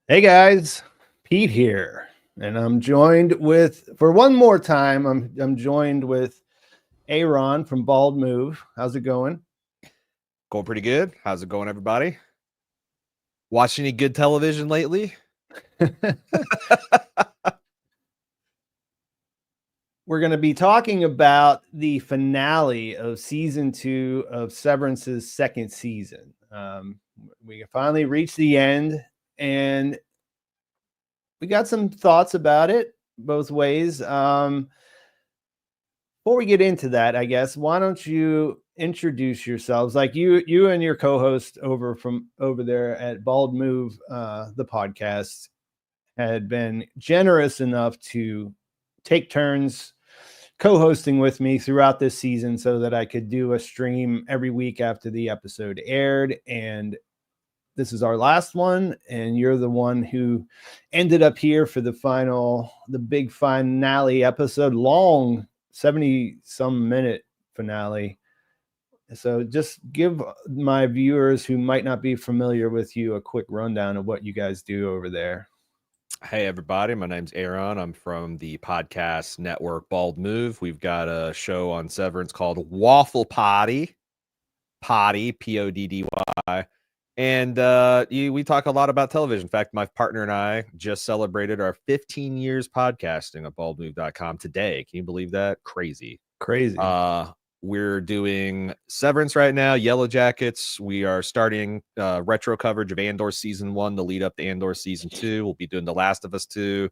Hey guys, Pete here, and I'm joined with, Pete here, and I'm joined with, for one more time, I'm joined with Aaron from Bald Move. How's it going? Going pretty good. How's it going, everybody? Watch any good television lately? We're going to be talking about the finale of season 2 of Severance's second season. We finally reached the end, and we got some thoughts about it both ways. Before we get into that, I guess, why don't you introduce yourselves? Like you and your co-host over there at Bald Move, the podcast, had been generous enough to take turns co-hosting with me throughout this season so that I could do a stream every week after the episode aired. And this is our last one, and you're the one who ended up here for the big finale episode, long 70 some minute finale. So just give my viewers who might not be familiar with you a quick rundown of what you guys do over there. Hey, everybody. My name's Aaron. I'm from the podcast network Bald Move. We've got a show on Severance called Waffle Potty, Poddy. And we talk a lot about television. In fact, my partner and I just celebrated our 15 years podcasting at baldmove.com today. Can you believe that? Crazy. We're doing Severance right now, Yellow Jackets. We are starting retro coverage of Andor Season 1 to lead up to Andor Season 2. We'll be doing The Last of Us 2,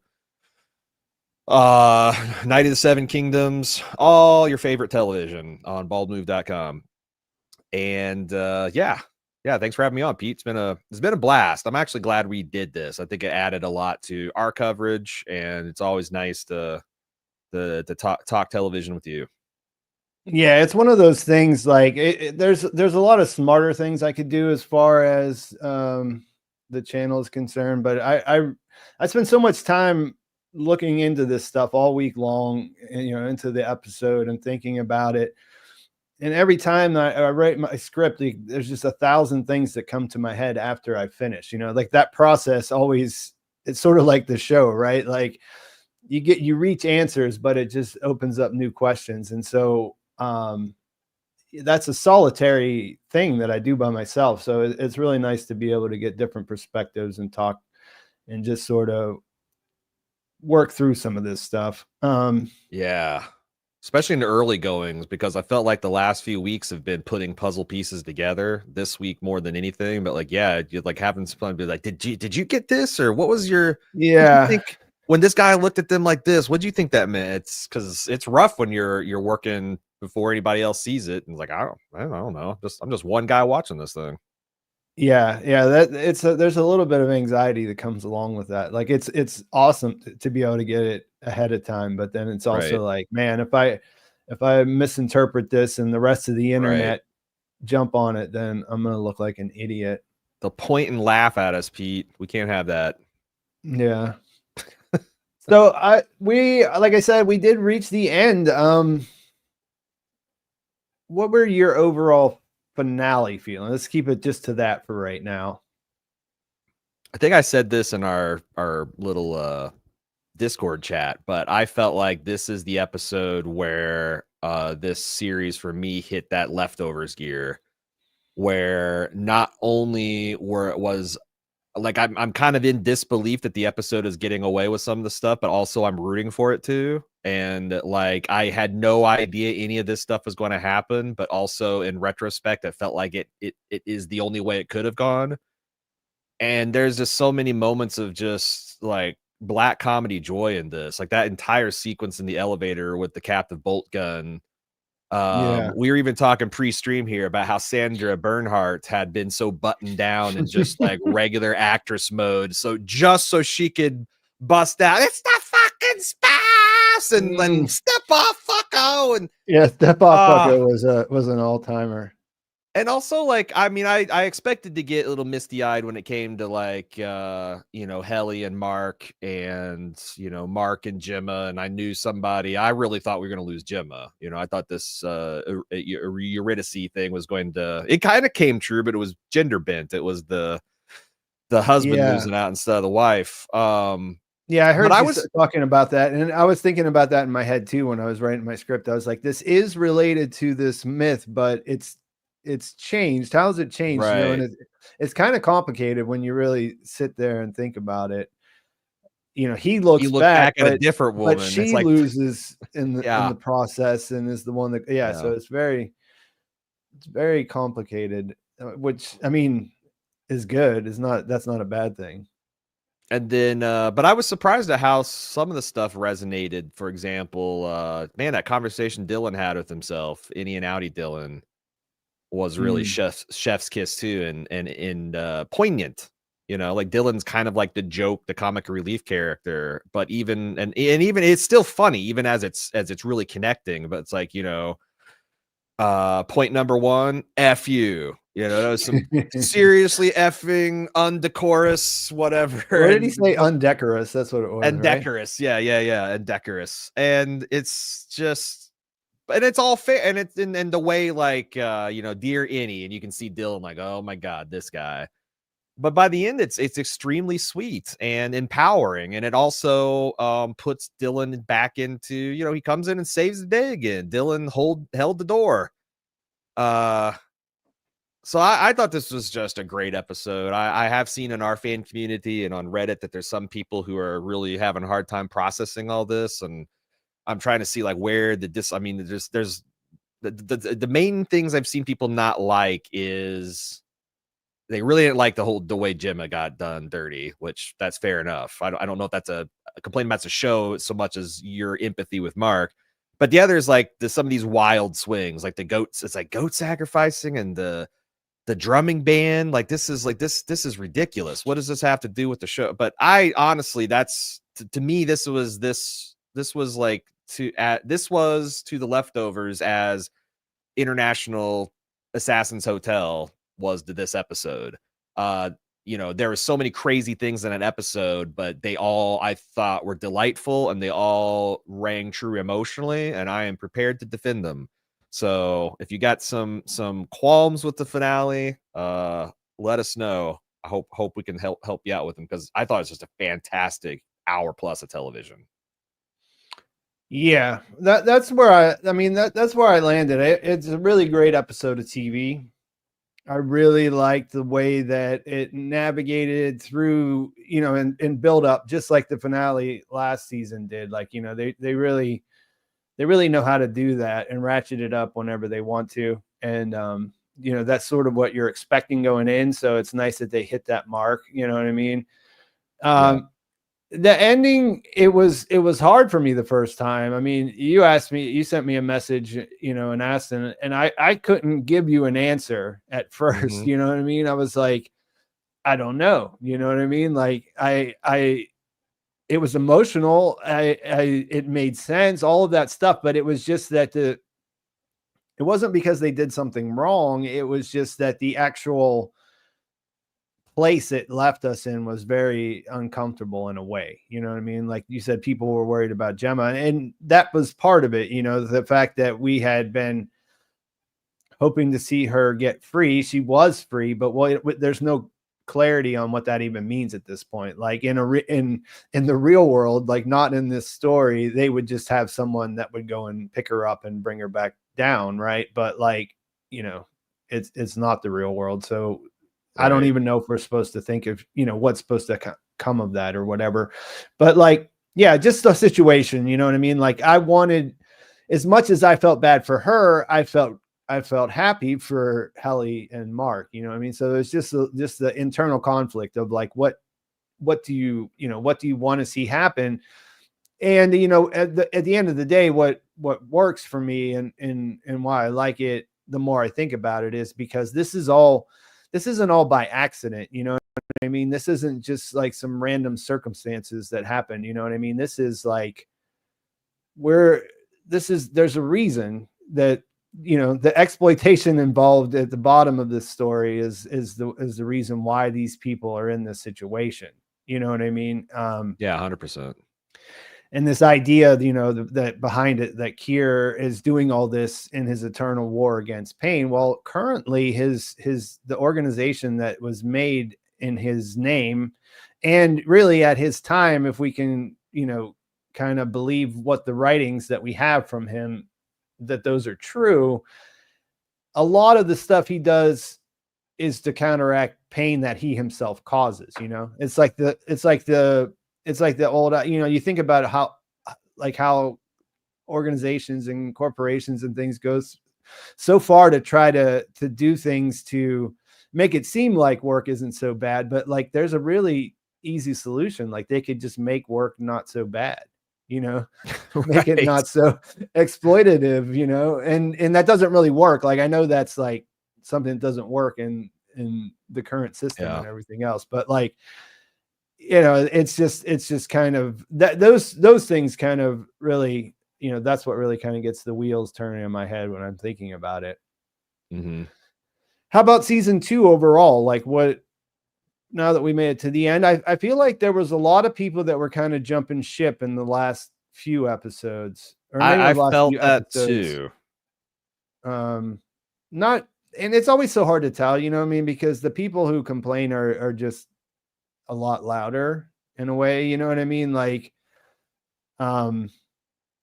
Night of the Seven Kingdoms, all your favorite television on baldmove.com. And yeah, thanks for having me on, Pete. It's been a blast. I'm actually glad we did this. I think it added a lot to our coverage, and it's always nice to talk television with you. Yeah, it's one of those things, like there's a lot of smarter things I could do as far as the channel is concerned, but I spend so much time looking into this stuff all week long, and, into the episode and thinking about it. And every time I write my script, there's just 1,000 things that come to my head after I finish. Like that process always, it's sort of like the show, right? Like you reach answers, but it just opens up new questions. And so that's a solitary thing that I do by myself. So it's really nice to be able to get different perspectives and talk and just sort of work through some of this stuff. Yeah, especially in the early goings, because I felt like the last few weeks have been putting puzzle pieces together, this week more than anything. But like, yeah, you're like having fun, be like, did you get this, or what was your yeah think when this guy looked at them like this? What do you think that meant? It's because it's rough when you're working before anybody else sees it, and like I don't know, I'm just one guy watching this thing. Yeah, there's a little bit of anxiety that comes along with that. Like it's awesome to be able to get it ahead of time, but then it's also like, man, if I misinterpret this and the rest of the internet jump on it, then I'm gonna look like an idiot. They'll point and laugh at us, Pete. We can't have that. Yeah. So like I said, we did reach the end. What were your overall finale feeling? Let's keep it just to that for right now. I think I said this in our little Discord chat, but I felt like this is the episode where this series for me hit that leftovers gear, where not only was like I'm kind of in disbelief that the episode is getting away with some of the stuff, but also I'm rooting for it too. And like I had no idea any of this stuff was going to happen, but also in retrospect, I felt like it is the only way it could have gone. And there's just so many moments of just like black comedy joy in this, like that entire sequence in the elevator with the captive bolt gun. We were even talking pre-stream here about how Sandra Bernhardt had been so buttoned down in just like regular actress mode, so just so she could bust out, "It's the fucking spouse," and then "Step off, fucko," and Step off, fucko was an all-timer. And also, like, I mean, I expected to get a little misty-eyed when it came to like Helly and Mark, and Mark and Gemma, and I knew somebody. I really thought we were going to lose Gemma. I thought this Eurydice thing was going to. It kind of came true, but it was gender bent. It was the the husband Yeah. losing out instead of the wife. Yeah, I heard I you was talking about that, and I was thinking about that in my head too when I was writing my script. I was like, this is related to this myth, but it's changed. How's it changed? You know, and right. it's kind of complicated when you really sit there and think about it. You know, he You looks look back, back at a different but woman. It's she like, loses in the yeah, process and is the one that yeah. so it's very complicated, which I mean is good. Is not That's not a bad thing. And then, but I was surprised at how some of the stuff resonated. For example, man, that conversation Dylan had with himself, Innie and Outie Dylan, was really Mm. chef's kiss too, and poignant. You know, like Dylan's kind of like the joke, the comic relief character, but even and even it's still funny, even as it's really connecting. But it's like, point number one, F you. You know, that was some seriously effing undecorous, whatever, What did he say? Undecorous. That's what it was, and right? decorous. Yeah, and decorous. And it's just, and it's all fair, and it's in the way, like, dear Innie, and you can see Dylan like, oh my god, this guy. But by the end, it's extremely sweet and empowering, and it also puts Dylan back into, he comes in and saves the day again. Dylan held the door. So I thought this was just a great episode. I have seen in our fan community and on Reddit that there's some people who are really having a hard time processing all this, and I'm trying to see like where I mean, there's the main things I've seen people not like is they really didn't like the way Gemma got done dirty, which that's fair enough. I don't know if that's a complaint about the show so much as your empathy with Mark. But the other is like some of these wild swings, like the goats. It's like goat sacrificing and the drumming band. Like this is ridiculous. What does this have to do with the show? But I honestly, that's to me, this was like to the Leftovers as International Assassins Hotel was to this episode. There were so many crazy things in an episode, but they all, I thought, were delightful, and they all rang true emotionally, and I am prepared to defend them. So if you got some qualms with the finale, let us know. I hope we can help you out with them, because I thought it was just a fantastic hour plus of television. Yeah, that's where that's where I landed. It's a really great episode of TV. I really liked the way that it navigated through, and build up, just like the finale last season did. Like, they really know how to do that and ratchet it up whenever they want to. And, that's sort of what you're expecting going in. So it's nice that they hit that mark. You know what I mean? Yeah. The ending, it was hard for me the first time. I mean, you sent me a message, and asked, and I couldn't give you an answer at first. Mm-hmm. You know what I mean? I was like, I don't know. You know what I mean? Like it was emotional. It made sense, all of that stuff, but it was just that it wasn't because they did something wrong. It was just that the actual place it left us in was very uncomfortable in a way. You know what I mean? Like you said, people were worried about Gemma, and that was part of it. The fact that we had been hoping to see her get free. She was free, but there's no clarity on what that even means at this point. Like in the real world, like not in this story, they would just have someone that would go and pick her up and bring her back down, right? But like, it's not the real world. So I don't even know if we're supposed to think of, what's supposed to come of that or whatever. But like, yeah, just the situation, you know what I mean? Like I wanted, as much as I felt bad for her, I felt happy for Helly and Mark, you know what I mean? So it's just the internal conflict of like, what do you want to see happen? And, at the end of the day, what works for me and why I like it, the more I think about it, is because this isn't all by accident. You know what I mean? This isn't just like some random circumstances that happen. You know what I mean? This is like there's a reason that, the exploitation involved at the bottom of this story is the reason why these people are in this situation. You know what I mean? Yeah, 100%. And this idea, that behind it, that Kier is doing all this in his eternal war against pain. Well, currently the organization that was made in his name. And really at his time, if we can, kind of believe what the writings that we have from him, that those are true, a lot of the stuff he does is to counteract pain that he himself causes. It's like the old, you think about how organizations and corporations and things goes so far to try to do things to make it seem like work isn't so bad, but like there's a really easy solution. Like they could just make work not so bad, make it not so exploitative, and that doesn't really work. Like I know that's like something that doesn't work in the current system and everything else, but like, it's just kind of that those things kind of really, that's what really kind of gets the wheels turning in my head when I'm thinking about it. Mm-hmm. How about season 2 overall? Like now that we made it to the end, I feel like there was a lot of people that were kind of jumping ship in the last few episodes. Or maybe I felt that too. And it's always so hard to tell, because the people who complain are just a lot louder in a way, you know what I mean? Like,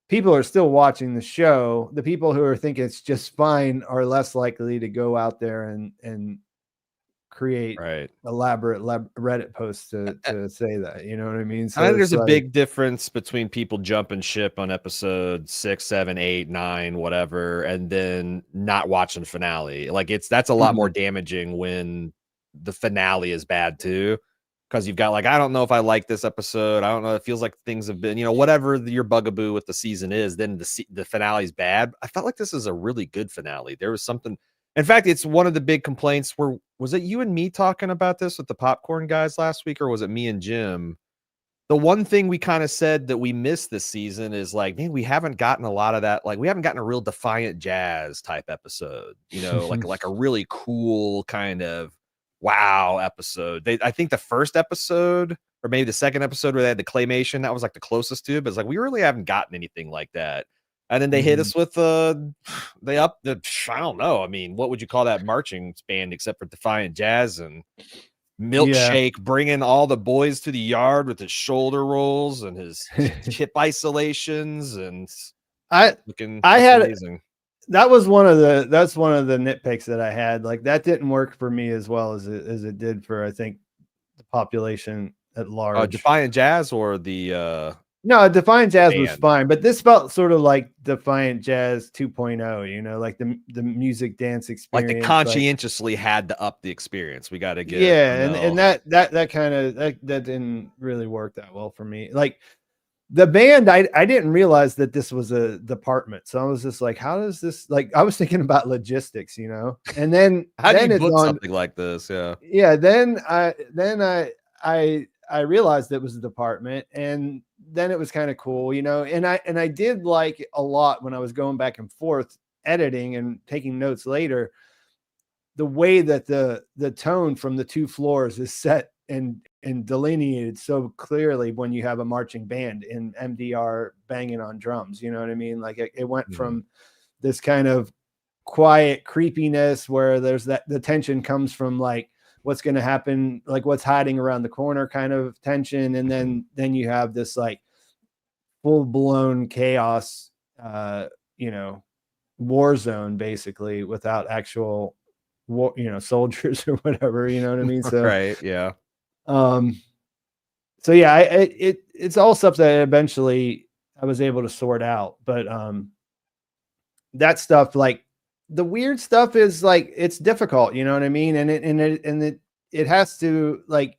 people are still watching the show. The people who are thinking it's just fine are less likely to go out there and create elaborate Reddit posts to say that, you know what I mean? So I think there's a big difference between people jumping ship on episode 6, 7, 8, 9, whatever, and then not watching the finale. Like that's a lot more damaging when the finale is bad too. Because you've got like, I don't know if I like this episode. I don't know. It feels like things have been, whatever your bugaboo with the season is, then the finale is bad. I felt like this is a really good finale. There was something. In fact, it's one of the big complaints was it you and me talking about this with the popcorn guys last week, or was it me and Jim? The one thing we kind of said that we missed this season is like, man, we haven't gotten a lot of that. Like we haven't gotten a real Defiant Jazz type episode, like a really cool kind of wow episode. I think the first episode or maybe the second episode where they had the claymation, that was like the closest to it, but it's like we really haven't gotten anything like that. And then they hit us with I don't know. I mean, what would you call that marching band except for Defiant Jazz and Milkshake bringing all the boys to the yard with his shoulder rolls and his hip isolations, and amazing. That's one of the nitpicks that I had. Like that didn't work for me as well as it did for, I think, the population at large. Defiant Jazz or the no, Defiant Jazz was fine, but this felt sort of like Defiant Jazz 2.0, like the music dance experience. Like they conscientiously had to up the experience. We got to get and that kind of that didn't really work that well for me. Like the band, I didn't realize that this was a department, so I was just like, how does this, like, I was thinking about logistics, and then how do you book something like this? Then I realized it was a department, and then it was kind of cool, and I did like a lot when I was going back and forth editing and taking notes later, the way that the tone from the two floors is set and delineated so clearly when you have a marching band in MDR banging on drums, you know what I mean? Like it went from this kind of quiet creepiness where there's the tension comes from like what's going to happen, like what's hiding around the corner kind of tension. And then you have this like full blown chaos, war zone basically without actual war, soldiers or whatever, you know what I mean? So, right. Yeah. So yeah, it's all stuff that eventually I was able to sort out, but, that stuff, like the weird stuff is like, it's difficult, you know what I mean? And it has to, like,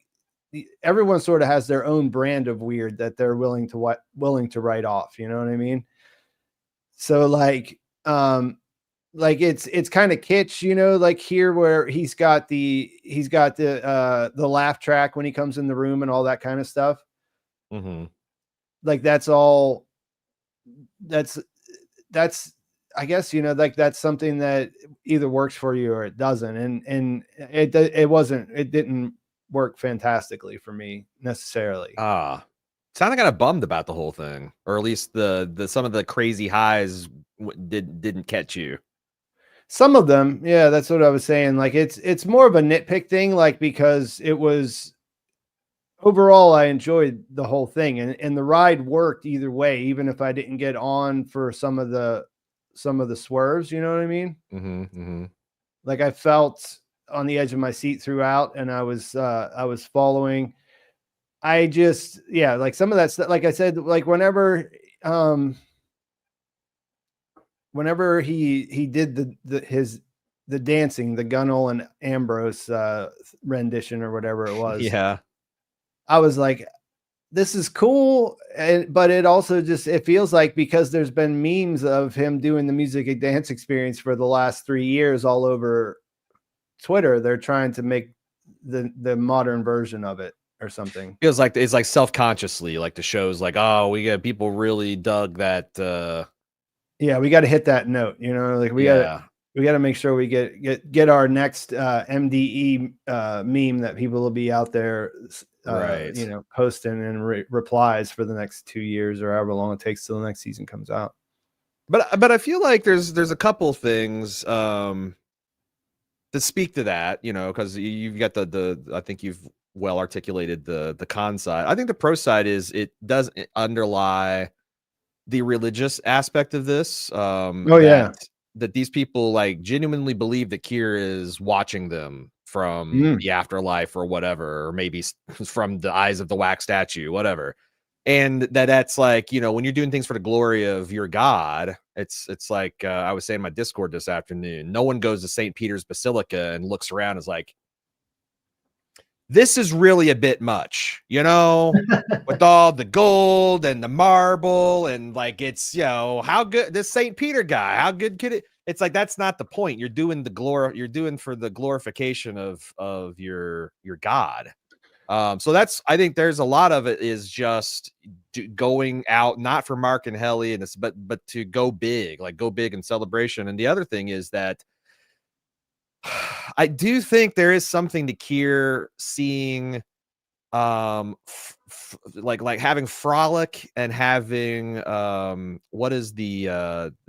everyone sort of has their own brand of weird that they're willing to write off, you know what I mean? So like it's kind of kitsch, like here where he's got the laugh track when he comes in the room and all that kind of stuff. Like that's I guess, like that's something that either works for you or it doesn't. And it didn't work fantastically for me necessarily. Sounded kind of bummed about the whole thing, or at least the some of the crazy highs didn't catch you. Some of them, yeah, that's what I was saying. Like it's more of a nitpick thing, like because it was overall I enjoyed the whole thing, and the ride worked either way, even if I didn't get on for some of the swerves, you know what I mean? Like I felt on the edge of my seat throughout, and I was following. I just, yeah, like some of that stuff, like I said, like whenever he did the dancing, the Gunnell and Ambrose rendition or whatever it was. Yeah. I was like, this is cool, but it also just, it feels like because there's been memes of him doing the music and dance experience for the last 3 years all over Twitter, they're trying to make the modern version of it or something. Feels like it's like self-consciously, like the show's like, oh, we got people really dug that. Yeah, we got to hit that note, you know, like we got to make sure we get our next MDE meme that people will be out there, right, you know, posting and replies for the next 2 years or however long it takes till the next season comes out. But I feel like there's a couple things to speak to that, you know, because you've got the I think you've well articulated the con side. I think the pro side is it does underlie the religious aspect of this. That these people like genuinely believe that Kier is watching them from the afterlife or whatever, or maybe from the eyes of the wax statue, whatever. And that's like, you know, when you're doing things for the glory of your God, it's like I was saying in my Discord this afternoon, no one goes to St. Peter's Basilica and looks around and is like, this is really a bit much, you know, with all the gold and the marble and like, it's, you know, how good this St. Peter guy, how good could it? It's like, that's not the point. You're doing you're doing for the glorification of your God. So that's, I think there's a lot of it is just going out, not for Mark and Helly and this, but to go big in celebration. And the other thing is that I do think there is something to Kier seeing, like having frolic and having, what is the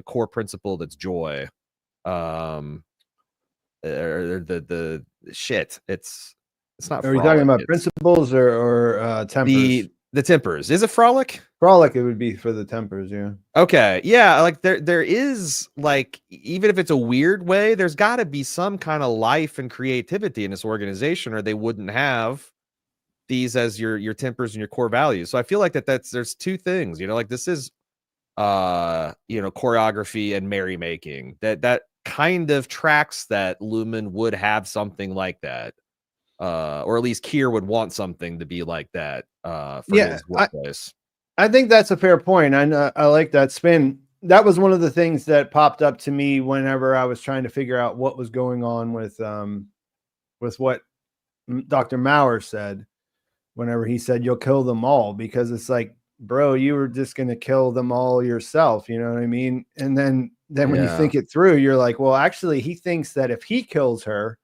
core principle that's joy, or the shit. It's not. Are you talking about principles or tempers? The tempers. Is it frolic? Frolic, it would be for the tempers, yeah. Okay. Yeah, like there is, like, even if it's a weird way, there's got to be some kind of life and creativity in this organization, or they wouldn't have these as your tempers and your core values. So I feel like there's two things, you know, like this is you know, choreography and merrymaking. That kind of tracks that Lumen would have something like that. Or at least Kier would want something to be like that for his workplace. I think that's a fair point. I like that spin. That was one of the things that popped up to me whenever I was trying to figure out what was going on with what Dr. Maurer said, whenever he said, you'll kill them all, because it's like, bro, you were just going to kill them all yourself. You know what I mean? And then when you think it through, you're like, well, actually he thinks that if he kills her,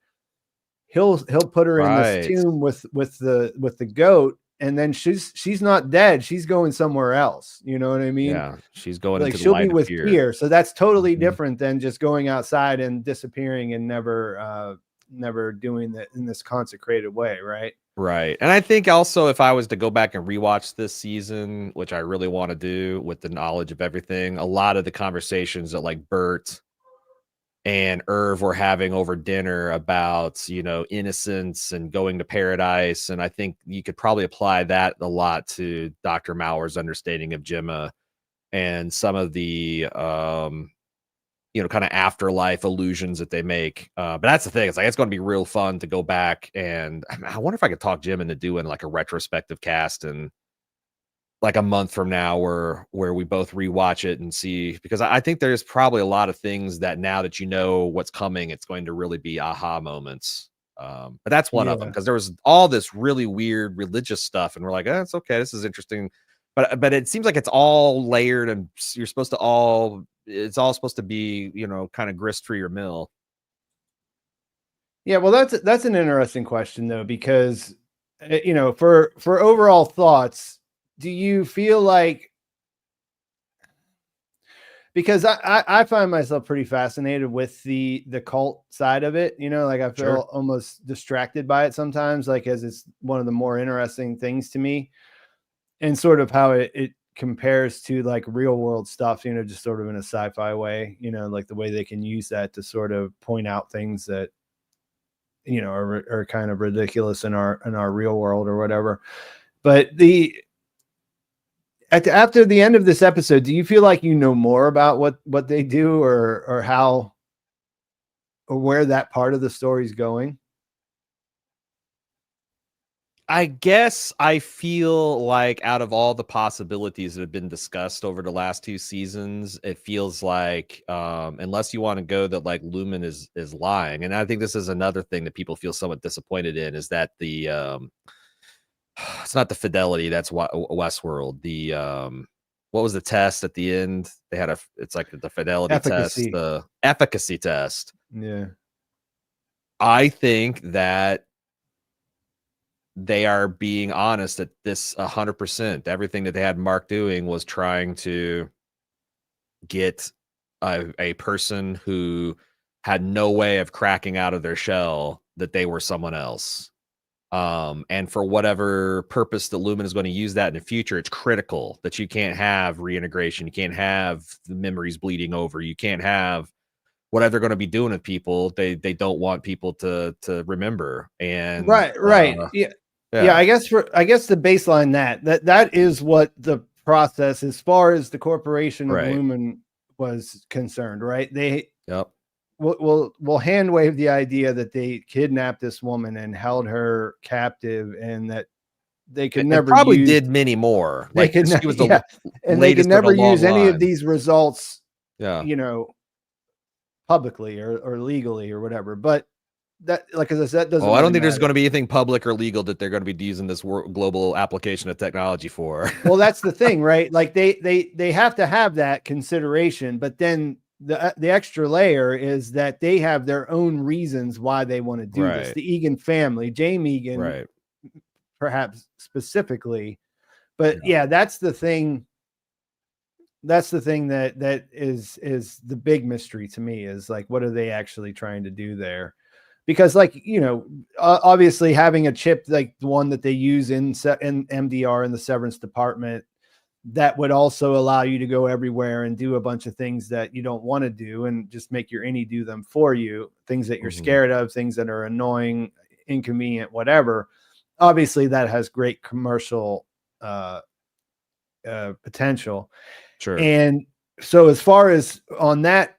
he'll put her in this tomb with the goat, and then she's not dead, she's going somewhere else, you know what I mean? Yeah, she's going like into she'll be with Kier. So that's totally different than just going outside and disappearing and never doing that in this consecrated way, right? And I think also, if I was to go back and rewatch this season, which I really want to do with the knowledge of everything, a lot of the conversations that like Bert and Irv were having over dinner about, you know, innocence and going to paradise. And I think you could probably apply that a lot to Dr. Maurer's understanding of Gemma and some of the, you know, kind of afterlife illusions that they make. But that's the thing. It's like, it's going to be real fun to go back. And I wonder if I could talk Jim into doing like a retrospective cast and like a month from now where we both rewatch it and see, because I think there's probably a lot of things that now that you know what's coming, it's going to really be aha moments. But that's one of them, because there was all this really weird religious stuff and we're like, it's okay, this is interesting. But it seems like it's all layered and it's all supposed to be, you know, kind of grist for your mill. Yeah, well, that's an interesting question though, because you know, for overall thoughts, do you feel like, because I find myself pretty fascinated with the cult side of it. You know, like I feel almost distracted by it sometimes, like as it's one of the more interesting things to me, and sort of how it compares to like real world stuff, you know, just sort of in a sci-fi way, you know, like the way they can use that to sort of point out things that, you know, are kind of ridiculous in our real world or whatever. But after the end of this episode, do you feel like you know more about what they do or how or where that part of the story is going? I guess I feel like out of all the possibilities that have been discussed over the last 2 seasons, it feels like unless you want to go that like Lumen is lying, and I think this is another thing that people feel somewhat disappointed in, is that the it's not the fidelity, that's Westworld. The what was the test at the end? They had it's like the fidelity test, the efficacy test. Yeah. I think that they are being honest that this 100%, everything that they had Mark doing was trying to get a person who had no way of cracking out of their shell that they were someone else. And for whatever purpose that Lumen is going to use that in the future, it's critical that you can't have reintegration. You can't have the memories bleeding over. You can't have whatever they're going to be doing with people. They don't want people to remember. And right. Yeah. I guess the baseline that is what the process as far as the corporation of Lumen was concerned, right? They will hand wave the idea that they kidnapped this woman and held her captive, and that they could never probably did many more. They could never, and they could never use any of these results, you know, publicly or legally or whatever. But that, like as I said, doesn't. I don't think there's going to be anything public or legal that they're going to be using this global application of technology for. Well, that's the thing, right? Like they have to have that consideration, but then the extra layer is that they have their own reasons why they want to do this. The Egan family, James Egan, perhaps specifically, but yeah, that's the thing. That's the thing that is the big mystery to me, is like, what are they actually trying to do there? Because, like, you know, obviously having a chip like the one that they use in MDR in the Severance department, that would also allow you to go everywhere and do a bunch of things that you don't want to do and just make your innie do them for you. Things that you're scared of, things that are annoying, inconvenient, whatever. Obviously that has great commercial potential. Sure. And so as far as on that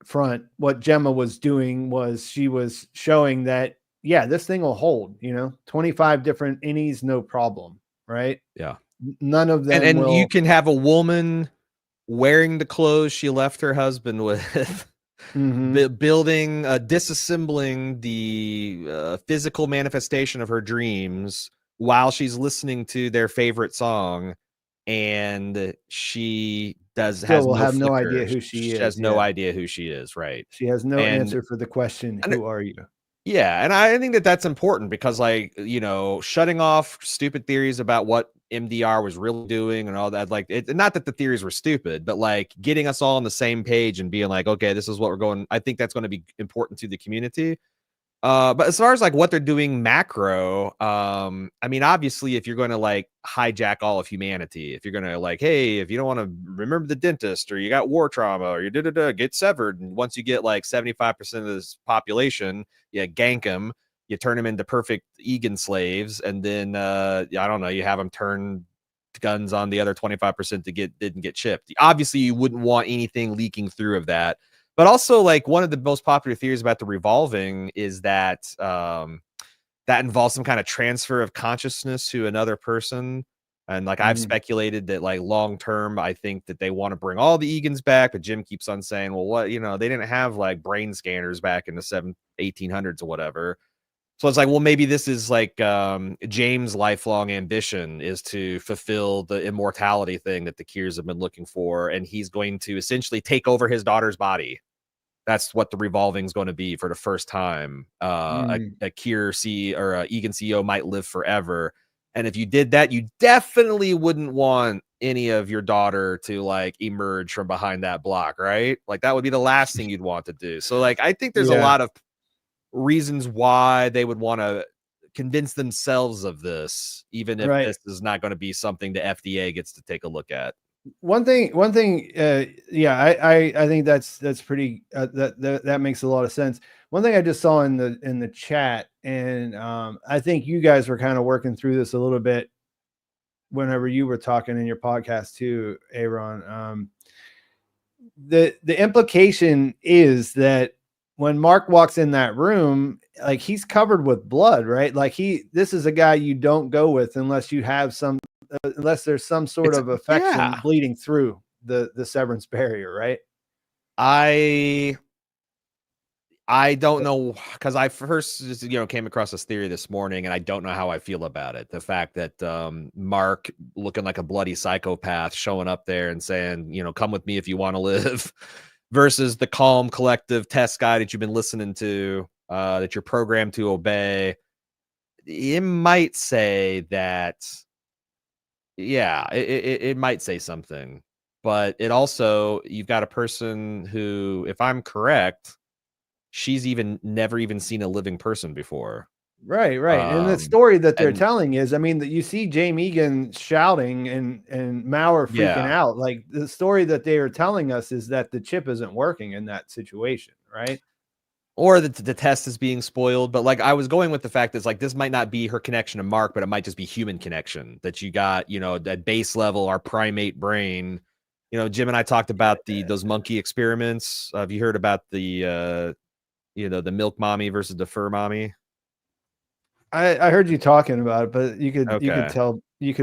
front, what Gemma was doing was she was showing that, yeah, this thing will hold, you know, 25 different innies, no problem. Right. Yeah. None of them. And you can have a woman wearing the clothes she left her husband with, building, disassembling the physical manifestation of her dreams while she's listening to their favorite song, and she has no idea who she is. She has no idea who she is. Right. She has no answer for the question, who are you? Yeah. And I think that that's important because, like, you know, shutting off stupid theories about what MDR was really doing and all that, like, not that the theories were stupid, but like getting us all on the same page and being like, okay, this is what we're going. I think that's going to be important to the community. But as far as like what they're doing macro, I mean, obviously, if you're going to like hijack all of humanity, if you're going to like, hey, if you don't want to remember the dentist, or you got war trauma, or you get severed, and once you get like 75% of this population, you gank them, you turn them into perfect Egan slaves, and then I don't know, you have them turn guns on the other 25% didn't get chipped. Obviously, you wouldn't want anything leaking through of that. But also, like, one of the most popular theories about the revolving is that that involves some kind of transfer of consciousness to another person. And like, I've speculated that, like, long term, I think that they want to bring all the Egans back. But Jim keeps on saying, well, what, you know, they didn't have like brain scanners back in the 1800s or whatever. So it's like, well, maybe this is like James' lifelong ambition is to fulfill the immortality thing that the Kiers have been looking for. And he's going to essentially take over his daughter's body. That's what the revolving is going to be for the first time. A Kier CEO or a Egan CEO might live forever. And if you did that, you definitely wouldn't want any of your daughter to like emerge from behind that block, right? Like that would be the last thing you'd want to do. So like I think there's a lot of reasons why they would want to convince themselves of this, even if this is not going to be something the FDA gets to take a look at. One thing, yeah, I think that's pretty, that makes a lot of sense. One thing I just saw in the chat, and I think you guys were kind of working through this a little bit whenever you were talking in your podcast too, Aaron. The implication is that when Mark walks in that room, like he's covered with blood, right? Like this is a guy you don't go with unless you have unless there's some sort of affection bleeding through the severance barrier, right? I don't know, because I first just, came across this theory this morning, and I don't know how I feel about it. The fact that Mark, looking like a bloody psychopath, showing up there and saying, come with me if you want to live, versus the calm, collective test guy that you've been listening to, that you're programmed to obey. It might say that, it might say something, but it also, you've got a person who, if I'm correct, she's never even seen a living person before. Right. And the story that they're telling is, I mean, that you see James Egan shouting and Maurer freaking out. Like the story that they are telling us is that the chip isn't working in that situation, right? Or the test is being spoiled. But like I was going with the fact that it's like this might not be her connection to Mark, but it might just be human connection that you got, at base level, our primate brain. Jim and I talked about those monkey experiments. Have you heard about the the milk mommy versus the fur mommy? I heard you talking about it, but you could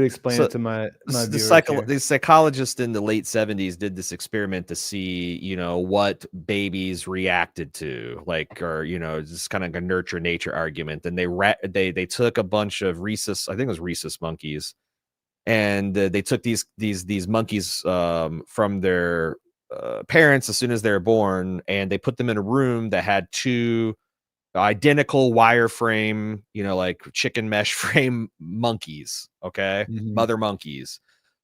explain it to my the psychologist in the late 70s did this experiment to see, what babies reacted to, like, or, just kind of a nurture nature argument. And they took a bunch of rhesus, I think it was rhesus monkeys, and they took these monkeys from their parents as soon as they were born, and they put them in a room that had two identical wireframe, like chicken mesh frame monkeys. Okay. Mm-hmm. Mother monkeys.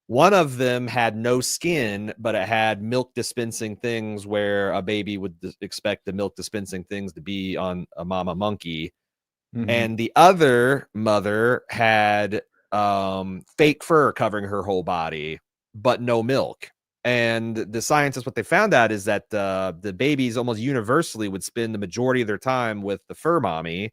One of them had no skin, but it had milk dispensing things where a baby would expect the milk dispensing things to be on a mama monkey. Mm-hmm. And the other mother had fake fur covering her whole body, but no milk. And the scientists, what they found out is that the babies almost universally would spend the majority of their time with the fur mommy,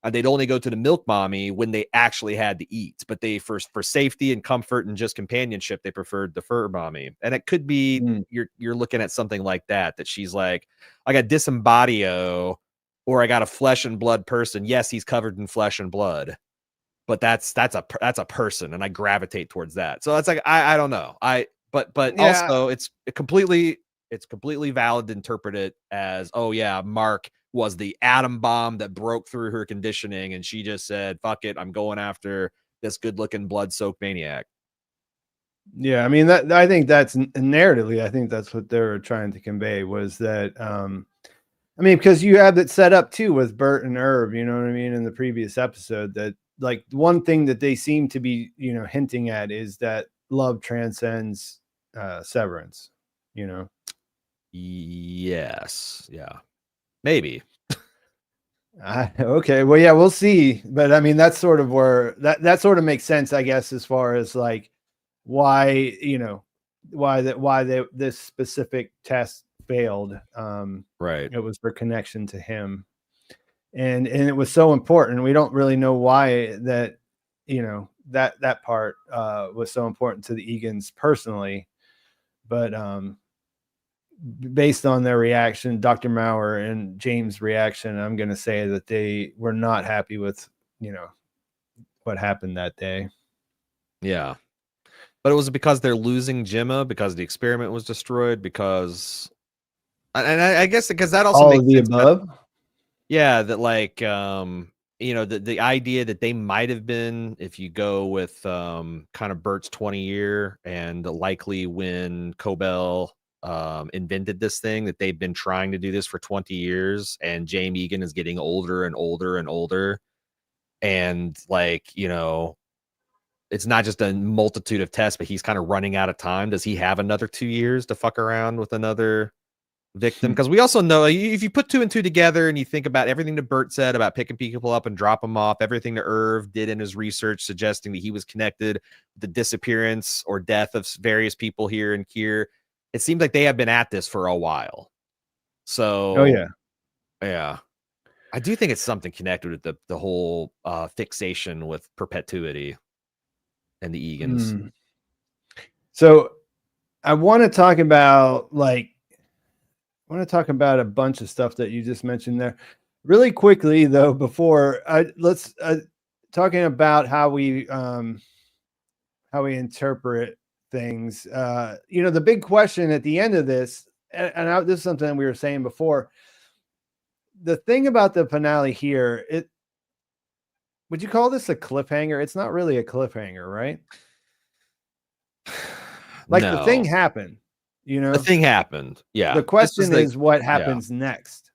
and they'd only go to the milk mommy when they actually had to eat. But they, for safety and comfort and just companionship, they preferred the fur mommy. And it could be you're looking at something like that she's like, I got disembodio, or I got a flesh and blood person. Yes, he's covered in flesh and blood, but that's a person, and I gravitate towards that. So that's like I don't know. But also it's completely valid to interpret it as, oh yeah, Mark was the atom bomb that broke through her conditioning, and she just said, fuck it, I'm going after this good looking blood soaked maniac. Yeah, I mean, I think that's narratively, I think that's what they were trying to convey, was that I mean, because you have it set up too with Bert and Herb, you know what I mean, in the previous episode, that like one thing that they seem to be, hinting at is that love transcends severance, Yes. Yeah. Maybe. Okay. Well, yeah, we'll see. But I mean, that's sort of where that sort of makes sense, I guess, as far as like why, this specific test failed. Right. It was for connection to him. And it was so important. We don't really know why that, that part was so important to the Egans personally. But based on their reaction, Dr. Maurer and James' reaction, I'm going to say that they were not happy with, what happened that day. Yeah. But it was because they're losing Gemma, because the experiment was destroyed, because, and I guess because that also all makes of the sense, above. Yeah, that like the idea that they might have been, if you go with kind of Bert's 20 year, and likely when Cobell invented this thing, that they've been trying to do this for 20 years, and James Egan is getting older and older and older, and like, it's not just a multitude of tests, but he's kind of running out of time. Does he have another 2 years to fuck around with another victim? Because we also know if you put 2 and 2 together and you think about everything that Bert said about picking people up and drop them off, everything that Irv did in his research suggesting that he was connected with the disappearance or death of various people here in Kier, it seems like they have been at this for a while. So, yeah. I do think it's something connected with the whole fixation with perpetuity and the Egans. So I want to talk about a bunch of stuff that you just mentioned there. Really quickly though, before let's talking about how we interpret things. The big question at the end of this, and this is something we were saying before. The thing about the finale here, would you call this a cliffhanger? It's not really a cliffhanger, right? Like the thing happened, The thing happened. Yeah. The question is what happens next.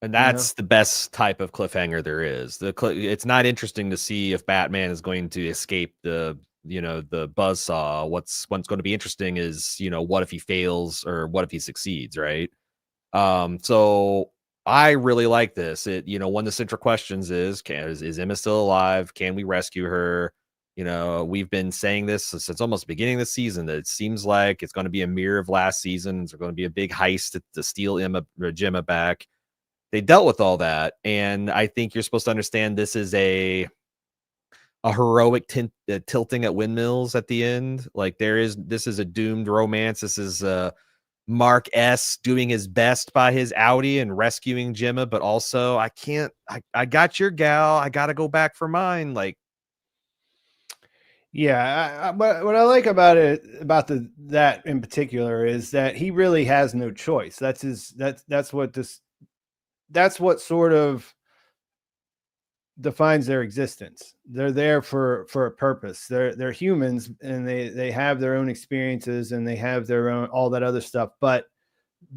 And that's the best type of cliffhanger there is. It's not interesting to see if Batman is going to escape the buzzsaw. What's going to be interesting is, what if he fails or what if he succeeds, right? So I really like this. One of the central questions is Emma still alive? Can we rescue her? We've been saying this since almost the beginning of the season that it seems like it's going to be a mirror of last season. It's going to be a big heist to steal Gemma back. They dealt with all that, and I think you're supposed to understand this is a heroic tilting at windmills at the end. Like this is a doomed romance. This is Mark S doing his best by his Audi and rescuing Gemma, but also I got your gal. I got to go back for mine. Like, yeah, but what I like about that in particular is that he really has no choice. That's what sort of defines their existence. They're there for a purpose. They're humans, and they have their own experiences, and they have their own all that other stuff. But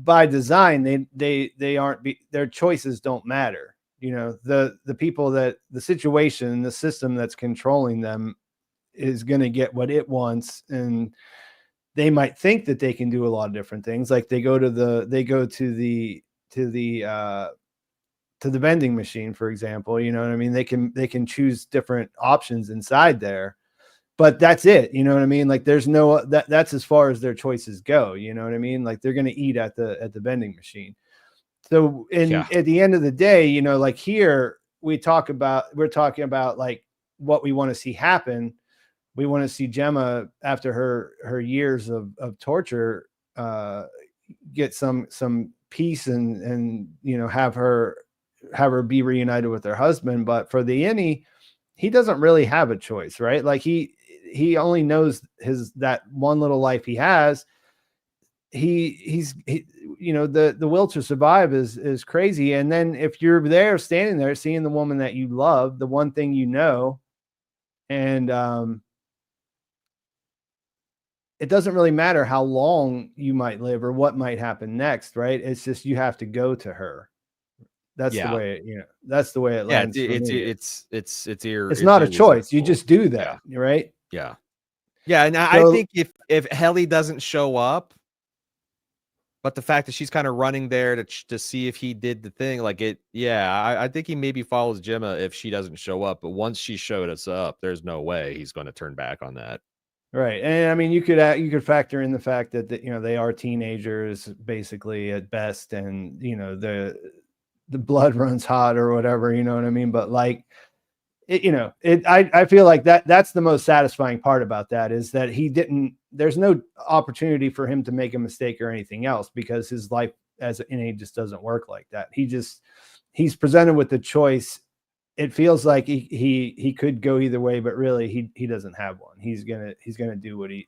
by design, they aren't their choices don't matter. The people the situation, the system that's controlling them is going to get what it wants, and they might think that they can do a lot of different things. Like they go to the vending machine, for example. You know what I mean? They can choose different options inside there, but that's it. You know what I mean? Like there's no that's as far as their choices go. You know what I mean? Like they're going to eat at the vending machine. So at the end of the day, like here we're talking about like what we want to see happen. We want to see Gemma, after her years of torture, get some peace and have her be reunited with her husband. But for the Emmy, he doesn't really have a choice, right? Like he only knows that one little life he has. The will to survive is crazy. And then if you're there standing there seeing the woman that you love, the one thing and it doesn't really matter how long you might live or what might happen next, right? It's just you have to go to her. That's the way that's the way it lands. It's not a choice. You just do that, right? Yeah. And I think if Helly doesn't show up, but the fact that she's kind of running there to see if he did the thing, like it, I think he maybe follows Gemma if she doesn't show up. But once she showed us up, there's no way he's going to turn back on that. Right. And I mean, you could factor in the fact that they are teenagers basically at best, and the blood runs hot or whatever, you know what I mean? But like I feel like that's the most satisfying part about that, is that there's no opportunity for him to make a mistake or anything else, because his life as an NA just doesn't work like that. He's presented with the choice. It feels like he could go either way, but really he doesn't have one. He's gonna do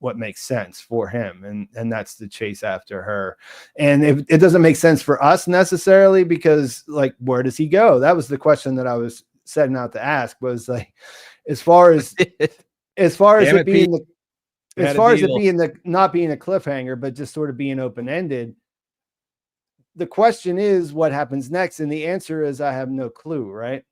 what makes sense for him, and that's the chase after her. And it doesn't make sense for us necessarily, because like, where does he go? That was the question that I was setting out to ask, was like, as far as it being not being a cliffhanger, but just sort of being open-ended. The question is what happens next, and the answer is I have no clue, right?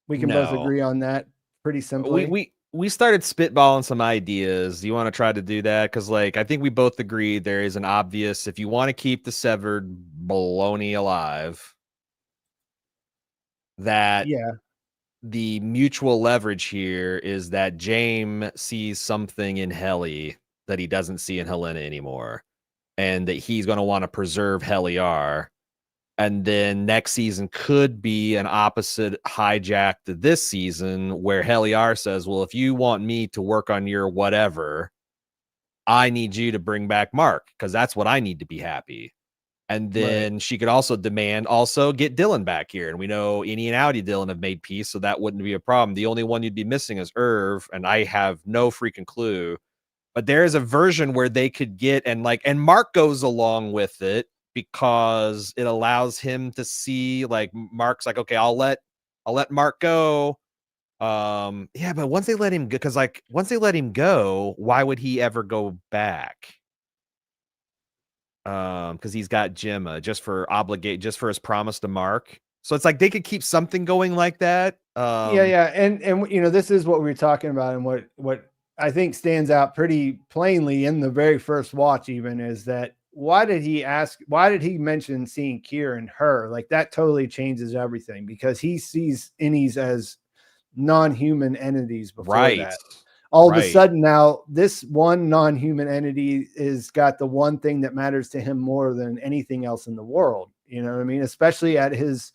We can both agree on that. pretty simply. We started spitballing some ideas. Do you want to try to do that? Because like I think we both agree there is an obvious, if you want to keep the severed baloney alive, that Yeah. the mutual leverage here is that James sees something in Helly that he doesn't see in Helena anymore, and that he's going to want to preserve Heliar. And then next season could be an opposite hijack to this season where Heliar says, well, if you want me to work on your whatever, I need you to bring back Mark because that's what I need to be happy. And then she could also demand get Dylan back here. And we know Innie and Audi Dylan have made peace, so that wouldn't be a problem. The only one you'd be missing is Irv, and I have no freaking clue. But there is a version where they could get and Mark goes along with it because it allows him to see like Mark's like, okay, I'll let Mark go. Yeah, but once they let him go, because like once they let him go, why would he ever go back? Because he's got Gemma just for his promise to Mark. So it's like they could keep something going like that. Yeah. And you know, this is what we were talking about, and what I think stands out pretty plainly in the very first watch even is that why did he mention seeing Kier and her? Like that totally changes everything because he sees innies as non-human entities before that. All of a sudden now this one non-human entity is got the one thing that matters to him more than anything else in the world. You know what I mean? Especially at his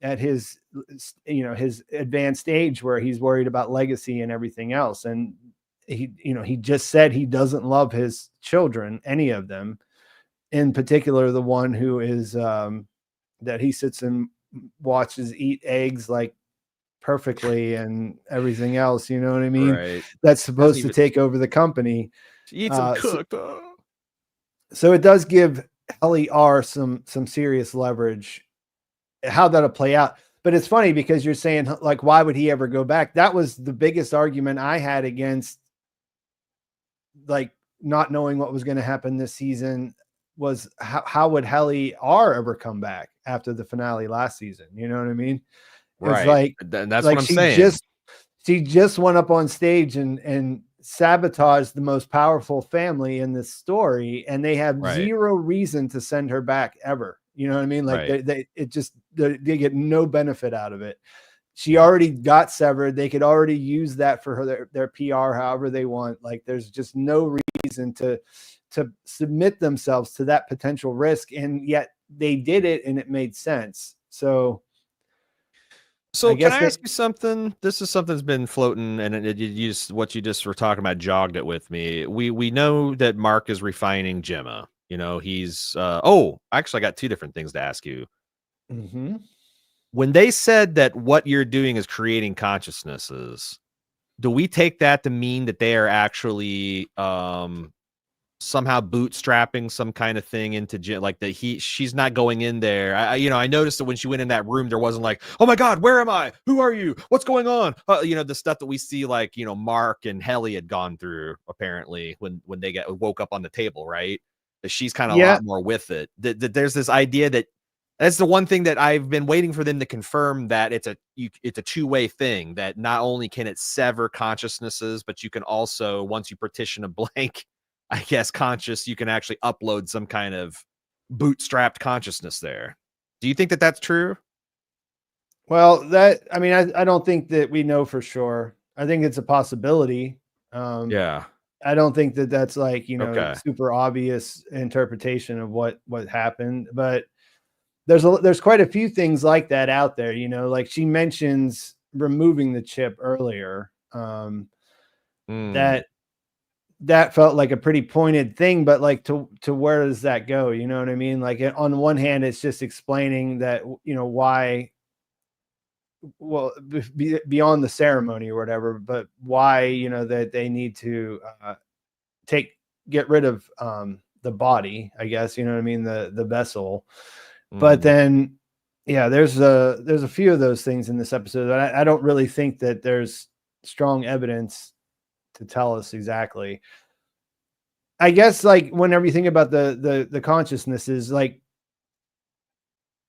you know, his advanced age where he's worried about legacy and everything else. And he just said he doesn't love his children, any of them, in particular the one who is that he sits and watches eat eggs like perfectly and everything else, you know what I mean? Right. That's supposed to take over the company. She eats them cooked. So it does give Helly R some serious leverage. How that'll play out. But it's funny because you're saying like, why would he ever go back? That was the biggest argument I had against like not knowing what was going to happen this season was how would Helly R ever come back after the finale last season? You know what I mean? It's like, that's what I'm saying. She just went up on stage and sabotaged the most powerful family in this story, and they have zero reason to send her back ever. You know what I mean? Like they get no benefit out of it. She already got severed. They could already use that for their PR however they want. Like there's just no reason to submit themselves to that potential risk. And yet they did it and it made sense. So can I ask you something? This is something that's been floating, and what you just were talking about jogged it with me. We know that Mark is refining Gemma. You know, he's actually I got two different things to ask you. Mm-hmm. When they said that what you're doing is creating consciousnesses, do we take that to mean that they are actually somehow bootstrapping some kind of thing into like she's not going in there? I noticed that when she went in that room, there wasn't like, oh my God, where am I? Who are you? What's going on? The stuff that we see, like, Mark and Helly had gone through apparently when they woke up on the table, right? That she's kind of a lot more with it. That there's this idea that that's the one thing that I've been waiting for them to confirm, that it's a two-way thing, that not only can it sever consciousnesses, but you can also, once you partition a blank, I guess, conscious, you can actually upload some kind of bootstrapped consciousness there. Do you think that that's true? Well, I don't think that we know for sure. I think it's a possibility. I don't think that that's like, super obvious interpretation of what happened, but there's quite a few things like that out there, like she mentions removing the chip earlier. That felt like a pretty pointed thing, but like to where does that go? You know what I mean? Like on one hand, it's just explaining that, why, well, beyond the ceremony or whatever, but why, that they need to get rid of the body, I guess, you know what I mean? The vessel. But then, there's a few of those things in this episode. I don't really think that there's strong evidence to tell us exactly. I guess like whenever you think about the consciousnesses, like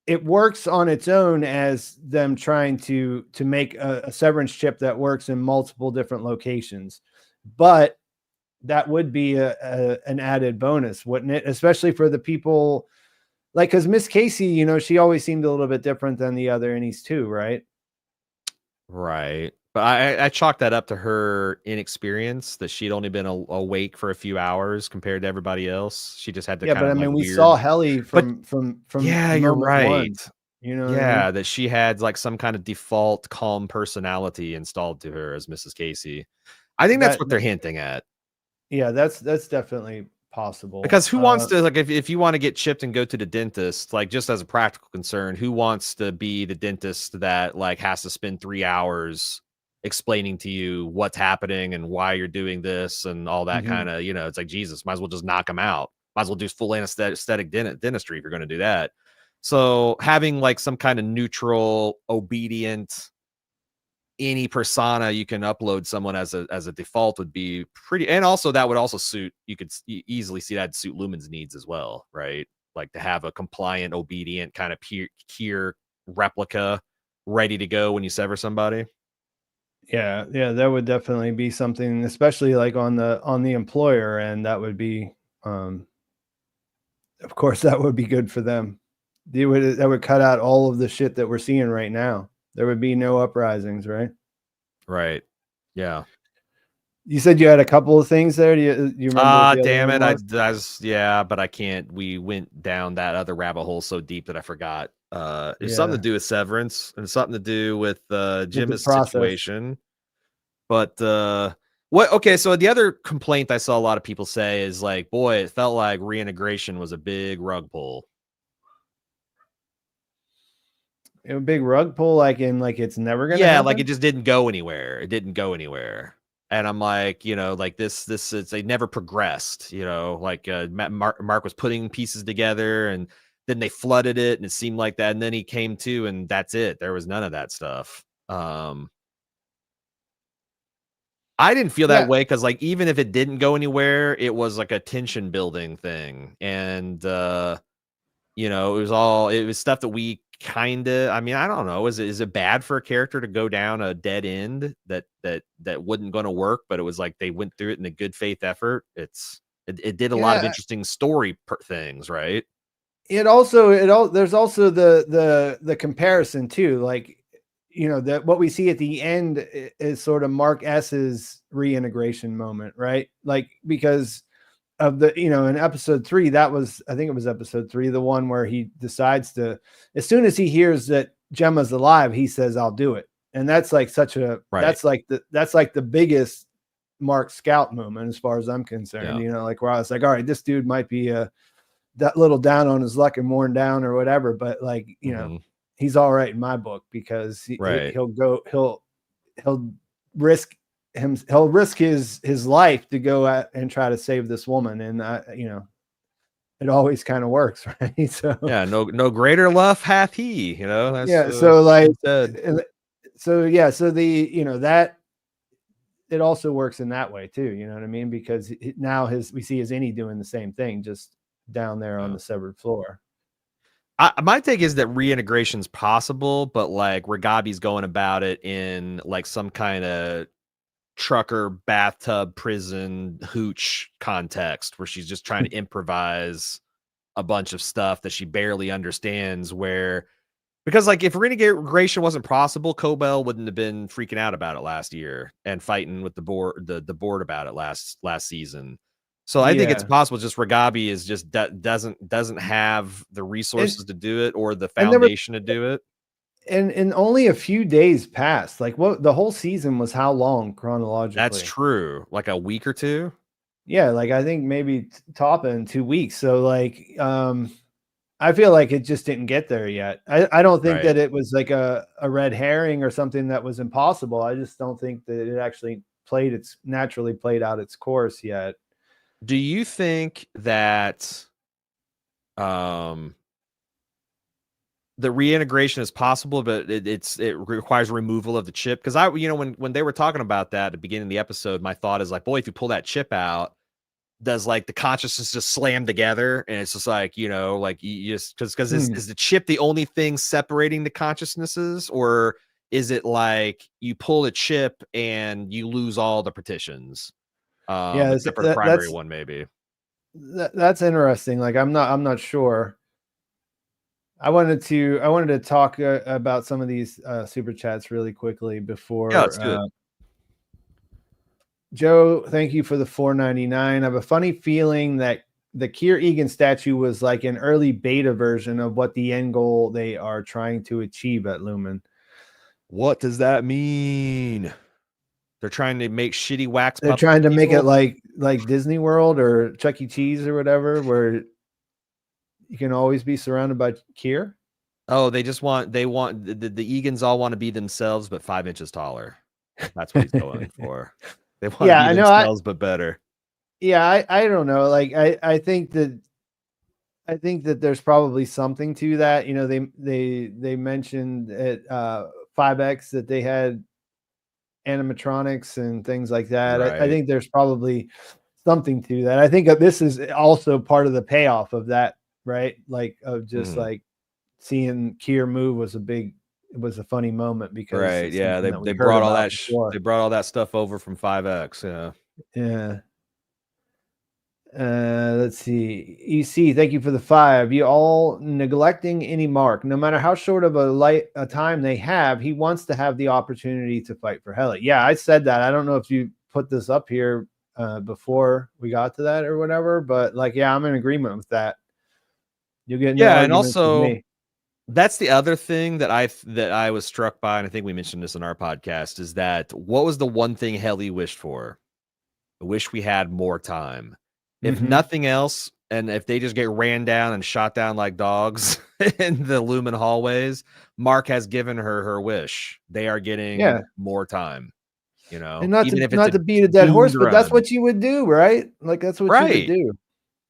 it works on its own as them trying to make a severance chip that works in multiple different locations, but that would be an added bonus, wouldn't it? Especially for the people like, because Miss Casey, you know, she always seemed a little bit different than the other Ennies too, right? Right. But I chalk that up to her inexperience, that she'd only been awake for a few hours compared to everybody else. She just had the Yeah, kind but I of like mean, we weird. saw Helly But from yeah, you're moment right. one. You know what I mean? Yeah, that she had like some kind of default calm personality installed to her as Mrs. Casey. I think that's That, what they're hinting at. yeah, that's definitely possible. Because who wants to, like, if you want to get chipped and go to the dentist, like, just as a practical concern, who wants to be the dentist that like has to spend 3 hours explaining to you what's happening and why you're doing this and all that Mhm. kind of, it's like, Jesus, might as well just knock them out. Might as well do full anesthetic dentistry if you're going to do that. So having like some kind of neutral, obedient, any persona you can upload someone as a default would be pretty, and also that would also suit, you could easily see that suit Lumen's needs as well, right? Like to have a compliant, obedient kind of Kier replica ready to go when you sever somebody. Yeah, yeah, that would definitely be something, especially like on the employer end. That would be, of course, that would be good for them. That would cut out all of the shit that we're seeing right now. There would be no uprisings, right? Right. Yeah. You said you had a couple of things there. Do you remember what the other Damn one it. was? Yeah, but I can't. We went down that other rabbit hole so deep that I forgot. It's something to Yeah, do with Severance and something to do with with the Jim's process. situation. But what okay, so the other complaint I saw a lot of people say is like, boy, it felt like reintegration was a big rug pull. A big rug pull, like it's never gonna Yeah, like it happen. just didn't go anywhere. It didn't go anywhere. And I'm like, like this is, they never progressed, like Mark was putting pieces together and then they flooded it and it seemed like that. And then he came to and that's it. There was none of that stuff. I didn't feel that Yeah, way because, like, even if it didn't go anywhere, it was like a tension building thing, and it was stuff that we kind of. I mean, I don't know. Is it bad for a character to go down a dead end that wasn't going to work? But it was like they went through it in a good faith effort. It did a lot of yeah. interesting story things, right? There's also the comparison too, like, that what we see at the end is sort of Mark S's reintegration moment, right? Like, because of the, in episode 3, I think it was episode 3, the one where he decides to, as soon as he hears that Gemma's alive, he says, I'll do it. And that's like Right. that's like the biggest Mark Scout moment as far as I'm concerned, Yeah. like where I was like, all right, this dude might be that little down on his luck and worn down or whatever, but like, Hmm. he's all right in my book because Right. he'll risk he'll risk his life to go out and try to save this woman. And it always kind of works, right? So Yeah. No greater love hath he. That's yeah, so like, he said. so yeah, so that it also works in that way too, you know what I mean? Because now we see his Innie doing the same thing, just down there on Yeah. the severed floor. My take is that reintegration is possible, but like Ragabi's going about it in like some kind of trucker bathtub prison hooch context where she's just trying to improvise a bunch of stuff that she barely understands. Because like if reintegration wasn't possible, Cobell wouldn't have been freaking out about it last year and fighting with the board about it last season. So I think it's Yeah. possible. Just Ragabi is just doesn't have the And resources to do it or the and there was foundation to do it. and only a few days passed. Like, what, the whole season was how long That's chronologically? true. Like a week or two. Yeah, like I think maybe top in 2 weeks. So like, I feel like it just didn't get there yet. I don't think Right. that it was like a red herring or something that was impossible. I just don't think that it actually naturally played out its course yet. Do you think that um the reintegration is possible, but it requires removal of the chip? Because when they were talking about that at the beginning of the episode, my thought is like, boy, if you pull that chip out, does like the consciousness just slam together, and it's just like, you know, like you just because is the chip the only thing separating the consciousnesses, or is it like you pull a chip and you lose all the partitions? Yeah, Except for the primary one, maybe. That's interesting. Like I'm not sure. I wanted to talk about some of these super chats really quickly before. Yeah, let's do it. Joe, thank you for the $4.99. I have a funny feeling that the Kier Egan statue was like an early beta version of what the end goal they are trying to achieve at Lumen. What does that mean? They're trying to make shitty wax. They're trying to make it like Disney World or Chuck E. Cheese or whatever, where you can always be surrounded by Kier. Oh, they want the Egans all want to be themselves, but 5 inches taller. That's what he's going for. They want to be themselves, but better. Yeah, I don't know. Like I think that there's probably something to that. You know, they mentioned at 5X that they had animatronics and things like that. Right. I think there's probably something to that. I think this is also part of the payoff of that, right? Like of just like seeing Kier move was a funny moment because right, yeah, they brought all that they brought all that stuff over from 5X. Yeah. Let's see. EC, thank you for the 5. You all neglecting any mark, no matter how short of a time they have. He wants to have the opportunity to fight for Heli. Yeah, I said that. I don't know if you put this up here before we got to that or whatever, but like, yeah, I'm in agreement with that. You'll get and also that's the other thing that I was struck by, and I think we mentioned this in our podcast, is that what was the one thing Heli wished for? I wish we had more time. If nothing else, and if they just get ran down and shot down like dogs in the Lumen hallways, Mark has given her wish. They are getting more time, you know. And not to beat a dead horse, but that's what you would do, right? Like that's what you would do.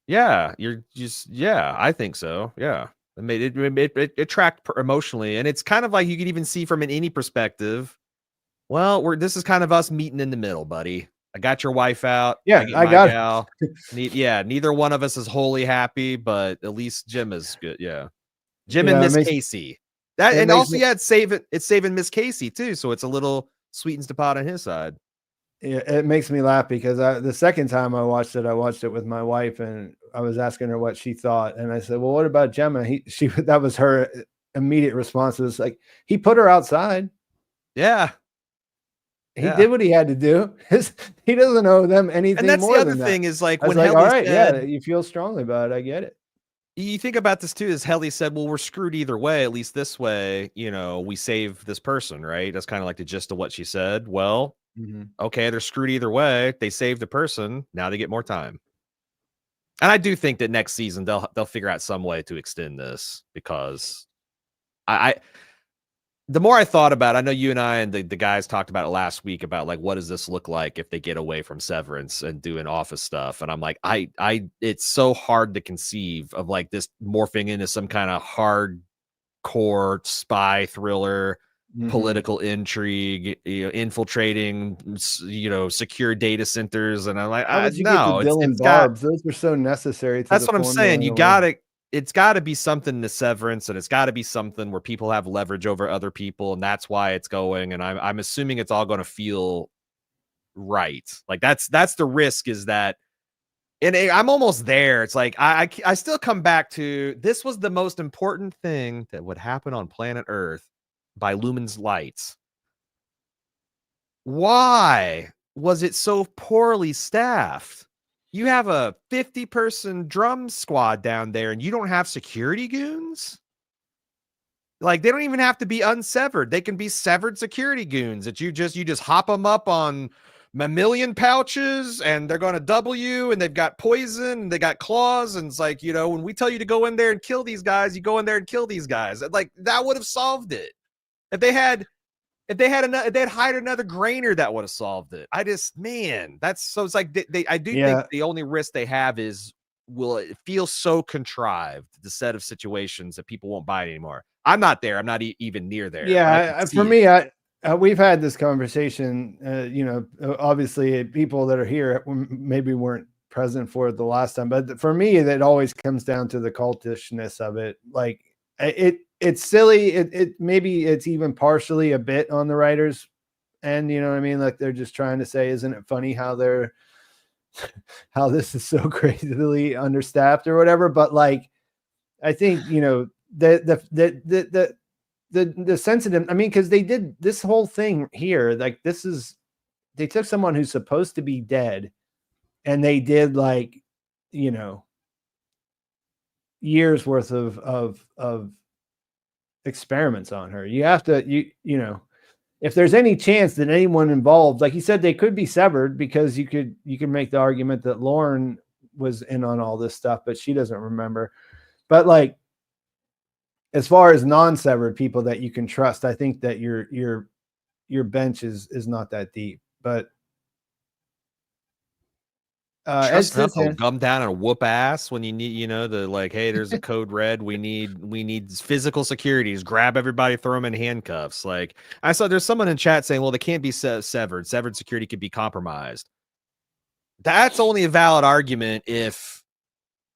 Yeah, you're just I think so. Yeah, it tracked emotionally, and it's kind of like you could even see from any perspective. Well, this is kind of us meeting in the middle, buddy. I got your wife out. Yeah, I got it. Neither one of us is wholly happy, but at least Jim is good. Yeah, Jim and Miss Casey. It's saving Miss Casey too, so it's a little sweetens the pot on his side. Yeah, it makes me laugh because the second time I watched it with my wife, and I was asking her what she thought, and I said, "Well, what about Gemma?" That was her immediate response. It was like he put her outside. Yeah. He did what he had to do. He doesn't owe them anything. And that's more the other than thing that. is like when Heli all right, said, you feel strongly about it. I get it. You think about this too, is Heli said, well, we're screwed either way. At least this way, you know, we save this person, right? That's kind of like the gist of what she said. Well, okay, they're screwed either way. They saved the person. Now they get more time. And I do think that next season they'll figure out some way to extend this, because the more I thought about it, I know you and I and the guys talked about it last week about like, what does this look like if they get away from Severance and doing office stuff? And I'm like, it's so hard to conceive of like this morphing into some kind of hardcore spy thriller, political intrigue, infiltrating, secure data centers. And I'm like, no, those were so necessary. That's what I'm saying. It's got to be something to Severance, and it's got to be something where people have leverage over other people, and that's why it's going. And I'm assuming it's all going to feel right. Like that's the risk, is that, and I'm almost there. It's like I still come back to, this was the most important thing that would happen on planet Earth by Lumen's lights. Why was it so poorly staffed? You have a 50-person drum squad down there, and you don't have security goons? Like, they don't even have to be unsevered. They can be severed security goons that you just hop them up on mammalian pouches, and they're going to double you, and they've got poison, and they got claws, and it's like, when we tell you to go in there and kill these guys, you go in there and kill these guys. Like, that would have solved it. If they had hired another grainer, that would have solved it. It's like I do think the only risk they have is, will it feel so contrived, the set of situations, that people won't buy it anymore. I'm not there. I'm not even near there. Yeah, for me, we've had this conversation. Obviously, people that are here maybe weren't present for it the last time. But for me, it always comes down to the cultishness of it. Like it's silly. It maybe it's even partially a bit on the writers' end. You know what I mean? Like they're just trying to say, isn't it funny how this is so crazily understaffed or whatever? But like, I think the sensitive. I mean, because they did this whole thing here. Like they took someone who's supposed to be dead, and they did like, years worth of experiments on her. You have to, if there's any chance that anyone involved, like you said, they could be severed, because you can make the argument that Lauren was in on all this stuff, but she doesn't remember. But like, as far as non-severed people that you can trust, I think that your bench is not that deep. But trust enough to gum down and whoop ass when you need, the like, hey, there's a code red. We need physical securities. Grab everybody, throw them in handcuffs. Like I saw, there's someone in chat saying, well, they can't be severed. Severed security could be compromised. That's only a valid argument if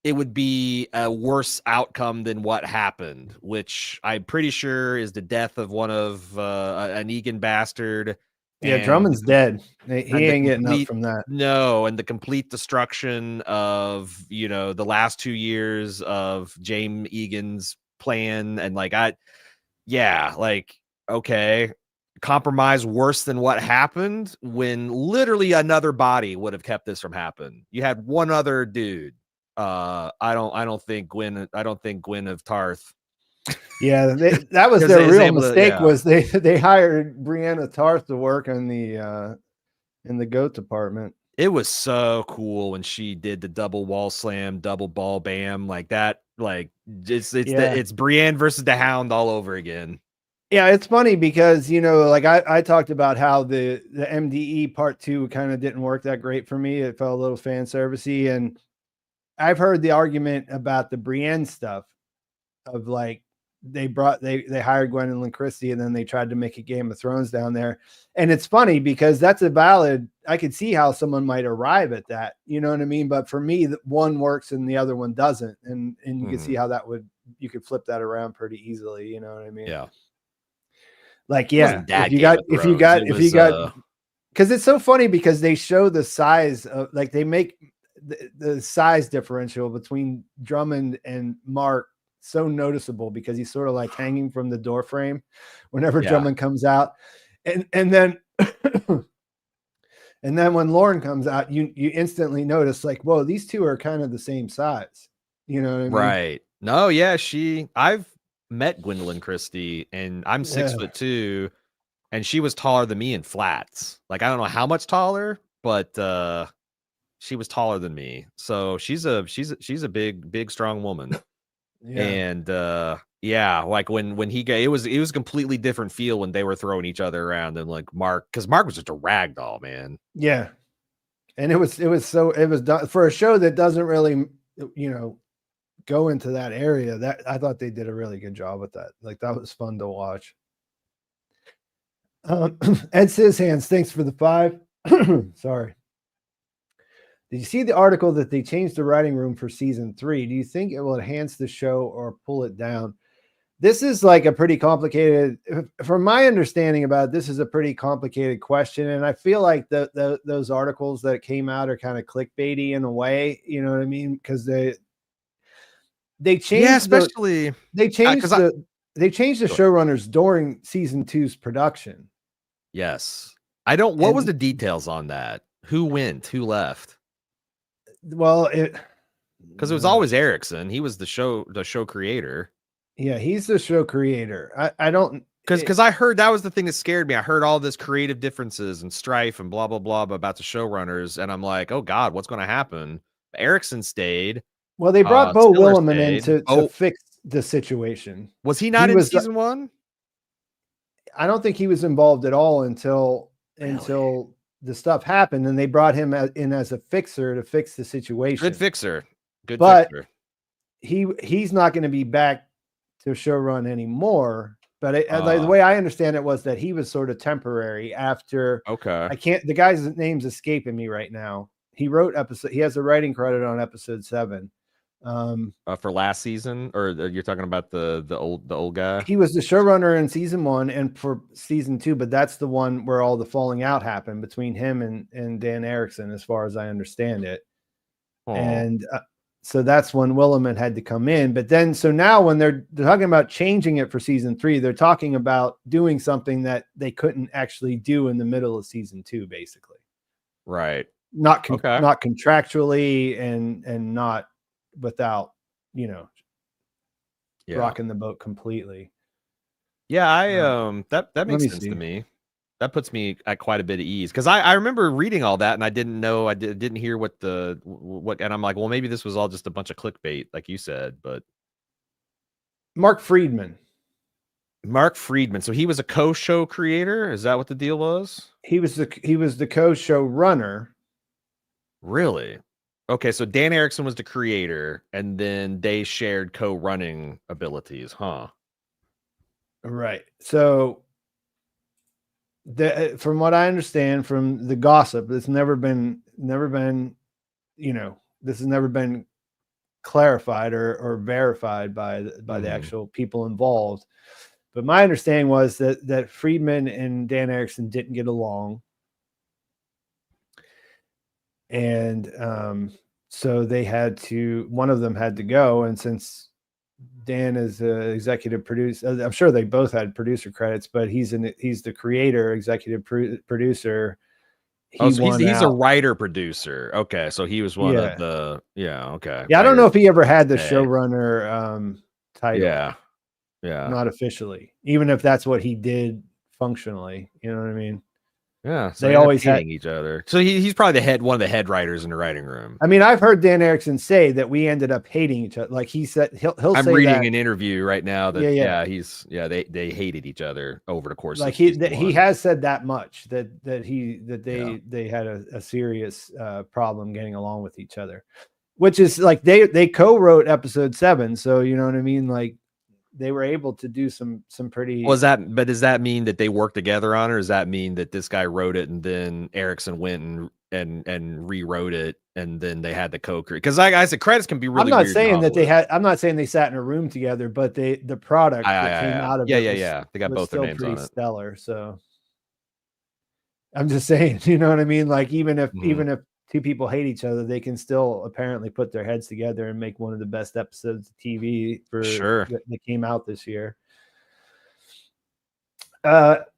it would be a worse outcome than what happened, which I'm pretty sure is the death of one of an Egan bastard. Yeah, Drummond's dead. He ain't getting up from that. No, and the complete destruction of, the last 2 years of James Egan's plan. And like, okay, compromise worse than what happened, when literally another body would have kept this from happening. You had one other dude. I don't think Gwyn of Tarth. Yeah, that was their real mistake. Was they hired Brianna Tarth to work in the goat department. It was so cool when she did the double wall slam, double ball bam, like that. Like it's Brienne versus the Hound all over again. Yeah, it's funny because like I talked about how the MDE part 2 kind of didn't work that great for me. It felt a little fan servicey, and I've heard the argument about the Brienne stuff of like they hired Gwendolyn Christie and then they tried to make a Game of Thrones down there. And it's funny because that's I could see how someone might arrive at that, you know what I mean? But for me, one works and the other one doesn't. And you can see how you could flip that around pretty easily. You know what I mean? Yeah. Like, yeah, if you got, because it's so funny because they show the size of, like, they make the size differential between Drummond and Mark so noticeable because he's sort of like hanging from the door frame whenever Drummond comes out. And then and then when Lauren comes out, you instantly notice like, whoa, these two are kind of the same size. You know what I mean? Right. No, yeah, I've met Gwendolyn Christie and I'm 6'2", and she was taller than me in flats. Like, I don't know how much taller, but she was taller than me. So she's a big, strong woman. And like when he got, it was a completely different feel when they were throwing each other around than like Mark, because Mark was just a rag doll, man. Yeah. And it was done for a show that doesn't really, go into that area. That I thought they did a really good job with that. Like, that was fun to watch. Ed Scishands, thanks for the 5. Sorry. Did you see the article that they changed the writing room for season 3? Do you think it will enhance the show or pull it down? This is like a pretty complicated, from my understanding about it, this is a pretty complicated question. And I feel like those articles that came out are kind of clickbaity in a way, you know what I mean? Because they changed, they changed the showrunners during season 2's production. Yes. What was the details on that? Who went? Who left? Well, because it was always Erickson. He was the show creator. Yeah, he's the show creator. I don't, because I heard that was the thing that scared me. I heard all this creative differences and strife and blah blah blah about the showrunners, and I'm like, oh God, what's going to happen? Erickson stayed. Well, they brought Bo Williman in to fix the situation. Was he not in season 1? I don't think he was involved at all until the stuff happened, and they brought him in as a fixer to fix the situation. Good fixer. But he's not going to be back to showrun anymore. But the way I understand it was that he was sort of temporary after. Okay. The guy's name's escaping me right now. He wrote episode. He has a writing credit on episode 7. For last season, or you're talking about the old guy? He was the showrunner in season 1 and for season 2, but that's the one where all the falling out happened between him and Dan Erickson, as far as I understand it. Aww. And so that's when Willimon had to come in. But then, so now when they're talking about changing it for season 3, they're talking about doing something that they couldn't actually do in the middle of season 2, basically. Right. Not contractually and not without, rocking the boat completely. Yeah, that makes sense to me. That puts me at quite a bit of ease, because I remember reading all that and I didn't know, I didn't hear what and I'm like, well, maybe this was all just a bunch of clickbait, like you said. But Mark Friedman. So he was a co-show creator. Is that what the deal was? He was the co-show runner. Really? Okay, so Dan Erickson was the creator, and then they shared co-running abilities, huh? Right. So, from what I understand from the gossip, it's never been, this has never been clarified or verified by the actual people involved. But my understanding was that Friedman and Dan Erickson didn't get along. And so they had to, one of them had to go. And since Dan is an executive producer, I'm sure they both had producer credits, but he's the creator, executive producer. He's a writer producer. Okay, so he was one of the okay. Yeah, I don't know if he ever had the showrunner title. Yeah. Not officially, even if that's what he did functionally. You know what I mean? Yeah. So they always hating each other. So he's probably one of the head writers in the writing room. I mean, I've heard Dan Erickson say that we ended up hating each other. Like he said, I'm reading an interview right now that they hated each other over the course. Like he has said that much that they had a serious problem getting along with each other, which is like they co-wrote episode 7. So you know what I mean? Like, they were able to do some pretty. Does that mean that they worked together on it, or does that mean that this guy wrote it and then Erickson went and rewrote it and then they had the co-create? Because I said credits can be really. I'm not saying that they had. I'm not saying they sat in a room together, but the product that came out of it they got both their names on it. Stellar. So I'm just saying, you know what I mean? Like even if two people hate each other, they can still apparently put their heads together and make one of the best episodes of TV that came out this year. Aerozone.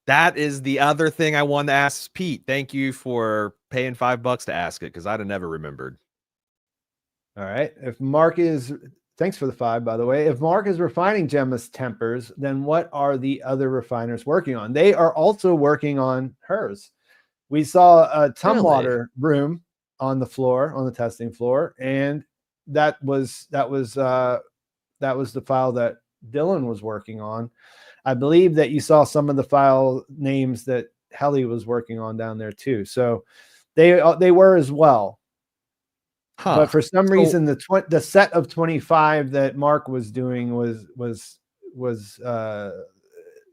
That is the other thing I wanted to ask Pete. Thank you for paying $5 to ask it, because I'd have never remembered. All right. Thanks for the 5, by the way. If Mark is refining Gemma's tempers, then what are the other refiners working on? They are also working on hers. We saw a Tumwater room on the testing floor, and that was the file that Dylan was working on. I believe that you saw some of the file names that Helly was working on down there too. So they were as well. Huh. But for some reason, the set of 25 that Mark was doing was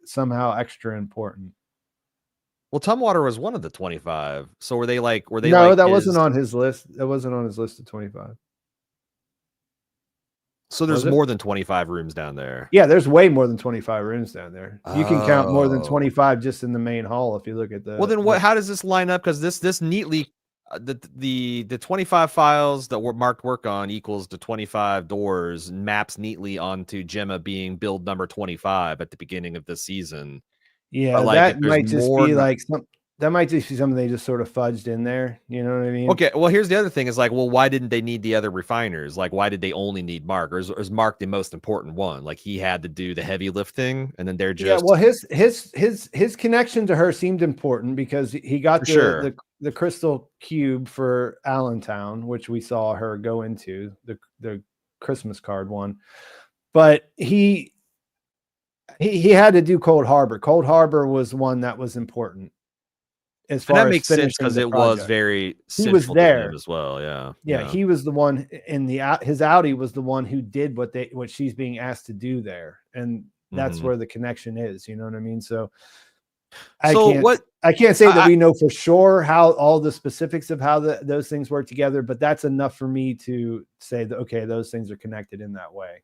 somehow extra important. Well, Tumwater was one of the 25. So were they? No, that wasn't on his list. That wasn't on his list of 25. So there's more than 25 rooms down there. Yeah, there's way more than 25 rooms down there. You can count more than 25 just in the main hall if you look at the. Well, then how does this line up? Because this neatly. The 25 files that Mark worked on equals the 25 doors, maps neatly onto Gemma being build number 25 at the beginning of the season. Yeah, that might just be like that might just be something they just sort of fudged in there. You know what I mean? Okay. Well, here's the other thing: is like, well, why didn't they need the other refiners? Like, why did they only need Mark? Or is Mark the most important one? Like, he had to do the heavy lifting, and then they're just Well, his connection to her seemed important because he got the crystal cube for Allentown, which we saw her go into the Christmas card one, but he had to do Cold Harbor. Cold Harbor was one that was important. As far that as makes sense because it was very he was there as well. Yeah. He was the one in his Audi was the one who did what she's being asked to do there, and that's where the connection is. You know what I mean? So So I can't say that we know for sure how all the specifics of how those things work together, but that's enough for me to say that, okay, those things are connected in that way.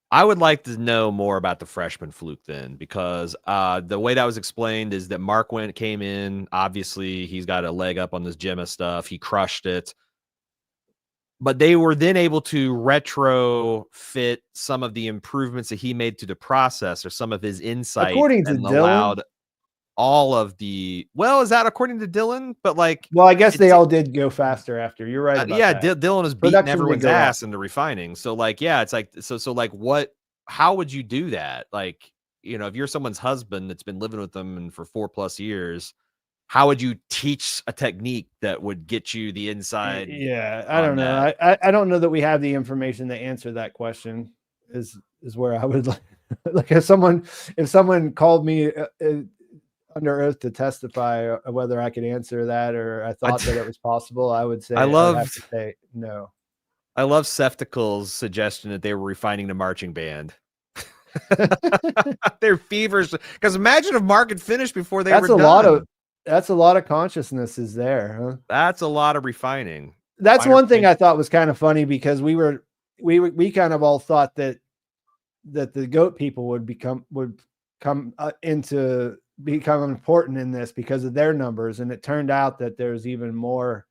I would like to know more about the freshman fluke then, because the way that was explained is that Mark came in. Obviously, he's got a leg up on this Gemma stuff. He crushed it. But they were then able to retrofit some of the improvements that he made to the process or some of his insight. According to and Dylan, allowed all of the, well, is that according to Dylan? But like, well, I guess they all did go faster after. You're right about that. Dylan was beating everyone's ass into refining. So like, yeah, it's like, so like how would you do that? Like, you know, if you're someone's husband that's been living with them for 4+ years, how would you teach a technique that would get you the inside? Yeah, I don't know. I don't know that we have the information to answer that question. Is where I would like if someone called me under oath to testify whether I could answer that or I thought that it was possible, I would say I would have to say no. I love Seftical's suggestion that they were refining the marching band. They're feverish, because imagine if Mark had finished before they were done. That's a lot of consciousness is there, huh? That's a lot of refining. That's one thing I thought was kind of funny, because we kind of all thought that the goat people would become important in this because of their numbers, and it turned out that there's even more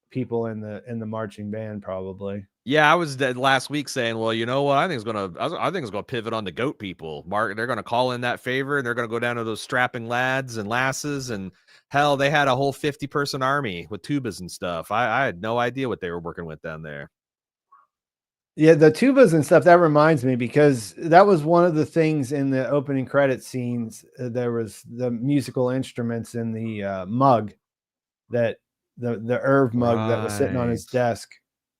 people in the marching band probably. Yeah, I was last week saying, well, you know what? I think it's gonna pivot on the goat people. Mark, they're gonna call in that favor, and they're gonna go down to those strapping lads and lasses, and hell, they had a whole 50-person army with tubas and stuff. I had no idea what they were working with down there. Yeah, the tubas and stuff, that reminds me, because that was one of the things in the opening credit scenes. There was the musical instruments in the mug, that the Irv mug that was sitting on his desk.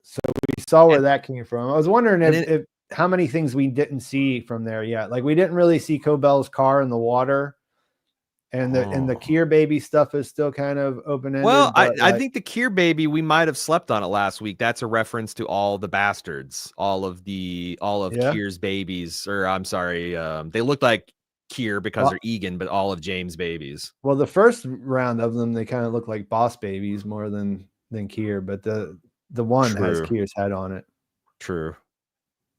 So we saw where that came from. I was wondering if how many things we didn't see from there yet. Like, we didn't really see Cobell's car in the water, and the Kier baby stuff is still kind of open-ended. Well, I think the Kier baby, we might have slept on it last week. That's a reference to all the bastards, all of Kier's babies, or I'm sorry, they look like Kier because they're Egan, but all of James' babies. Well, the first round of them, they kind of look like boss babies more than Kier, but the one has Kier's head on it. True.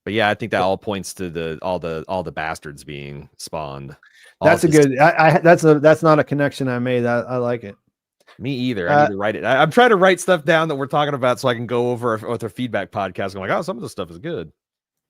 But yeah, I think that all points to all the bastards being spawned. That's a good. That's not a connection I made. I like it. Me either. I need to write it. I'm trying to write stuff down that we're talking about so I can go over with our feedback podcast. I'm like, oh, some of the stuff is good.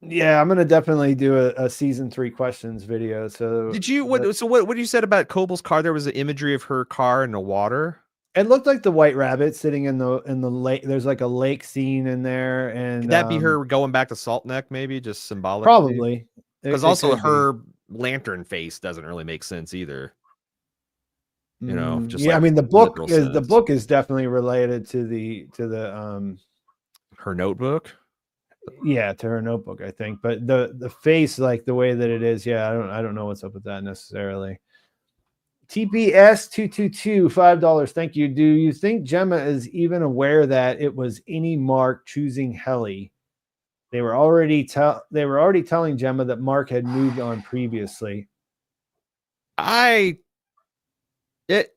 Yeah, I'm gonna definitely do a season 3 questions video. So did you? What you said about Coble's car? There was an imagery of her car in the water. It looked like the White Rabbit sitting in the lake. There's like a lake scene in there, and could that be her going back to Salt Neck? Maybe just symbolic. Probably, because also her lantern face doesn't really make sense either. You know, just yeah. I mean, the book is definitely related to the her notebook. Yeah, to her notebook, I think. But the face, like the way that it is, yeah, I don't know what's up with that necessarily. TPS 222 $5. Thank you. Do you think Gemma is even aware that it was any Mark choosing Helly? They were already telling Gemma that Mark had moved on previously. I don't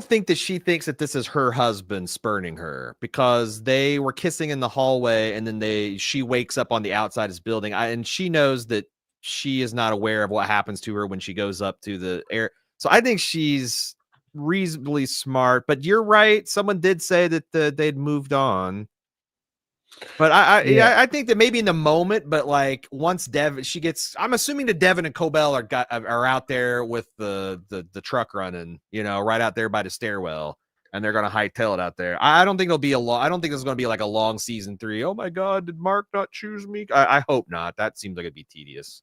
think that she thinks that this is her husband spurning her, because they were kissing in the hallway, and then she wakes up on the outside of his building, and she knows that she is not aware of what happens to her when she goes up to the air. So I think she's reasonably smart, but you're right. Someone did say that they'd moved on. But I think that maybe in the moment, but like once I'm assuming that Devin and Cobell are out there with the truck running, you know, right out there by the stairwell, and they're gonna hightail it out there. I don't think there'll be I don't think there's gonna be like a long season 3. Oh my God, did Mark not choose me? I hope not. That seems like it'd be tedious.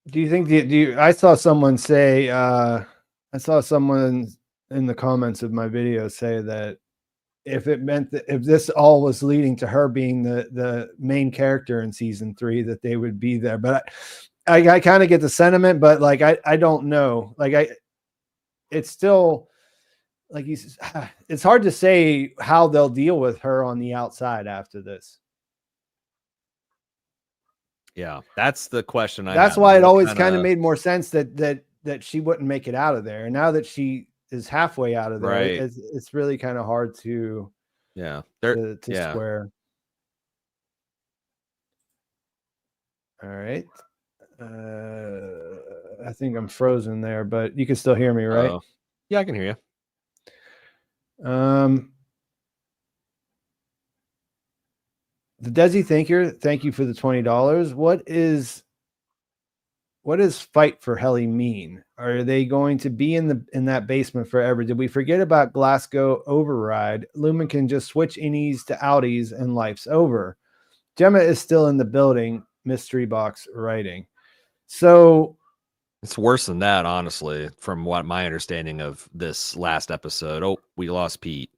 Do you think I saw someone say I saw someone in the comments of my video say that if it meant that if this all was leading to her being the main character in season 3, that they would be there. But I kind of get the sentiment, but like I don't know. Like it's still like it's hard to say how they'll deal with her on the outside after this. Yeah, that's the question I That's have. why it What always kind of kinda made more sense that she wouldn't make it out of there. And now that she is halfway out of there, right. it's really kind of hard to Yeah. Yeah. square. All right. I think I'm frozen there, but you can still hear me, right? Yeah, I can hear you. The Desi Thinker, thank you for the $20. What does fight for Helly mean? Are they going to be in that basement forever? Did we forget about Glasgow override? Lumen can just switch innies to outies and life's over. Gemma is still in the building. Mystery box writing. So It's worse than that, honestly, from what my understanding of this last episode. Oh, we lost Pete.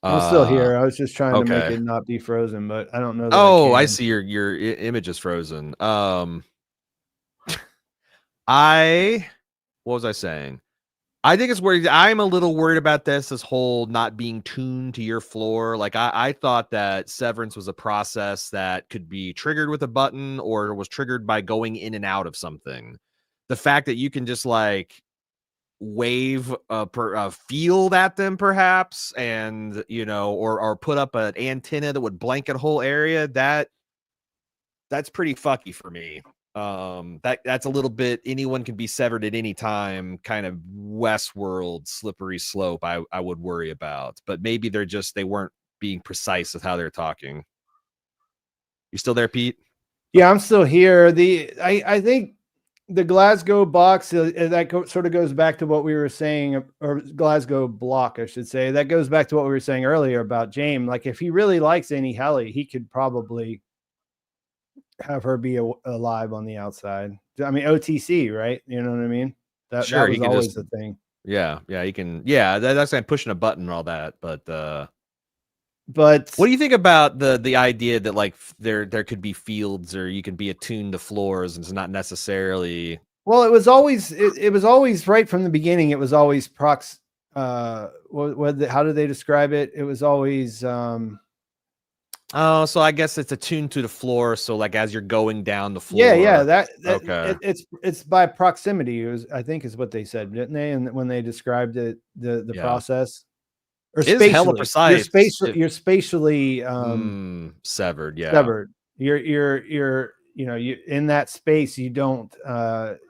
I'm still here. I was just trying to make Okay. it not be frozen, but I don't know that Oh, I can. see your image is frozen. What was I saying? I think it's worried. I'm a little worried about this whole not being tuned to your floor. Like I thought that Severance was a process that could be triggered with a button or was triggered by going in and out of something. The fact that you can just like wave a field at them perhaps, and or put up an antenna that would blanket a whole area, that's pretty fucky for me. That's a little bit anyone can be severed at any time, kind of Westworld slippery slope I would worry about. But maybe they weren't being precise with how they're talking. You still there, Pete? Yeah, I'm still here. I think the Glasgow box sort of goes back to what we were saying, or Glasgow block, I should say. That goes back to what we were saying earlier about James. Like, if he really likes Annie Helly, he could probably have her be alive on the outside. I mean, OTC, right? You know what I mean? That Sure, he was can always just the thing. yeah, he can. Yeah, that's like pushing a button and all that. But But what do you think about the idea that like there could be fields or you can be attuned to floors and it's not necessarily? well, it was always right from the beginning. It was always prox. How did they describe it? It was always Oh, so I guess it's attuned to the floor. So like as you're going down the yeah, floor. that Okay. it's by proximity. I think is what they said, didn't they? And when they described it, the Yeah. process, or It is hella spatially, precise. you're spatially Severed. Yeah. severed. You're you in that space. You don't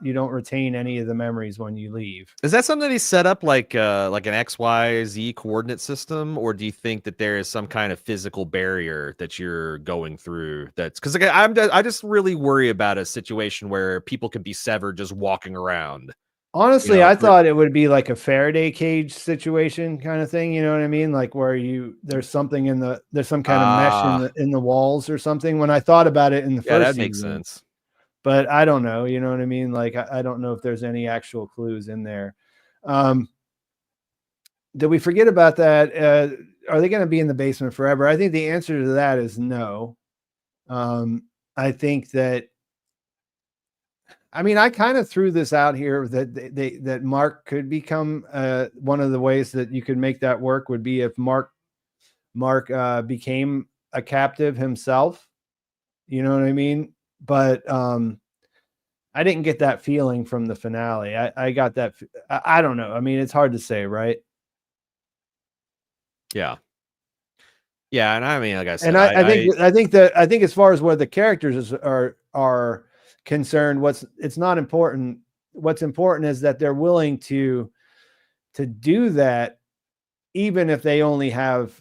retain any of the memories when you leave. Is that something that he set up like an XYZ coordinate system, or do you think that there is some kind of physical barrier that you're going through? That's because like, I just really worry about a situation where people can be severed just walking around. Honestly, I thought it would be like a Faraday cage situation kind of thing. You know what I mean? Like where there's some kind of mesh in the walls or something. When I thought about it in the first that season, makes sense. but I don't know. You know what I mean? Like I don't know if there's any actual clues in there. Did we forget about that? Are they going to be in the basement forever? I think the answer to that is no. I think that. I mean, I kind of threw this out here that Mark could become one of the ways that you could make that work would be if Mark became a captive himself. You know what I mean? But I didn't get that feeling from the finale. I got that. I don't know. I mean, it's hard to say, right? Yeah. Yeah, and I mean, like I said, And I think as far as where the characters are concerned, it's not important. What's important is that they're willing to do that, even if they only have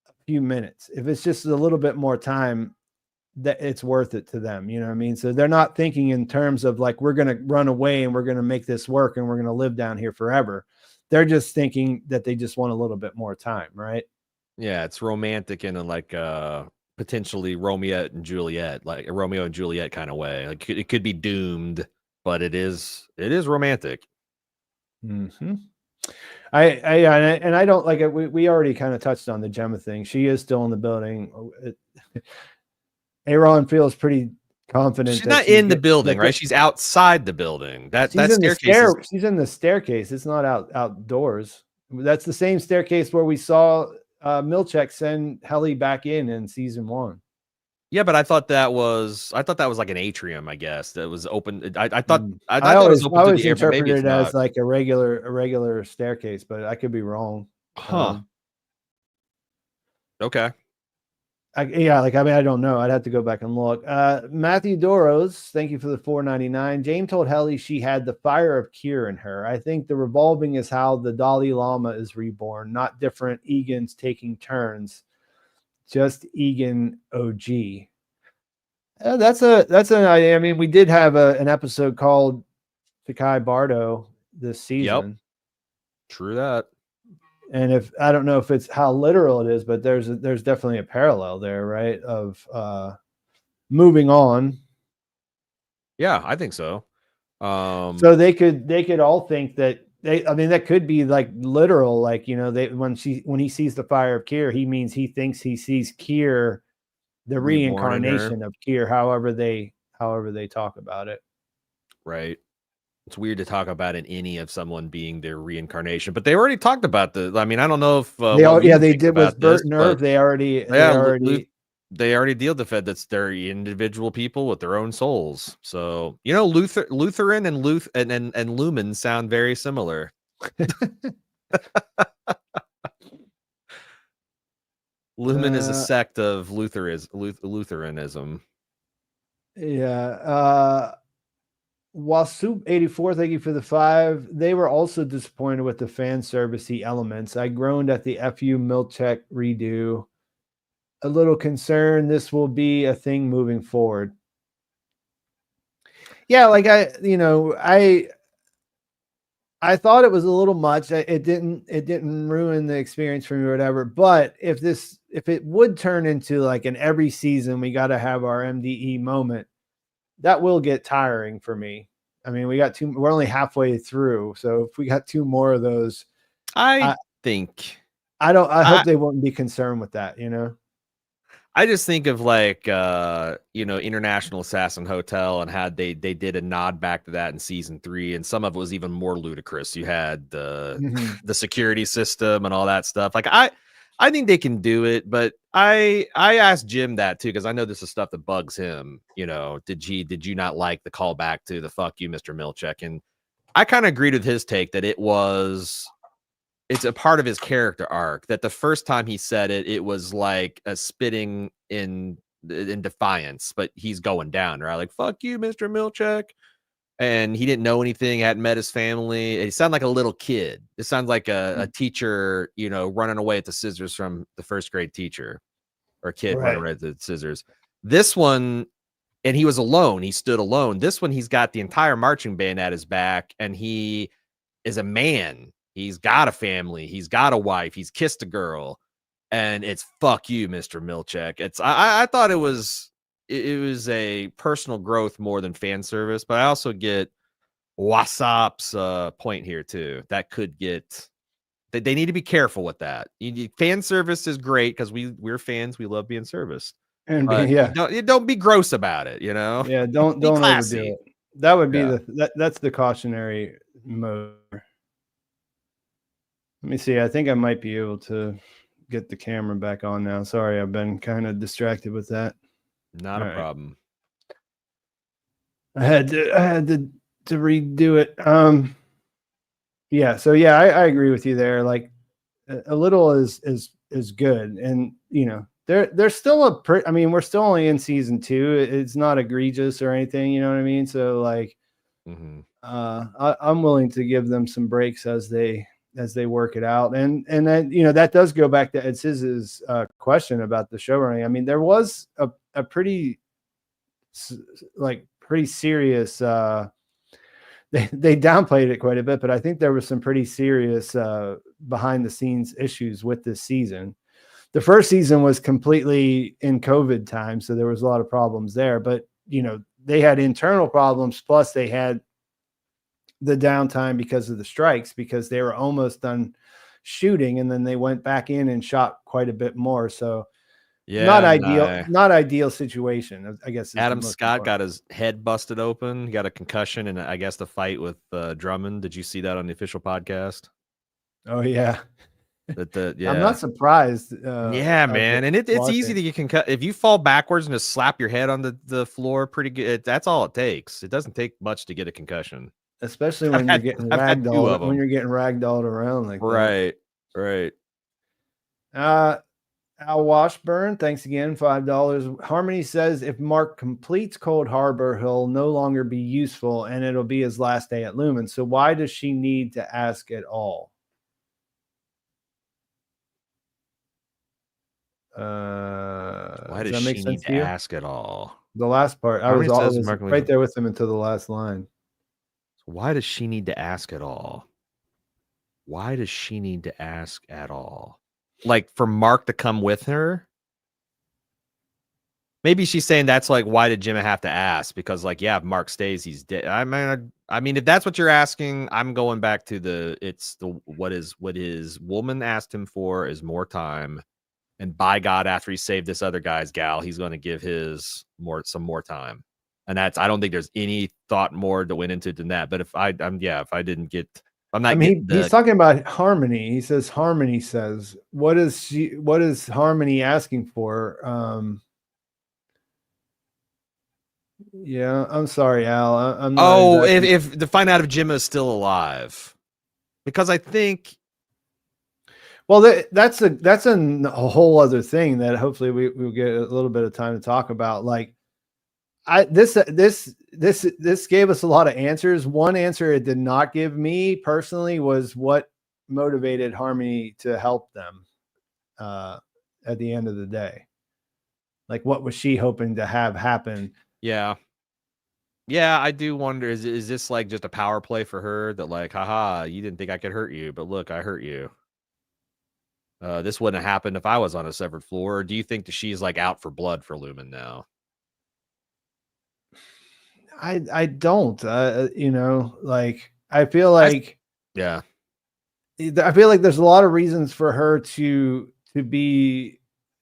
a few minutes. If it's just a little bit more time, that it's worth it to them. You know what I mean? So they're not thinking in terms of like, we're going to run away and we're going to make this work and we're going to live down here forever. They're just thinking that they just want a little bit more time, right? Yeah, it's romantic in a like potentially Romeo and Juliet, like a Romeo and Juliet kind of way. Like it could be doomed, but it is romantic. Mm-hmm. I don't like it. We already kind of touched on the Gemma thing. She is still in the building. Aaron feels pretty confident. She's not in the building, right? She's outside the building. That staircase she's in the staircase. It's not outdoors. That's the same staircase where we saw Milchek send Helly back in season 1. Yeah, but I thought that was like an atrium. I guess that was open. I thought I that was open to always the air, but maybe interpreted it's it as not. like a regular staircase, but I could be wrong. Huh. Okay. Yeah, like I mean, I don't know. I'd have to go back and look. Matthew Doros, thank you for the $4.99. James told Helly she had the fire of Kier in her. I think the revolving is how the Dalai Lama is reborn, not different Egans taking turns. Just Egan OG. That's an idea. I mean, we did have an episode called Sakai Bardo this Yep. season. True that. And if I don't know if it's how literal it is, but there's definitely a parallel there, right? Of moving on. Yeah, I think so. So they could all think that I mean, that could be like literal, like, you know, when he sees the fire of Kier, he means he thinks he sees Kier, the reincarnation of Kier, however they talk about it. Right. It's weird to talk about in any of someone being their reincarnation, but they already talked about I mean, I don't know if they did with Bert and Irv. They already dealt with it. That's their individual people with their own souls. So, you know, Lutheran and Lumen sound very similar. Lumen is a sect of Lutheranism. Yeah. Wasoup 84, thank you for the 5. They were also disappointed with the fan servicey elements. I groaned at the FU Milchek redo. A little concerned this will be a thing moving forward. Yeah, like I thought it was a little much. It didn't ruin the experience for me or whatever. But if it would turn into like an every season we got to have our MDE moment, that will get tiring for me. I mean, we're only halfway through. So if we got 2 more of those, I hope they won't be concerned with that, you know? I just think of like, International Assassin Hotel and how they did a nod back to that in season 3. And some of it was even more ludicrous. You had the security system and all that stuff. Like I think they can do it, but I asked Jim that too, because I know this is stuff that bugs him. You know, did you not like the callback to the "fuck you, Mr. Milchek"? And I kind of agreed with his take that it's a part of his character arc. That the first time he said it, it was like a spitting in defiance, but he's going down, right? Like, "Fuck you, Mr. Milchek." And he didn't know anything, hadn't met his family. He sounded like a little kid. It sounds like a teacher, running away at the scissors from the first grade teacher, or a kid running away at the scissors. This one, and he was alone. He stood alone. This one, he's got the entire marching band at his back, and he is a man. He's got a family. He's got a wife. He's kissed a girl, and it's "fuck you, Mr. Milchek." I thought it was a personal growth more than fan service, but I also get Wasop's point here too. That could get they need to be careful with that. Fan service is great because we're fans. We love being serviced. And don't be gross about it. You know. Yeah, don't overdo it. That would be that's the cautionary mode. Let me see. I think I might be able to get the camera back on now. Sorry, I've been kind of distracted with that. Not a problem. I had to redo it. Yeah. So yeah, I agree with you there. Like a little is good, and there's still I mean, we're still only in season 2. It's not egregious or anything. You know what I mean? So like, I'm willing to give them some breaks as they work it out. And then, that does go back to Ed Siz's question about the showrunning. I mean, there was a pretty serious, they downplayed it quite a bit, but I think there was some pretty serious behind the scenes issues with this season. The first season was completely in COVID time, so there was a lot of problems there, but they had internal problems, plus they had the downtime because of the strikes, because they were almost done shooting, and then they went back in and shot quite a bit more. So not ideal situation, I guess. Adam Scott got his head busted open. He got a concussion, and I guess the fight with Drummond. Did you see that on the official podcast? Oh yeah. I'm not surprised. Yeah, man. And it's easy to get concussed. If you fall backwards and just slap your head on the floor pretty good, that's all it takes. It doesn't take much to get a concussion. Especially when you're getting ragdolled around like that. Right. Al Washburn, thanks again, $5. Harmony says if Mark completes Cold Harbor, he'll no longer be useful and it'll be his last day at Lumen. So why does she need to ask at all? Why does she need to ask at all? The last part, I was right there with him until the last line. Why does she need to ask at all? Why does she need to ask at all? Like for Mark to come with her? Maybe she's saying that's like, why did Jimmy have to ask? Because like, yeah, if Mark stays, he's dead. I mean, if that's what you're asking, I'm going back to what his woman asked him for is more time. And by God, after he saved this other guy's gal, he's going to give some more time. And I don't think there's any thought more that went into it than that. But he's talking about Harmony. He says, Harmony says, what is Harmony asking for? Yeah, I'm sorry, Al. I'm not if to find out if Jim is still alive, because I think. Well, that's a whole other thing that hopefully we'll get a little bit of time to talk about. Like, this gave us a lot of answers. One answer it did not give me personally was what motivated Harmony to help them at the end of the day. Like, what was she hoping to have happen? Yeah, I do wonder, is this like just a power play for her that like, haha, you didn't think I could hurt you, but look, I hurt you. This wouldn't have happened if I was on a severed floor. Or do you think that she's like out for blood for Lumen now? I don't, like, I feel like, I feel like there's a lot of reasons for her to be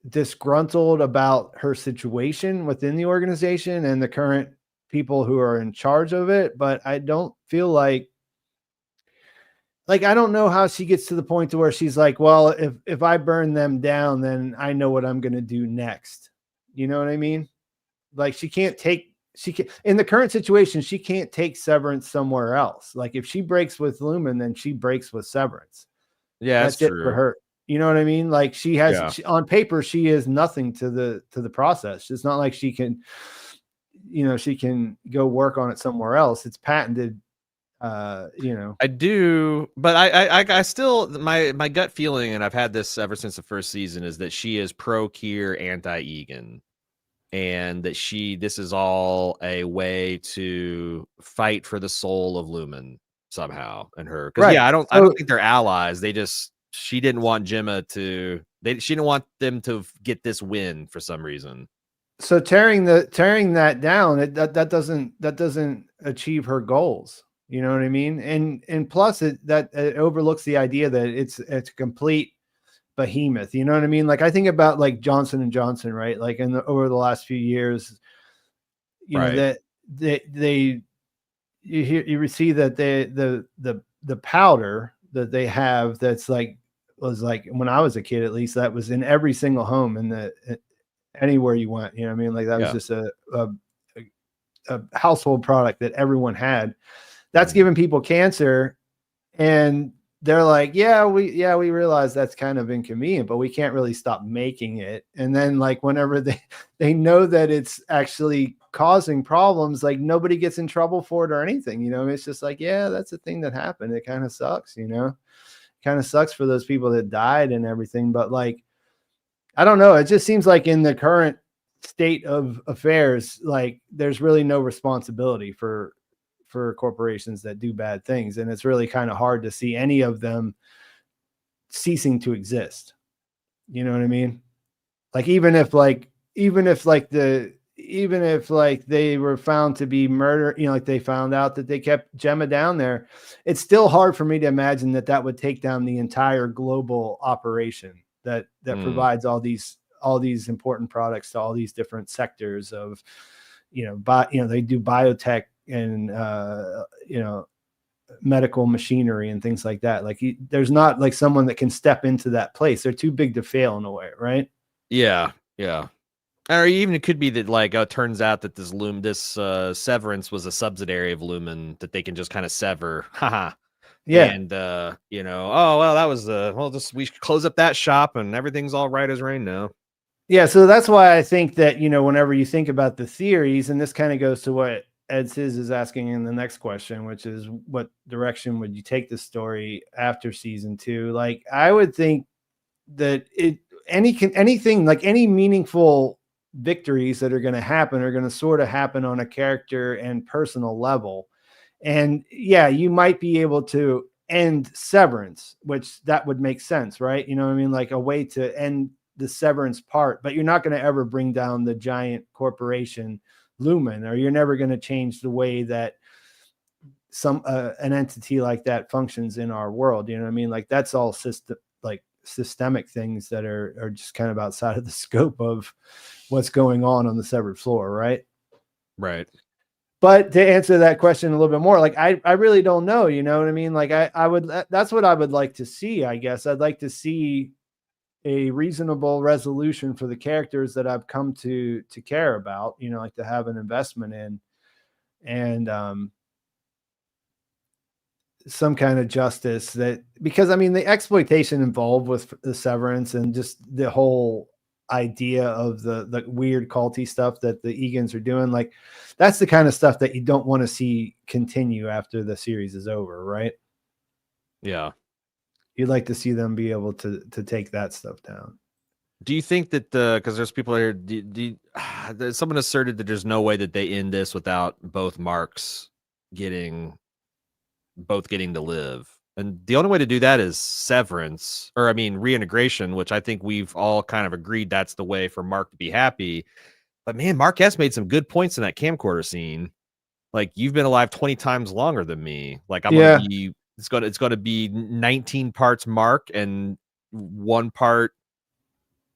disgruntled about her situation within the organization and the current people who are in charge of it. But I don't feel like I don't know how she gets to the point to where she's like, well, if I burn them down, then I know what I'm going to do next. You know what I mean? Like she can in the current situation, she can't take Severance somewhere else. Like if she breaks with Lumen, then she breaks with Severance. Yeah, that's it for her. You know what I mean? Like she has on paper, she is nothing to the process. It's not like she can, she can go work on it somewhere else. It's patented. I do, but I still my gut feeling, and I've had this ever since the first season, is that she is pro Kier, anti Egan, and that this is all a way to fight for the soul of Lumen somehow, and her. Because I don't think they're allies. She didn't want Gemma she didn't want them to get this win for some reason. So tearing that down, that doesn't achieve her goals. You know what I mean? And plus it overlooks the idea that it's a complete behemoth. You know what I mean? Like I think about like Johnson & Johnson, right? Like over the last few years, you know, that you see that the powder that they have that's was like when I was a kid, at least that was in every single home and anywhere you went, you know what I mean? Like that was just a household product that everyone had. That's giving people cancer, and they're like, we realize that's kind of inconvenient, but we can't really stop making it. And then like whenever they know that it's actually causing problems, like nobody gets in trouble for it or anything, you know. It's just like, yeah, that's a thing that happened. It kind of sucks, you know. Kind of sucks for those people that died and everything, but like, I don't know. It just seems like in the current state of affairs, like there's really no responsibility for corporations that do bad things. And it's really kind of hard to see any of them ceasing to exist. You know what I mean? Like, even if they were found to be murder, you know, like they found out that they kept Gemma down there, it's still hard for me to imagine that would take down the entire global operation that provides all these important products to all these different sectors of, they do biotech and, medical machinery and things like that. Like there's not like someone that can step into that place. They're too big to fail in a way, right? Yeah. Or even it could be that like it turns out that this Severance was a subsidiary of Lumen that they can just kind of sever. Haha. Yeah. And oh well, that was we should close up that shop and everything's all right as rain now. Yeah, so that's why I think that, whenever you think about the theories, and this kind of goes to what Ed Sis is asking in the next question, which is what direction would you take the story after season 2? Like, I would think that anything like any meaningful victories that are going to happen are going to sort of happen on a character and personal level. And yeah, you might be able to end Severance, which that would make sense, right? You know what I mean? Like a way to end the Severance part, but you're not going to ever bring down the giant corporation Lumen, or you're never going to change the way that an entity like that functions in our world. You know what I mean? Like that's all systemic things that are just kind of outside of the scope of what's going on the severed floor, right? Right. But to answer that question a little bit more, like I really don't know, you know what I mean? Like that's what I would like to see, I guess. I'd like to see a reasonable resolution for the characters that I've come to care about, like to have an investment in, and some kind of justice because I mean, the exploitation involved with the Severance and just the whole idea of the weird culty stuff that the Egans are doing, like that's the kind of stuff that you don't want to see continue after the series is over, right? Yeah. You'd like to see them be able to take that stuff down. Do you think that because there's people here, someone asserted that there's no way that they end this without both Marks getting to live, and the only way to do that is Severance, or I mean reintegration, which I think we've all kind of agreed that's the way for Mark to be happy. But man, Mark has made some good points in that camcorder scene. Like, you've been alive 20 times longer than me. Like, it's gonna be 19 parts Mark and 1 part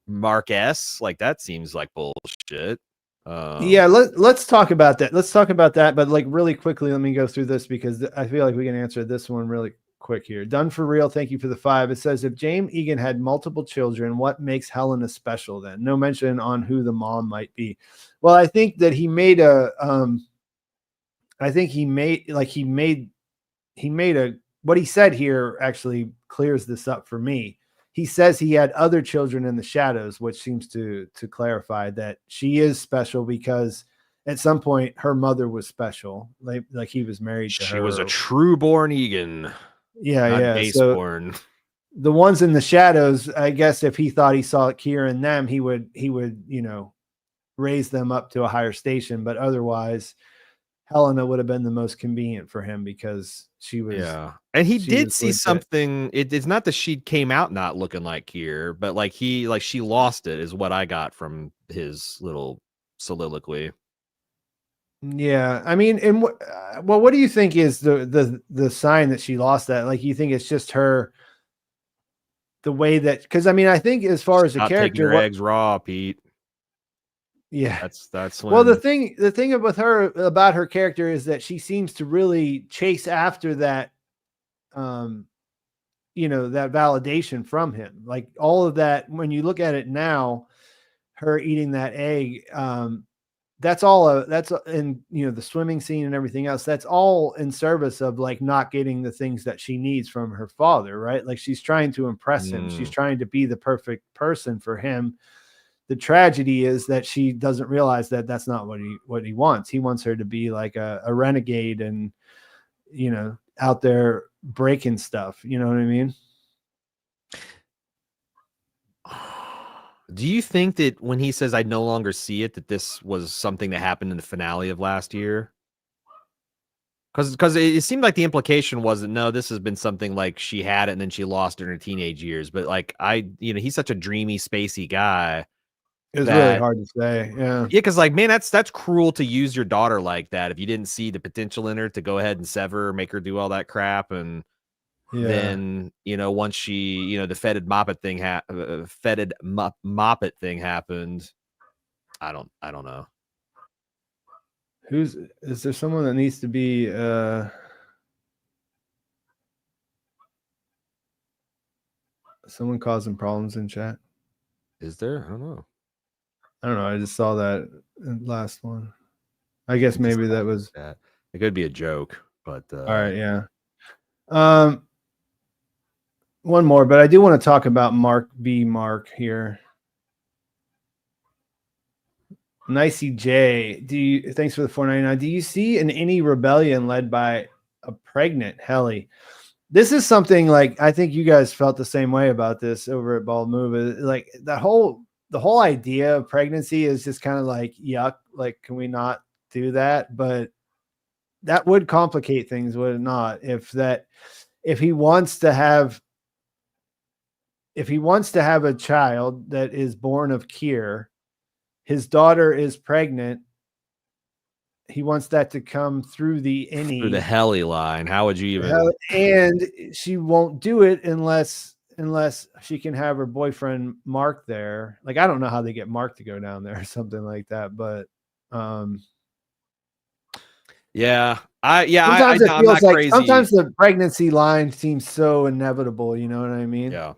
Mark S. Like, that seems like bullshit. Yeah, let's talk about that. Let's talk about that, but like really quickly, let me go through this because I feel like we can answer this one really quick here. Done for real. Thank you for the 5. It says, if James Egan had multiple children, what makes Helena special then? No mention on who the mom might be. Well, I think that he made what he said here actually clears this up for me. He says he had other children in the shadows, which seems to clarify that she is special because at some point her mother was special. Like he was married to her. She was a true born Egan. Yeah, not yeah. base So born. the ones in the shadows, I guess if he thought he saw Kier in them, he would, raise them up to a higher station. But otherwise, Helena would have been the most convenient for him because she was. Yeah. And he did see legit. something. It's not that she came out not looking like Kier, but she lost it is what I got from his little soliloquy. Yeah, I mean, and what do you think is the sign that she lost that? Like, you think it's just her, the way that, because I mean, I think as far as the character, taking your eggs raw, Pete. Yeah, that's well, the thing with her, about her character, is that she seems to really chase after that, that validation from him. Like all of that, when you look at it now, her eating that egg, that's all that's in, the swimming scene and everything else. That's all in service of like not getting the things that she needs from her father, right? Like she's trying to impress him. She's trying to be the perfect person for him. The tragedy is that she doesn't realize that that's not what he wants. He wants her to be like a renegade and, out there breaking stuff. You know what I mean? Do you think that when he says, I no longer see it, that this was something that happened in the finale of last year? Because it seemed like the implication was that, no, this has been something like she had it and then she lost it in her teenage years. But like, he's such a dreamy, spacey guy. It was really hard to say. Yeah. Yeah, because like, man, that's cruel to use your daughter like that if you didn't see the potential in her to go ahead and sever her, make her do all that crap. And then, once she, the fetid moppet thing happened. I don't know. Is there someone that needs to be Someone causing problems in chat. Is there? I don't know. I just saw that last one. I guess maybe that was. It could be a joke, but All right, yeah. One more, but I do want to talk about Mark here. Nicey J, thanks for the $4.99. Do you see any rebellion led by a pregnant Helly? This is something like I think you guys felt the same way about this over at Bald Move. Like the whole idea of pregnancy is just kind of like yuck. Like, can we not do that? But that would complicate things, would it not? If he wants to have a child that is born of Kier, his daughter is pregnant. He wants that to come through the Helly line. How would you even? And she won't do it unless she can have her boyfriend Mark there. Like, I don't know how they get Mark to go down there or something like that, but yeah. Sometimes it feels like crazy. Sometimes the pregnancy line seems so inevitable. You know what I mean? Yeah.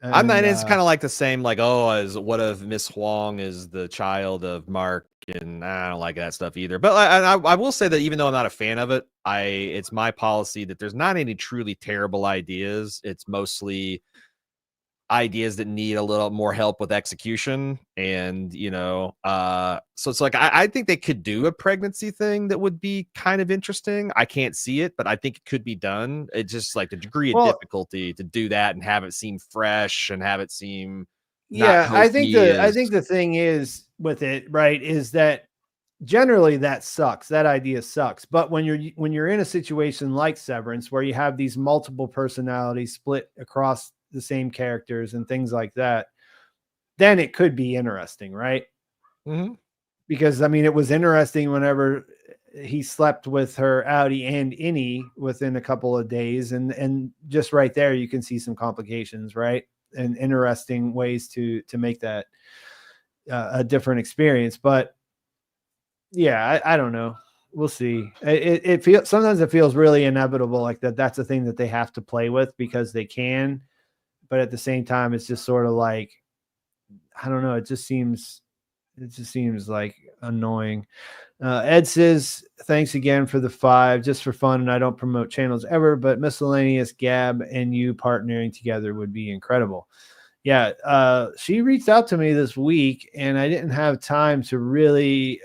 And it's kind of like the same, like, as what if Miss Huang is the child of Mark, and I don't like that stuff either. But I will say that even though I'm not a fan of it, it's my policy that there's not any truly terrible ideas. It's mostly ideas that need a little more help with execution. And, so it's like, I think they could do a pregnancy thing that would be kind of interesting. I can't see it, but I think it could be done. It's just like the degree of difficulty to do that and have it seem fresh and have it seem. I think the thing is with it, right, is that generally that sucks. That idea sucks. But when you're in a situation like Severance, where you have these multiple personalities split across the same characters and things like that, then it could be interesting, right? Mm-hmm. Because it was interesting whenever he slept with her Audi and Innie within a couple of days, and just right there you can see some complications, right? And interesting ways to make that a different experience. But yeah, I don't know. We'll see. It feels sometimes it feels really inevitable, like that's a thing that they have to play with because they can. But at the same time, it's just sort of like, I don't know. It just seems like annoying. Ed says, thanks again for the 5, just for fun. And I don't promote channels ever, but miscellaneous Gab and you partnering together would be incredible. Yeah. She reached out to me this week and I didn't have time to really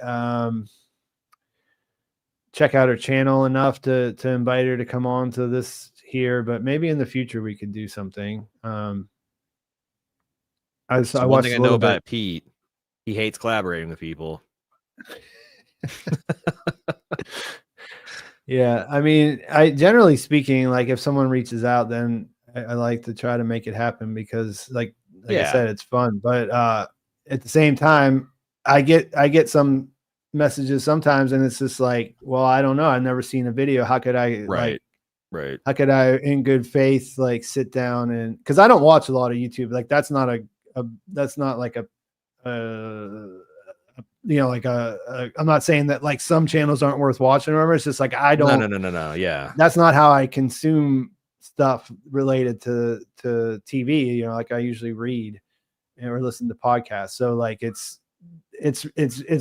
check out her channel enough to invite her to come on to this here, but maybe in the future we could do something. I one thing I know about Pete, he hates collaborating with people. Yeah, I generally speaking, like if someone reaches out, then I like to try to make it happen because like I said, it's fun. But at the same time, I get some messages sometimes and it's just like, well, I don't know, I've never seen a video. How could I right. How could I in good faith like sit down and because I don't watch a lot of YouTube. Like that's not like a I'm not saying that like some channels aren't worth watching. Remember, it's just like I don't. No. Yeah, that's not how I consume stuff related to TV. Like I usually read or listen to podcasts. So like it's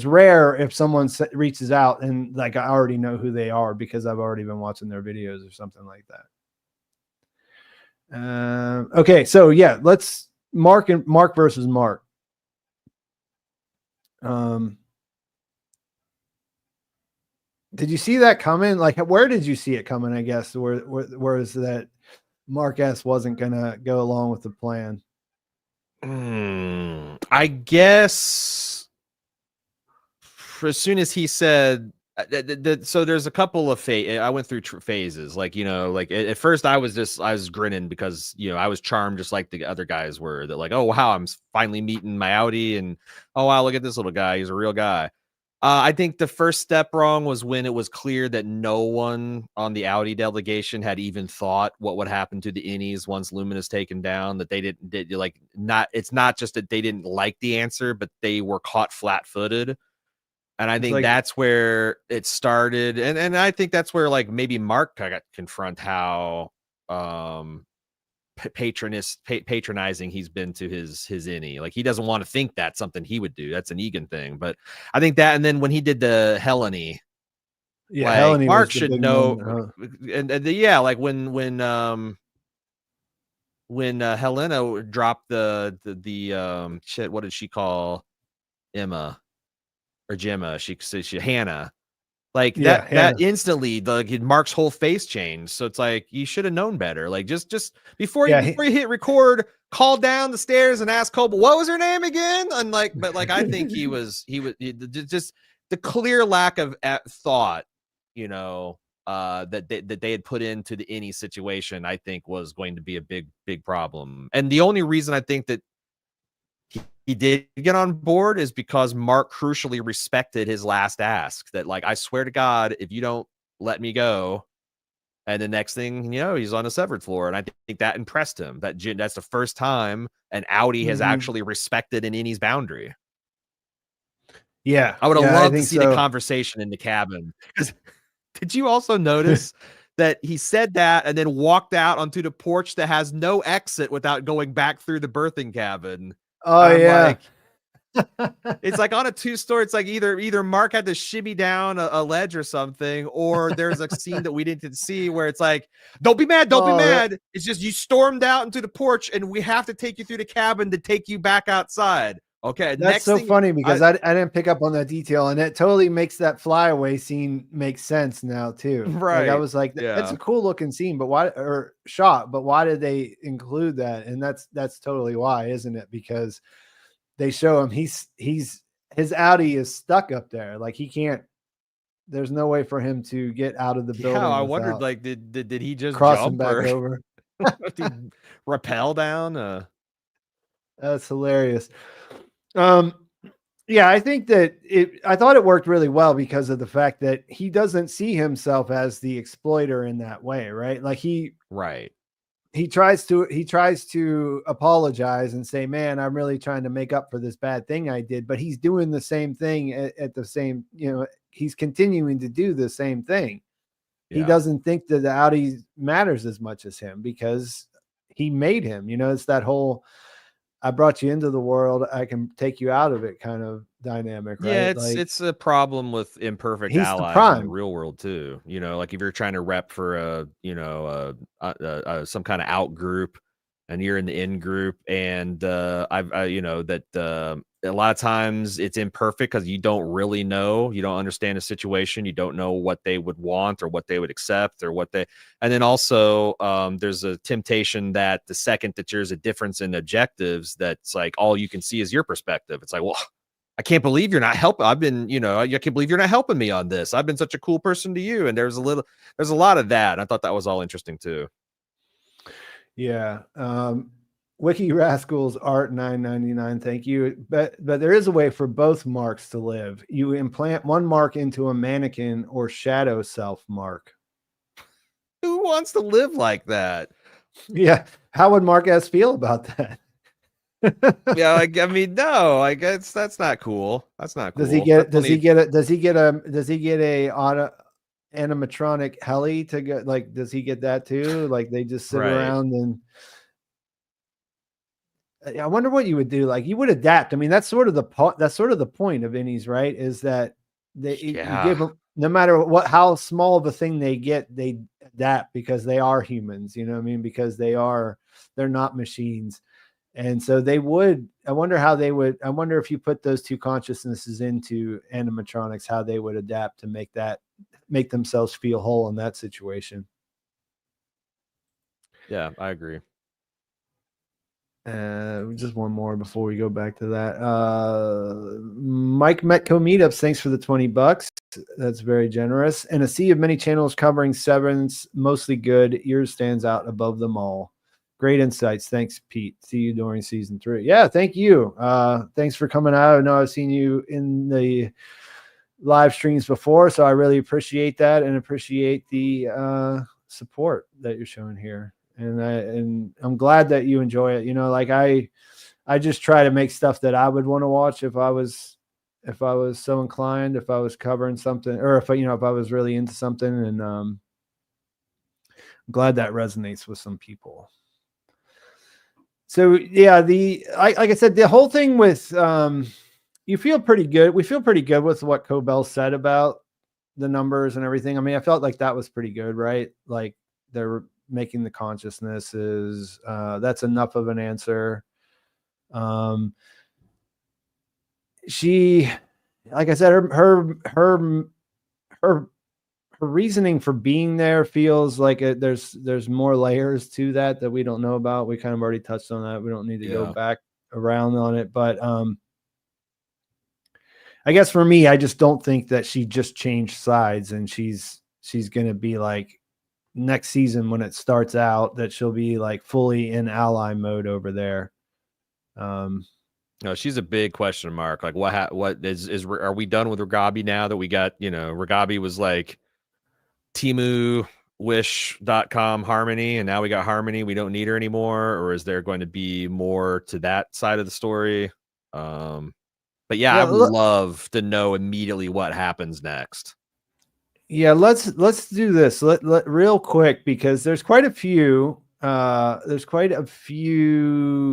rare if someone reaches out and like I already know who they are because I've already been watching their videos or something like that. Okay, so yeah, let's Mark versus Mark. Did you see that coming? Like, where did you see it coming? I guess where is that Mark S wasn't gonna go along with the plan? I guess as soon as he said so there's a couple of I went through phases, like like at first I was grinning because I was charmed just like the other guys were, that like, oh wow, I'm finally meeting my Audi, and oh wow, look at this little guy, he's a real guy. I think the first step wrong was when it was clear that no one on the Audi delegation had even thought what would happen to the innies once Luminous taken down, that it's not just that they didn't like the answer, but they were caught flat-footed. And I think that's where it started. And I think that's where like maybe Mark got confront how patronizing he's been to his innie. Like, he doesn't want to think that's something he would do. That's an Egan thing. But I think that, and then when he did the Helena, Yeah, like, Helena Mark was the should big know. moment, huh? And yeah, like when Helena dropped the shit, what did she call Emma or Gemma? She said Hannah. Like, Yeah, that Hannah. instantly, Mark's whole face changed. So it's like, you should have known better. Like, just before you hit record, call down the stairs and ask Cole, what was her name again? And but I think he just the clear lack of thought, that they had put into the innie situation, I think was going to be a big problem. And the only reason I think that he did get on board is because Mark crucially respected his last ask, that, like, I swear to God, if you don't let me go, and the next thing he's on a severed floor. And I think that impressed him. That's the first time an Audi has actually respected an innie's boundary. Yeah, I would have I loved to think see the conversation in the cabin. Did you also notice that he said that and then walked out onto the porch that has no exit without going back through the birthing cabin? Oh, yeah. It's like on a 2-story. It's like either Mark had to shimmy down a ledge or something, or there's a scene that we didn't see where it's like, don't be mad. It's just you stormed out into the porch and we have to take you through the cabin to take you back outside. Okay. That's so funny because I didn't pick up on that detail, and it totally makes that flyaway scene make sense now too. Right. Like, I was like, that's a cool looking scene, but why did they include that? And that's totally why, isn't it? Because they show him his Audi is stuck up there. Like, he can't, there's no way for him to get out of the building. I wondered, like, did he just crossing jump back over? Did he rappel down? That's hilarious. Yeah, I think that I thought it worked really well because of the fact that he doesn't see himself as the exploiter in that way, right? Like, he tries to apologize and say, man, I'm really trying to make up for this bad thing I did, but he's doing the same thing at the same, he's continuing to do the same thing. He doesn't think that the Audi matters as much as him because he made him, it's that whole, I brought you into the world, I can take you out of it kind of dynamic, right? Yeah, it's a problem with imperfect allies in the real world too. Like, if you're trying to rep for some kind of out group and you're in the in group, and a lot of times it's imperfect because you don't really know, you don't understand the situation, you don't know what they would want or what they would accept or and then also there's a temptation that the second that there's a difference in objectives, that's like all you can see is your perspective. It's like, well, I can't believe you're not helping. I can't believe you're not helping me on this. I've been such a cool person to you. And there's a lot of that. I thought that was all interesting too. Yeah. Wiki Rascals Art 999. Thank you. But there is a way for both Marks to live. You implant one Mark into a mannequin or shadow self Mark. Who wants to live like that? Yeah. How would Mark S feel about that? Yeah, I mean, no, I guess that's not cool. That's not cool. Does he get a auto animatronic heli to get, like, does he get that too? Like, they just sit around, and I wonder what you would do. Like, you would adapt. I mean, that's sort of the point of innies, right? Is that you give them, no matter how small of a thing they get, they adapt because they are humans, you know what I mean? Because they're not machines. And so I wonder if you put those two consciousnesses into animatronics, how they would adapt to make themselves feel whole in that situation. Yeah, I agree. Just one more before we go back to that. Mike Metco Meetups, thanks for the $20. That's very generous. And a sea of many channels covering Severance, mostly good. Yours stands out above them all. Great insights. Thanks, Pete. See you during season 3. Yeah, thank you. Thanks for coming out. I know I've seen you in the live streams before, so I really appreciate that and appreciate the support that you're showing here. And I'm glad that you enjoy it. Like, I just try to make stuff that I would want to watch if I was so inclined, if I was covering something, or if I was really into something. And I'm glad that resonates with some people. So yeah, like I said, the whole thing with you feel pretty good. We feel pretty good with what Cobell said about the numbers and everything. I mean, I felt like that was pretty good, right? Like they're making the consciousnesses. That's enough of an answer. She, like I said, her reasoning for being there feels like there's more layers to that we don't know about. We kind of already touched on that. We don't need to go back around on it, but I guess for me, I just don't think that she just changed sides and she's going to be like next season when it starts out that she'll be like fully in ally mode over there. No, she's a big question mark. Like what are we done with Ragabi now that we got, Ragabi was like Timu wish.com Harmony and now we got Harmony, we don't need her anymore, or is there going to be more to that side of the story? But yeah, I would love to know immediately what happens next. Yeah, let's do this real quick because there's quite a few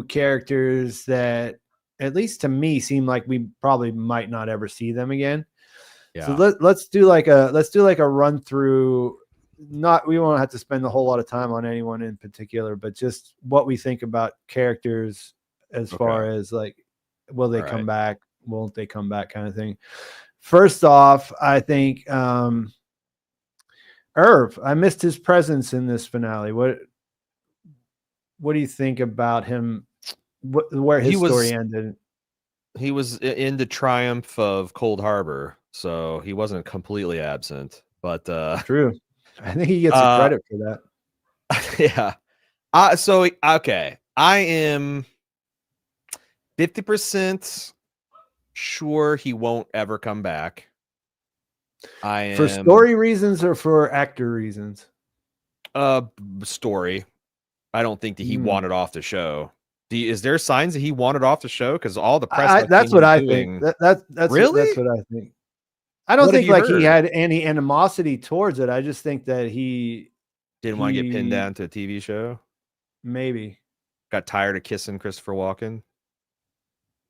characters that at least to me seem like we probably might not ever see them again. Yeah. So let's do like a run through. We won't have to spend a whole lot of time on anyone in particular, but just what we think about characters as far as like, will they come back? Won't they come back kind of thing. First off, I think Irv, I missed his presence in this finale. What do you think about him? Where his story ended? He was in the triumph of Cold Harbor, so he wasn't completely absent. But true, I think he gets the credit for that. Yeah. So okay, I am 50% sure he won't ever come back. For story reasons or for actor reasons? Story. I don't think that he wanted off the show. Is there signs that he wanted off the show? Because all the press. That's what I think. That's really that's what I think. I don't think like he had any animosity towards it. I just think that he didn't want to get pinned down to a TV show. Maybe got tired of kissing Christopher Walken.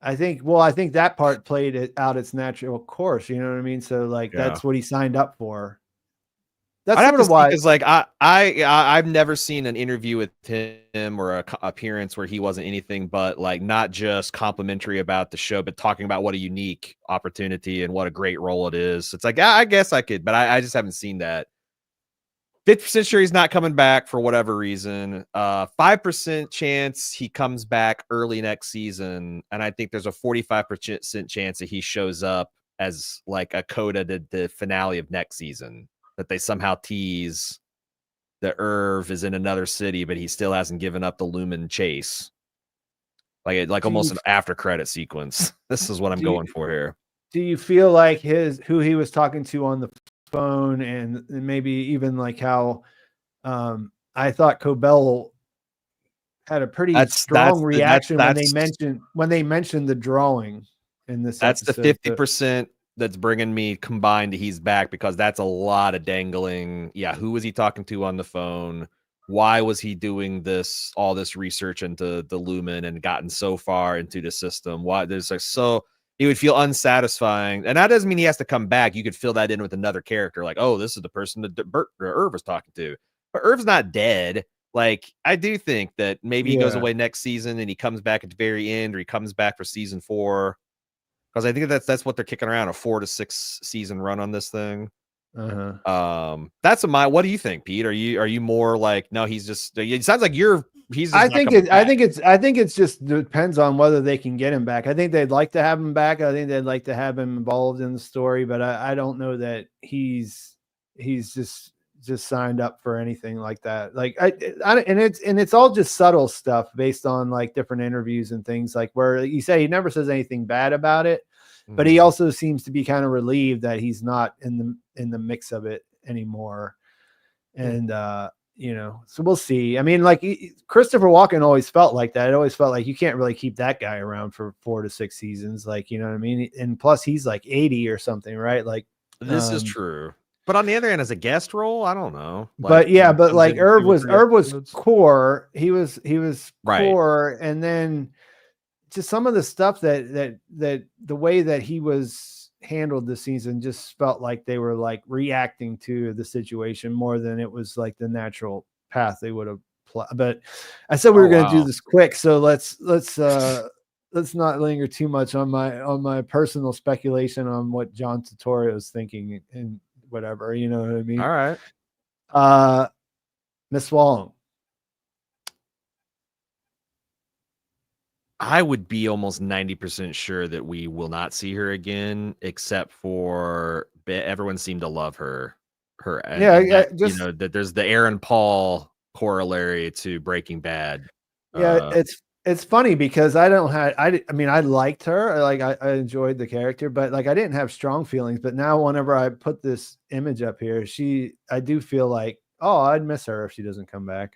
I think that part played it out its natural course. You know what I mean? So like that's what he signed up for. That's sort of why, because like I've never seen an interview with him or a appearance where he wasn't anything but like not just complimentary about the show, but talking about what a unique opportunity and what a great role it is. It's like I guess I could, but I just haven't seen that. 50% sure he's not coming back for whatever reason. 5% chance he comes back early next season, and I think there's a 45% chance that he shows up as like a coda to the finale of next season. That they somehow tease that Irv is in another city, but he still hasn't given up the Lumen chase. Like almost an after credit sequence. This is what I'm going for here. Do you feel like who he was talking to on the phone and maybe even like how I thought Cobell had a pretty strong reaction when they mentioned the drawing in this episode. The 50% that's bringing me combined to he's back, because that's a lot of dangling. Yeah, who was he talking to on the phone? Why was he doing all this research into the Lumen and gotten so far into the system? Why there's like so it would feel unsatisfying, and that doesn't mean he has to come back. You could fill that in with another character, like, oh, this is the person that Irv was talking to, but Irv's not dead. Like, I do think that maybe he goes away next season and he comes back at the very end, or he comes back for season 4. Because I think that's what they're kicking around, a 4 to 6 season run on this thing. That's what do you think, Pete? Are you more like, no, he's just, it sounds like he's just I think it's just depends on whether they can get him back. I think they'd like to have him back. I think they'd like to have him involved in the story, but I don't know that he's just signed up for anything like that. Like it's all just subtle stuff based on like different interviews and things, like where you say he never says anything bad about it, but he also seems to be kind of relieved that he's not in the mix of it anymore. And so we'll see. I mean, like Christopher Walken always felt like that. It always felt like you can't really keep that guy around for 4 to 6 seasons. Like, you know what I mean? And plus he's like 80 or something, right? Like this is true. But on the other hand, as a guest role, I don't know. But yeah, but comes like in 2 or 3 Irv was episodes. core. He was Right. core, and then just some of the stuff that the way that he was handled this season just felt like they were like reacting to the situation more than it was like the natural path they would have. But I said we were going to do this quick, so let's not linger too much on my personal speculation on what John Turturro is thinking and whatever, you know what I mean? All right. Miss Wong. I would be almost 90% sure that we will not see her again, except for everyone seemed to love her. That, that there's the Aaron Paul corollary to Breaking Bad. Yeah, it's funny because I mean, I liked her. I enjoyed the character, but like I didn't have strong feelings. But now whenever I put this image up here, I do feel like, oh, I'd miss her if she doesn't come back.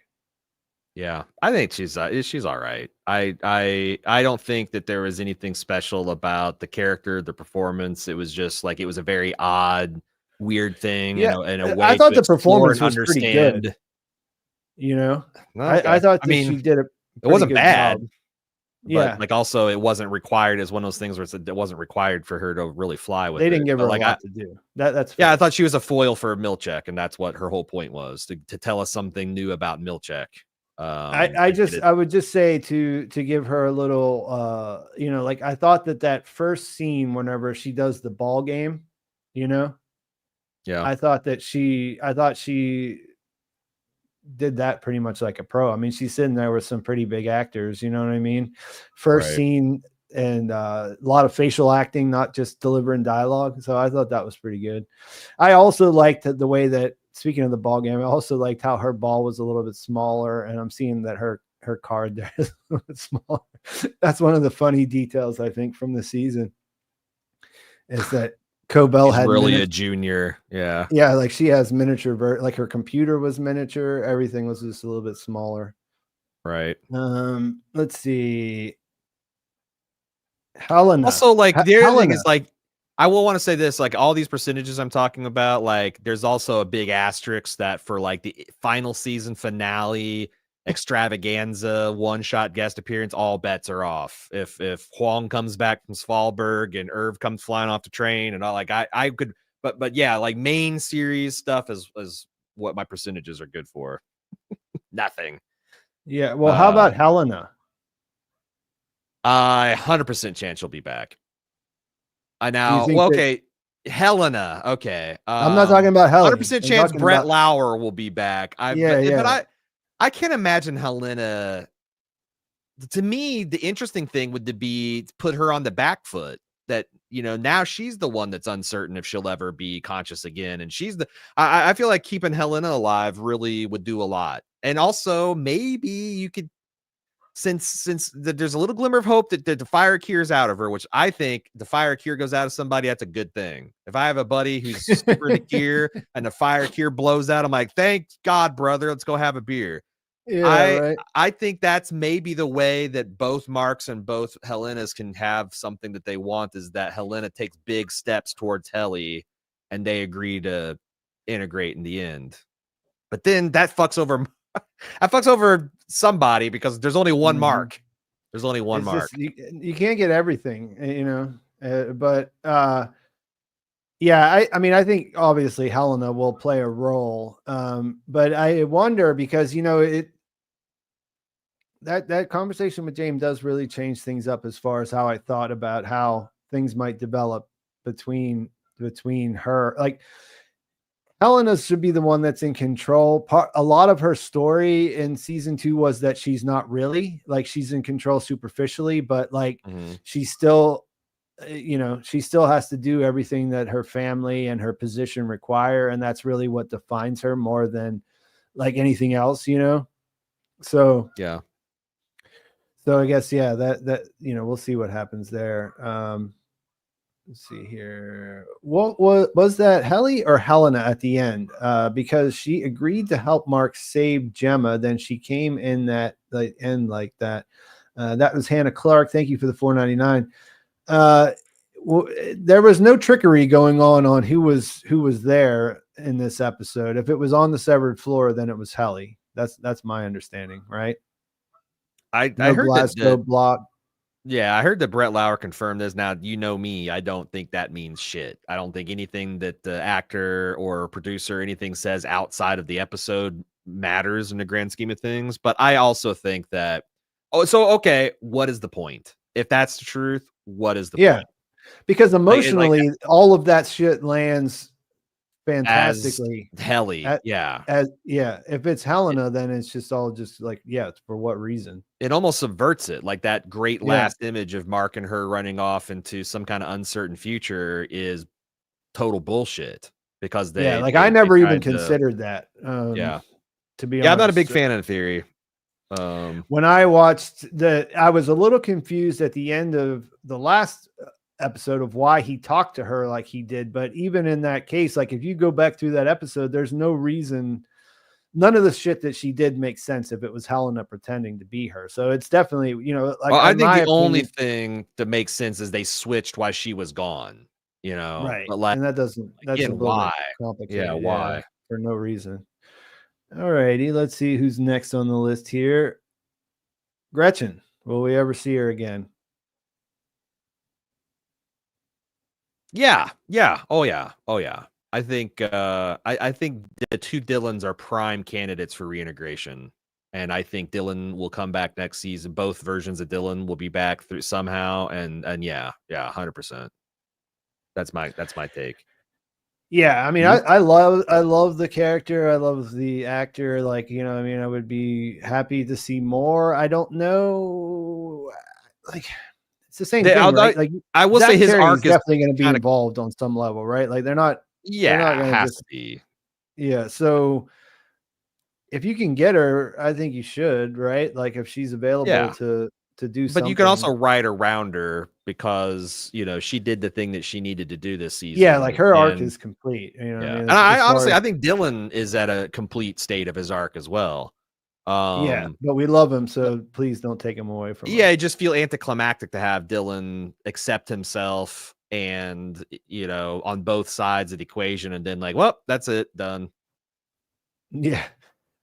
Yeah, I think she's all right. I don't think that there was anything special about the character, the performance. It was just like it was a very odd, weird thing. Yeah, in a way I thought to the performance was understand. pretty good. You know, okay. I thought she did it wasn't bad. Job. Yeah, but like also it wasn't required as one of those things where it wasn't required for her to really fly with. They didn't give her like a lot to do. That's fair. Yeah. I thought she was a foil for Milchek, and that's what her whole point was to tell us something new about Milchek. I would just say to give her a little, like I thought that first scene whenever she does the ball game, yeah, I thought she did that pretty much like a pro. I mean, she's sitting there with some pretty big actors, you know what I mean? First scene and a lot of facial acting, not just delivering dialogue. So I thought that was pretty good. I also liked the way that, speaking of the ball game, I also liked how her ball was a little bit smaller, and I'm seeing that her card there is a little bit smaller. That's one of the funny details I think from the season is that Cobell had really a junior. Yeah. Like she has miniature, like her computer was miniature. Everything was just a little bit smaller. Right. Let's see. Helena. Also, like the other thing is like, I will want to say this, like all these percentages I'm talking about, like there's also a big asterisk that for like the final season finale extravaganza one-shot guest appearance, all bets are off. If Huang comes back from Svalbard and Irv comes flying off the train and all, like I could, but yeah, like main series stuff is what my percentages are good for. Nothing. Yeah. Well, how about Helena? 100% chance she'll be back. Helena. Okay. I'm not talking about Helena. 100% chance Brett Lauer will be back. But I can't imagine Helena. To me, the interesting thing would be to put her on the back foot. That, now she's the one that's uncertain if she'll ever be conscious again. And I feel like keeping Helena alive really would do a lot. And also maybe you could, since there's a little glimmer of hope that the fire Kier's out of her, which I think the fire Kier goes out of somebody, that's a good thing. If I have a buddy who's super into Kier and the fire Kier blows out, I'm like, thank God, brother, let's go have a beer. Yeah, I think that's maybe the way that both Marks and both Helenas can have something that they want, is that Helena takes big steps towards Helly and they agree to integrate in the end. But then that fucks over somebody, because there's only one Mark. There's only one Mark. You can't get everything, but yeah, I mean, I think obviously Helena will play a role. But I wonder because, that conversation with James does really change things up as far as how I thought about how things might develop between her. Like, Helena should be the one that's in control. A lot of her story in season 2 was that she's not really, like, she's in control superficially, but like she's still, she still has to do everything that her family and her position require. And that's really what defines her more than like anything else, So, yeah. So I guess, that, we'll see what happens there. Let's see here. What was that, Helly or Helena at the end? Because she agreed to help Mark save Gemma. Then she came in that like end like that. That was Hannah Clark. Thank you for the $4.99. well, there was no trickery going on who was there in this episode. If it was on the severed floor, then it was Helly. That's my understanding, right? I No heard Glasgow block. Yeah, I heard that Brett Lauer confirmed this. Now, you know me, I don't think that means shit. I don't think anything that the actor or producer, anything says outside of the episode matters in the grand scheme of things. But I also think that, okay, what is the point? If that's the truth, what is the point? Because emotionally, all of that shit lands fantastically. As Helly, if it's Helena, then it's just all just like, it's for what reason? It almost subverts it. Like that great last image of Mark and her running off into some kind of uncertain future is total bullshit because I never even considered that. To be honest, I'm not a big fan of the theory. When I watched I was a little confused at the end of the last episode of why he talked to her like he did. But even in that case, like if you go back through that episode, there's no reason. None of the shit that she did makes sense if it was Helena pretending to be her. So it's definitely, I think the only thing that makes sense is they switched while she was gone, right. But like, and that's a little why? Complicated. Yeah, why? For no reason. All righty. Let's see who's next on the list here. Gretchen. Will we ever see her again? Yeah. Oh yeah. I think I think the two Dylans are prime candidates for reintegration, and I think Dylan will come back next season. Both versions of Dylan will be back through somehow, and 100%. That's my take. Yeah, I mean, I love the character. I love the actor. Like, I would be happy to see more. I don't know, like. It's the same thing, right? Like I will say his arc is definitely going to be involved on some level, right? Like they're not. Yeah, it has to be. Yeah, so if you can get her, I think you should, right? Like if she's available to do something. But you can also write around her because she did the thing that she needed to do this season. Yeah, like her arc is complete. What I mean? And I honestly, I think Dylan is at a complete state of his arc as well. But we love him, so please don't take him away from him. I just feel anticlimactic to have Dylan accept himself and on both sides of the equation, and then like, well, that's it, done. Yeah.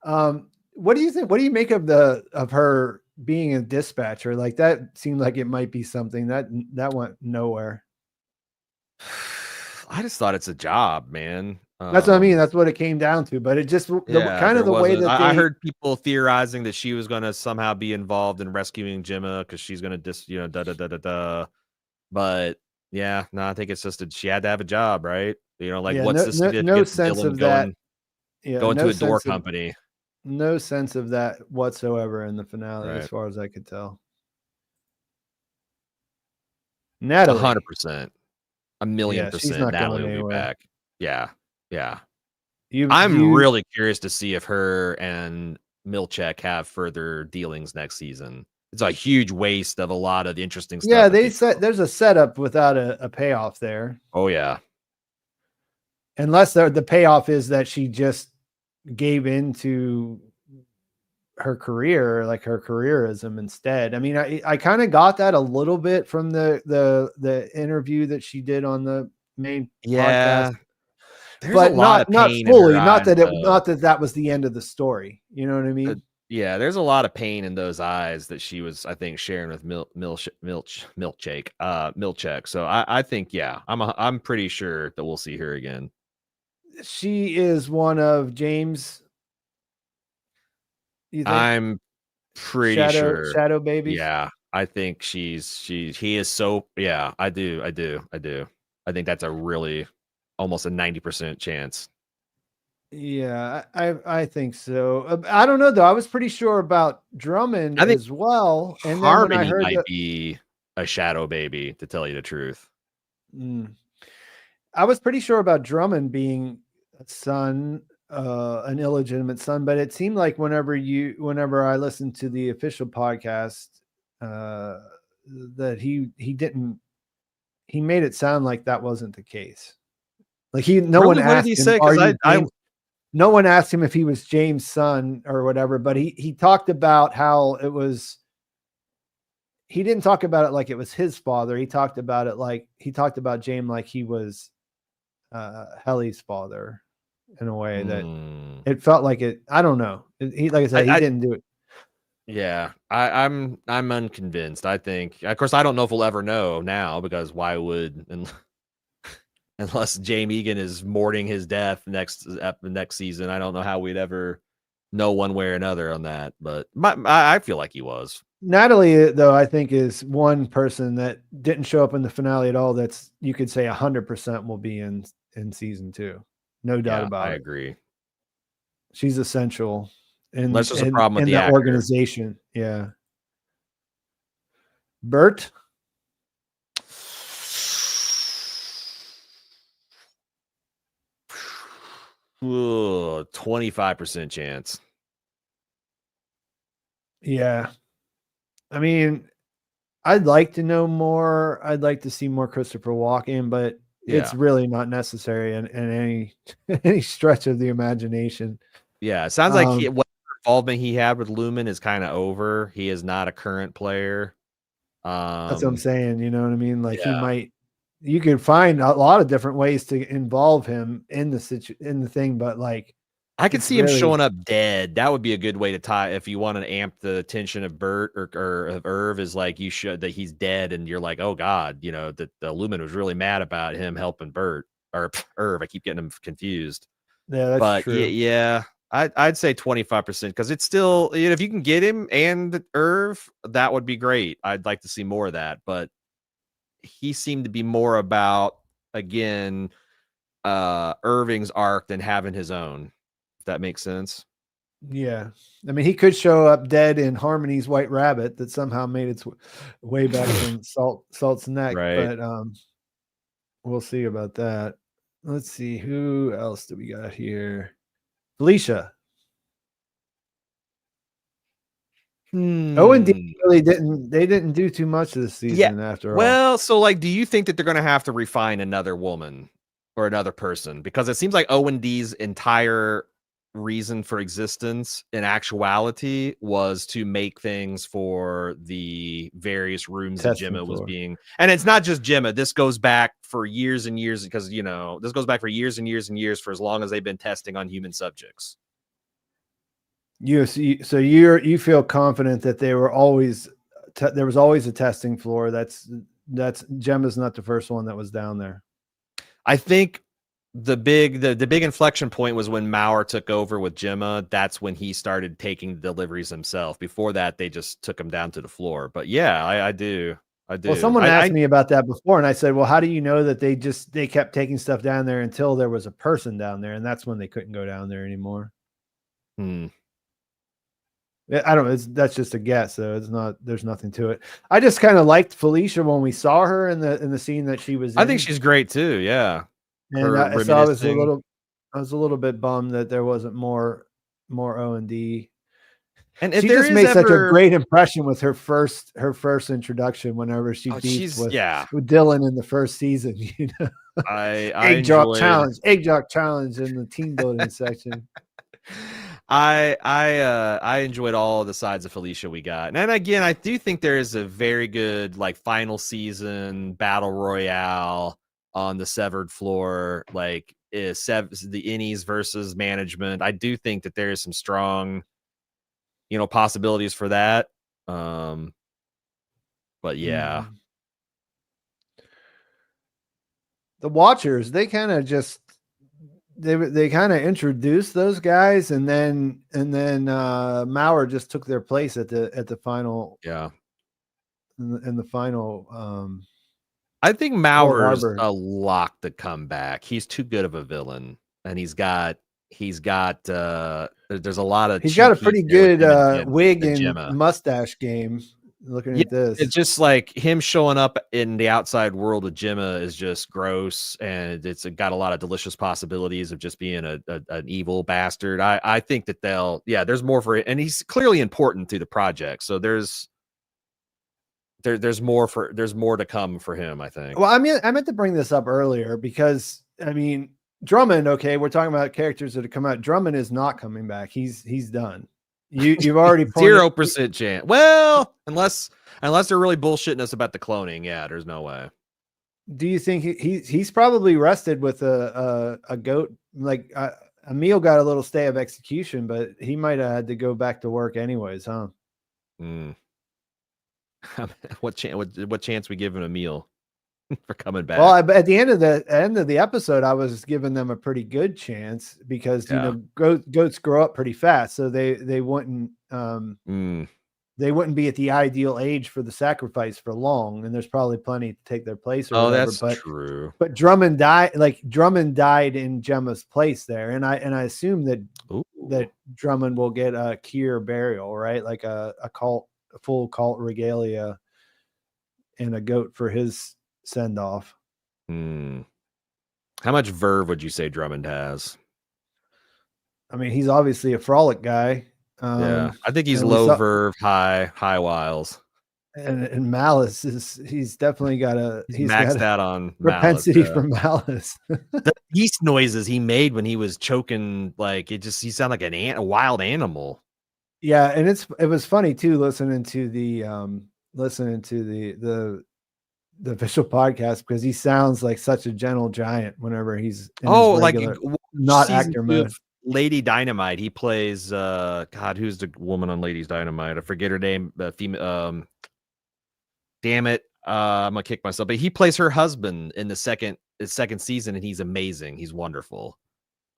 What do you think? What do you make of her being a dispatcher? Like that seemed like it might be something that went nowhere. I just thought it's a job, man. That's what I mean. That's what it came down to. But it just the way that I heard people theorizing that she was going to somehow be involved in rescuing Gemma because she's going to But I think it's just she had to have a job, right? What's the significance? No sense of that. Going to a door company. No sense of that whatsoever in the finale, as far as I could tell. Natalie, 100%, 1,000,000%. Natalie will be back. Yeah. I'm really curious to see if her and Milchek have further dealings next season. It's a huge waste of a lot of interesting stuff. Yeah, they said there's a setup without a payoff there. Oh yeah. Unless the payoff is that she just gave into her career, like her careerism instead. I mean, I kind of got that a little bit from the interview that she did on the main podcast. But not fully. Not that was the end of the story. You know what I mean? There's a lot of pain in those eyes that she was, I think, sharing with Milchek. So I think, I'm pretty sure that we'll see her again. She is one of James. I'm pretty sure shadow babies. Yeah, I think he is so. Yeah, I do. I think that's a really almost a 90% chance. Yeah, I think so. I don't know though. I was pretty sure about Drummond as well. And Harmony then when I heard might be a shadow baby, to tell you the truth. I was pretty sure about Drummond being a son, an illegitimate son, but it seemed like whenever I listened to the official podcast, that he made it sound like that wasn't the case. Like no one asked him, no one asked him if he was James' son or whatever, but he talked about how it was he didn't talk about it like it was his father. He talked about James like he was Helly's father in a way that it felt like it. I don't know. He, like I said, he didn't do it. Yeah, I'm unconvinced. I think, of course, I don't know if we'll ever know now, because why would, unless James Egan is mourning his death next season, I don't know how we'd ever know one way or another on that. But I feel like he was. Natalie, though, I think is one person that didn't show up in the finale at all. That's, you could say 100% will be in season 2. No doubt about it. I agree. She's essential. Unless there's a problem with the that actor. Organization. Yeah. Bert. Ooh, 25% chance. Yeah. I mean, I'd like to know more. I'd like to see more Christopher Walken, but it's really not necessary in any stretch of the imagination. Yeah, it sounds like what involvement he had with Lumen is kind of over. He is not a current player. That's what I'm saying. You know what I mean? Like he might. You could find a lot of different ways to involve him in the thing, but like I could see him showing up dead. That would be a good way to tie. If you want to amp the attention of Bert or of Irv, is like you should that he's dead, and you're like, oh God, you know that the Lumen was really mad about him helping Bert or Irv. I keep getting him confused. Yeah, that's true. Yeah, I'd say 25%, because it's still, you know, if you can get him and Irv, that would be great. I'd like to see more of that, but he seemed to be more about, again, Irving's arc than having his own. If that makes sense. Yeah, I mean, he could show up dead in Harmony's White Rabbit that somehow made its way back from Salt's neck, right? But we'll see about that. Let's see, who else do we got here? Felicia. O&D really didn't do too much this season after all. Well, so like, do you think that they're going to have to refine another woman or another person? Because it seems like O&D's entire reason for existence in actuality was to make things for the various rooms that Gemma was being, and it's not just Gemma. This goes back for years and years, because, you know, this goes back for years and years and years, for as long as they've been testing on human subjects. You feel confident that they were always there was always a testing floor. That's Gemma's not the first one that was down there. I think the big inflection point was when Maurer took over with Gemma. That's when he started taking the deliveries himself. Before that, they just took him down to the floor. But yeah, I do. Well, someone asked me about that before, and I said, well, how do you know that they kept taking stuff down there until there was a person down there, and that's when they couldn't go down there anymore? I don't know. That's just a guess, so it's not. There's nothing to it. I just kind of liked Felicia when we saw her in the scene that she was in. I think she's great too. Yeah, and I was a little bit bummed that there wasn't more O&D. And she just made such a great impression with her first introduction. Whenever she beats with Dylan in the first season, you know, egg drop challenge in the team building section. I enjoyed all the sides of Felicia we got. And again, I do think there is a very good like final season battle royale on the severed floor, like the innies versus management. I do think that there is some strong, you know, possibilities for that. But yeah. The Watchers, they kind of just they kind of introduced those guys, and then Maurer just took their place at the final. Yeah. In the final. I think Maurer's a lock to come back. He's too good of a villain, and he's got there's a lot of, he's got a pretty good wig and mustache game. Looking at this, it's just like him showing up in the outside world of Gemma is just gross, and it's got a lot of delicious possibilities of just being an evil bastard. I think that there's more for it, and he's clearly important to the project, so there's more to come for him, I think. Well, I meant to bring this up earlier because I mean, Drummond. Okay, we're talking about characters that have come out. Drummond is not coming back. He's done. You've already pointed 0% chance. Well, unless they're really bullshitting us about the cloning. Yeah, there's no way. Do you think he's probably rested with a goat? Like Emil got a little stay of execution, but he might have had to go back to work anyways, huh? What chance we give him a meal for coming back? Well, at the end of the episode, I was giving them a pretty good chance because you know goats grow up pretty fast, so they wouldn't they wouldn't be at the ideal age for the sacrifice for long, and there's probably plenty to take their place or whatever. That's true. But Drummond died in Gemma's place there, and I assume that Drummond will get a Kier burial, right? Like a full cult regalia and a goat for his send off. How much verve would you say Drummond has? I mean, he's obviously a frolic guy. Yeah, I think he's low verve, high wiles, and malice he's definitely got he's maxed out on propensity malice, for malice. The yeast noises he made when he was choking, like he sounded like a wild animal. Yeah, and it was funny too listening to the official podcast because he sounds like such a gentle giant whenever he's in his regular, not actor mode. Lady Dynamite, he plays God, who's the woman on Lady Dynamite? I forget her name. Female. Damn it, I'm gonna kick myself. But he plays her husband in the second season, and he's amazing. He's wonderful.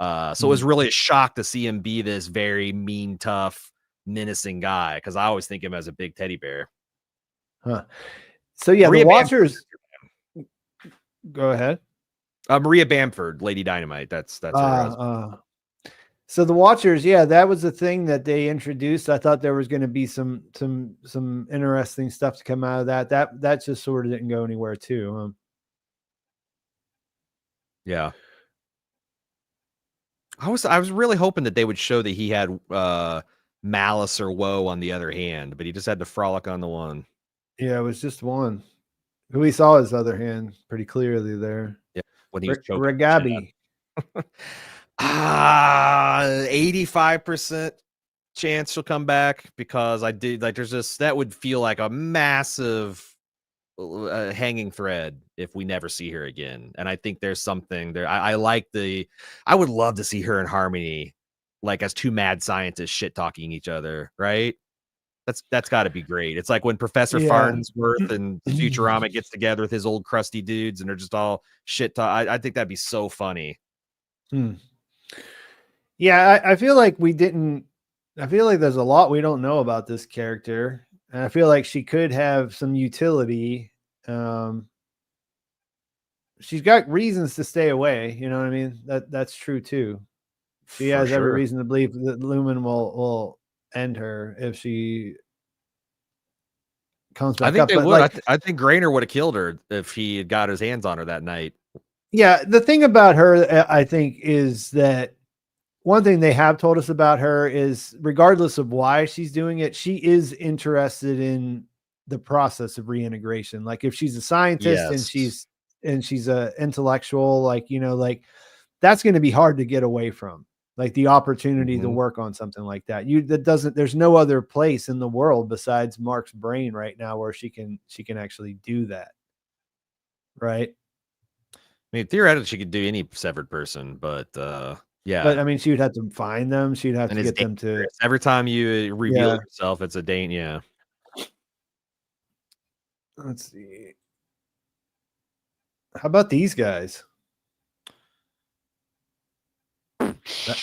So it was really a shock to see him be this very mean, tough, menacing guy because I always think him as a big teddy bear. Huh. So yeah, Maria the Watchers. Go ahead. Maria Bamford, Lady Dynamite. That's her husband. So the Watchers, yeah, that was the thing that they introduced. I thought there was going to be some interesting stuff to come out of that. That just sort of didn't go anywhere too. Yeah. I was really hoping that they would show that he had malice or woe on the other hand, but he just had to frolic on the one. Yeah, it was just one. We saw his other hand pretty clearly there. Yeah, when he was choking. Regabi. 85% chance she'll come back because I did like there's just that would feel like a massive hanging thread if we never see her again. And I think there's something there. I would love to see her in Harmony, like as two mad scientists shit talking each other, right? That's got to be great. It's like when Professor Farnsworth and Futurama gets together with his old crusty dudes and they're just all shit talk. I think that'd be so funny. Yeah, I feel like there's a lot we don't know about this character. And I feel like she could have some utility. She's got reasons to stay away. You know what I mean? That's true too. She has every reason to believe that Lumen will end her if she comes back up. I think Grainer would have killed her if he had got his hands on her that night. Yeah, the thing about her, I think, is that one thing they have told us about her is regardless of why she's doing it, she is interested in the process of reintegration. Like if she's a scientist and she's a intellectual, like, you know, like that's going to be hard to get away from, like the opportunity to work on something like that. There's no other place in the world besides Mark's brain right now where she can actually do that. Right. I mean, theoretically, she could do any severed person, but yeah. But I mean, she would have to find them. She'd have to get them to. Every time you reveal yourself, it's a date. Yeah. Let's see. How about these guys?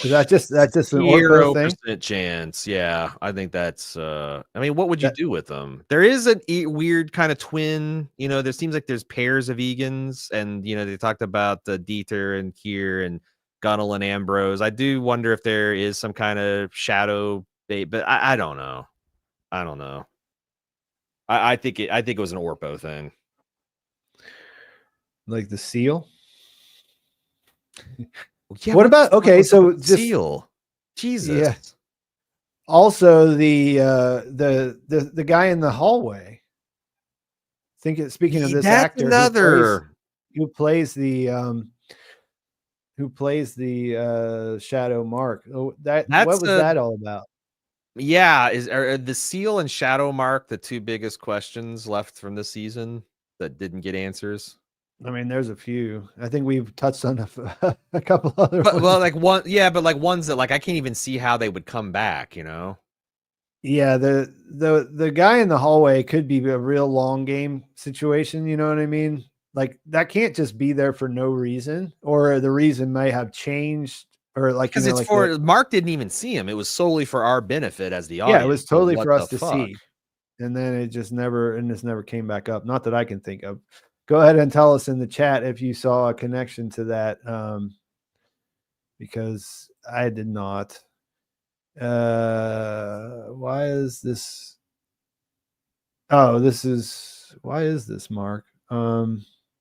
Is that just an 0% chance? Yeah, I think that's. I mean, what would you do with them? There is a weird kind of twin. You know, there seems like there's pairs of Egans, and you know they talked about the Dieter and Kier and Gunnel and Ambrose. I do wonder if there is some kind of shadow bait, but I don't know. I don't know. I think it was an Orpo thing, like the seal. Yeah, what about so just seal? Jesus. Yeah. Also, the guy in the hallway. Speaking of this actor, who plays the Shadow Mark. What was that all about? Yeah, are the Seal and Shadow Mark the two biggest questions left from this season that didn't get answers? I mean, there's a few. I think we've touched on a couple other But ones. well, like ones that like I can't even see how they would come back, you know? Yeah, the guy in the hallway could be a real long game situation, you know what I mean? Like that can't just be there for no reason, or the reason may have changed, or like, you Because know, it's like the, for Mark didn't even see him. It was solely for our benefit as the yeah, it audience. was So totally what for us the to fuck? see. And then it just never came back up. Not that I can think of. Go ahead and tell us in the chat if you saw a connection to that. Because I did not. Why is this? Oh, why is this, Mark?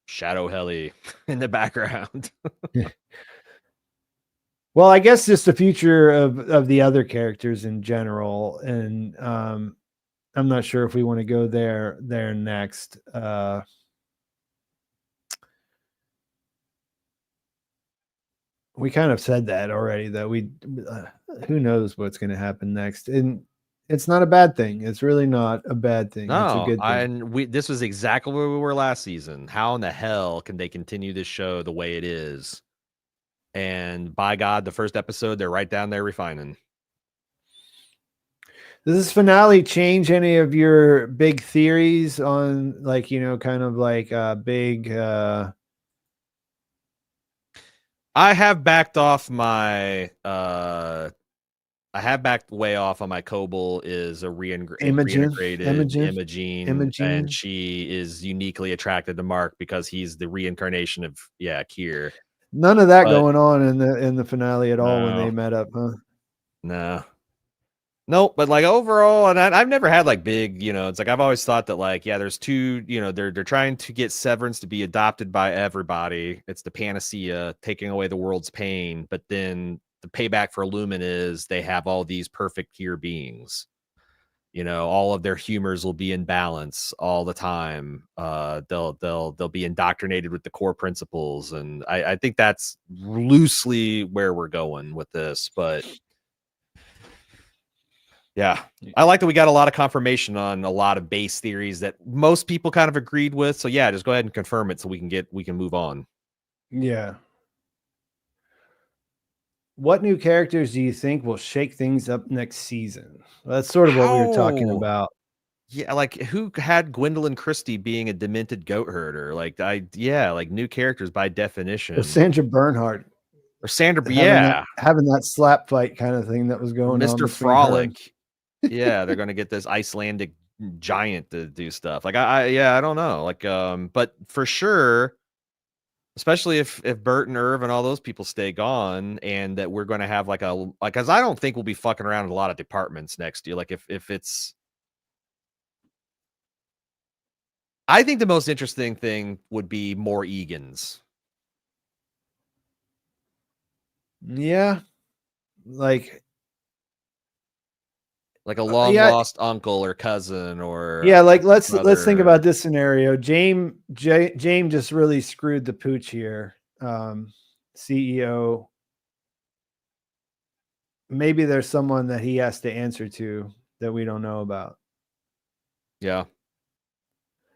Shadow Heli in the background. Well, I guess just the future of the other characters in general, and I'm not sure if we want to go there next. We kind of said that already, that who knows what's going to happen next, and it's not a bad thing. It's really not a bad thing. It's a No, good thing. this was exactly where we were last season. How in the hell can they continue this show the way it is? And by God, the first episode, they're right down there refining. Does this finale change any of your big theories on, like, you know, kind of like big I have backed off my I have backed way off on my Kobold is a reintegrated Imogene, and she is uniquely attracted to Mark because he's the reincarnation of Kier. None of that going on in the finale at all when they No. met up, huh? No. Nope, but like overall, and I've never had like big, you know, it's like I've always thought that like, yeah, there's two, you know, they're trying to get Severance to be adopted by everybody. It's the panacea, taking away the world's pain, but then the payback for Lumen is they have all these perfect Kier beings. You know, all of their humors will be in balance all the time. They'll be indoctrinated with the core principles, and I think that's loosely where we're going with this, but. Yeah, I like that we got a lot of confirmation on a lot of base theories that most people kind of agreed with. So yeah, just go ahead and confirm it so we can move on. Yeah. What new characters do you think will shake things up next season? Well, that's sort of what we were talking about. Yeah, like who had Gwendolyn Christie being a demented goat herder? Like like new characters by definition. Or Sandra Bernhardt. Or Sandra, having that slap fight kind of thing that was going on. Mr. Frolic. Yeah, they're gonna get this Icelandic giant to do stuff. Like I don't know. Like but for sure, especially if Bert and Irv and all those people stay gone, and that we're gonna have because I don't think we'll be fucking around in a lot of departments next year. Like if it's, I think the most interesting thing would be more Egans. Yeah, like a long lost uncle or cousin, or like let's think about this scenario. James just really screwed the pooch here. CEO. Maybe there's someone that he has to answer to that we don't know about. Yeah.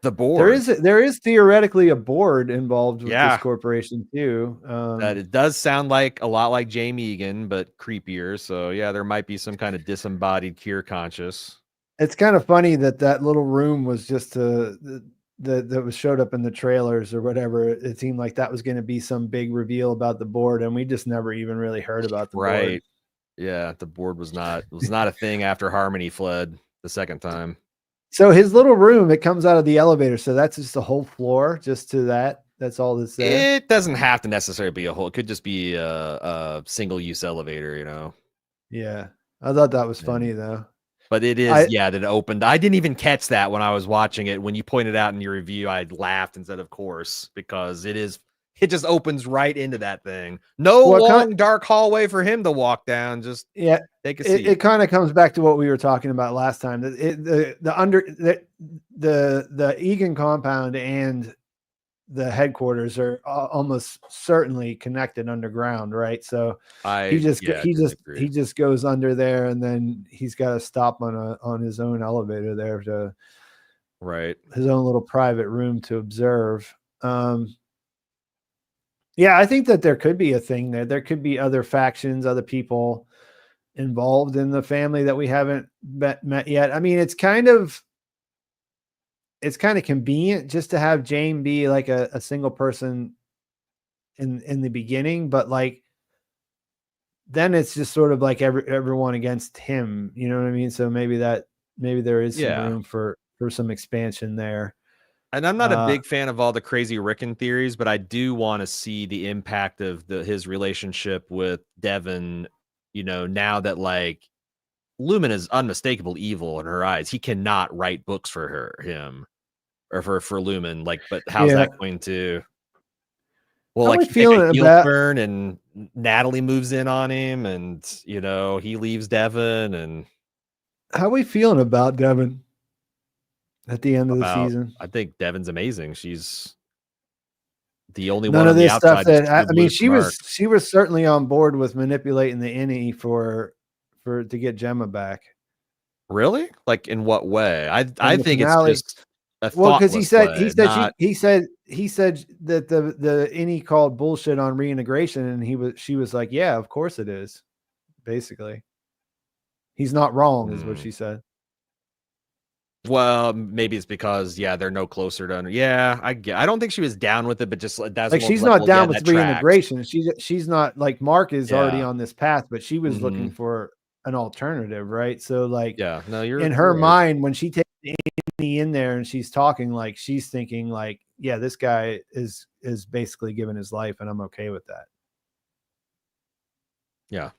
The board. There is theoretically a board involved with this corporation too. That it does sound like a lot like Jamie Egan, but creepier. So yeah, there might be some kind of disembodied Kier conscious. It's kind of funny that little room was just that was showed up in the trailers or whatever. It seemed like that was going to be some big reveal about the board, and we just never even really heard about the board. Yeah, the board was not a thing after Harmony fled the second time. So his little room, it comes out of the elevator. So that's just the whole floor, just to that. That's all that's there. It doesn't have to necessarily be a whole. It could just be a single-use elevator, you know. Yeah, I thought that was funny though. But it is, that it opened. I didn't even catch that when I was watching it. When you pointed out in your review, I laughed and said, "Of course," because it just opens right into that thing. No long dark hallway for him to walk down. Just take a seat. It kind of comes back to what we were talking about last time. The Egan compound and the headquarters are almost certainly connected underground, right? So he just goes under there, and then he's got to stop on his own elevator there to his own little private room to observe. Yeah, I think that there could be a thing there. There could be other factions, other people involved in the family that we haven't met yet. I mean, it's kind of convenient just to have Jane be like a single person in the beginning, but like then it's just sort of like everyone against him, you know what I mean? So maybe there is some room for some expansion there. And I'm not a big fan of all the crazy Rickon theories, but I do want to see the impact of his relationship with Devon, you know, now that like Lumen is unmistakable evil in her eyes. He cannot write books for him or for Lumen. Like, but how's that going to? Well, how like we feeling a heel about turn, and Natalie moves in on him, and you know he leaves Devon. And how are we feeling about Devon at the end of the season? I think Devon's amazing. She's the only None one of on the this stuff outside. that I mean, she was certainly on board with manipulating the Emmy to get Gemma back. Really? Like in what way? I think finale, it's just a because he said that the Innie called bullshit on reintegration, and she was like, yeah, of course it is. Basically, he's not wrong, is what she said. Well, maybe it's because they're no closer to. I don't think she was down with it, but just that's like she's not down with reintegration. She's not like Mark is already on this path, but she was looking for an alternative, right? So like, in her mind, when she takes Annie in there and she's talking, like she's thinking like, yeah, this guy is basically giving his life, and I'm okay with that. Yeah,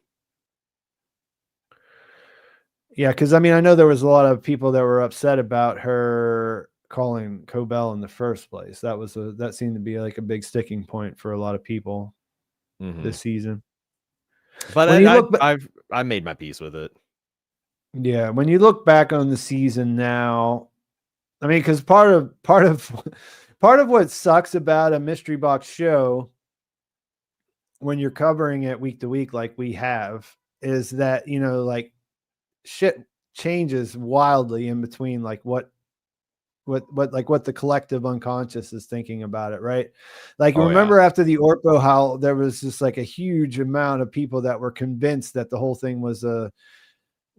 because I mean, I know there was a lot of people that were upset about her calling Cobell in the first place. That seemed to be like a big sticking point for a lot of people this season. But I made my peace with it. Yeah, when you look back on the season now, I mean, because part of what sucks about a mystery box show when you're covering it week to week like we have is that, you know, like shit changes wildly in between, like what the collective unconscious is thinking about it, right? Like, remember after the Orpo, how there was just like a huge amount of people that were convinced that the whole thing was a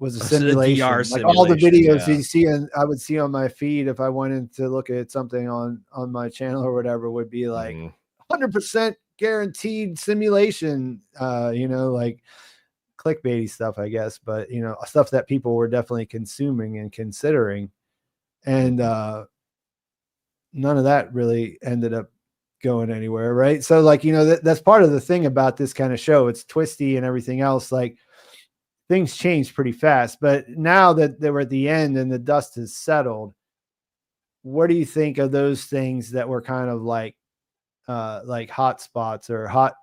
simulation. Like all the videos you see, and I would see on my feed if I went in to look at something on my channel or whatever, would be like 100% guaranteed simulation, you know, like clickbaity stuff, I guess, but you know, stuff that people were definitely consuming and considering. And none of that really ended up going anywhere, right? So like, you know, that's part of the thing about this kind of show. It's twisty and everything else. Like things change pretty fast, but now that they were at the end and the dust has settled, what do you think of those things that were kind of like hot spots or hot,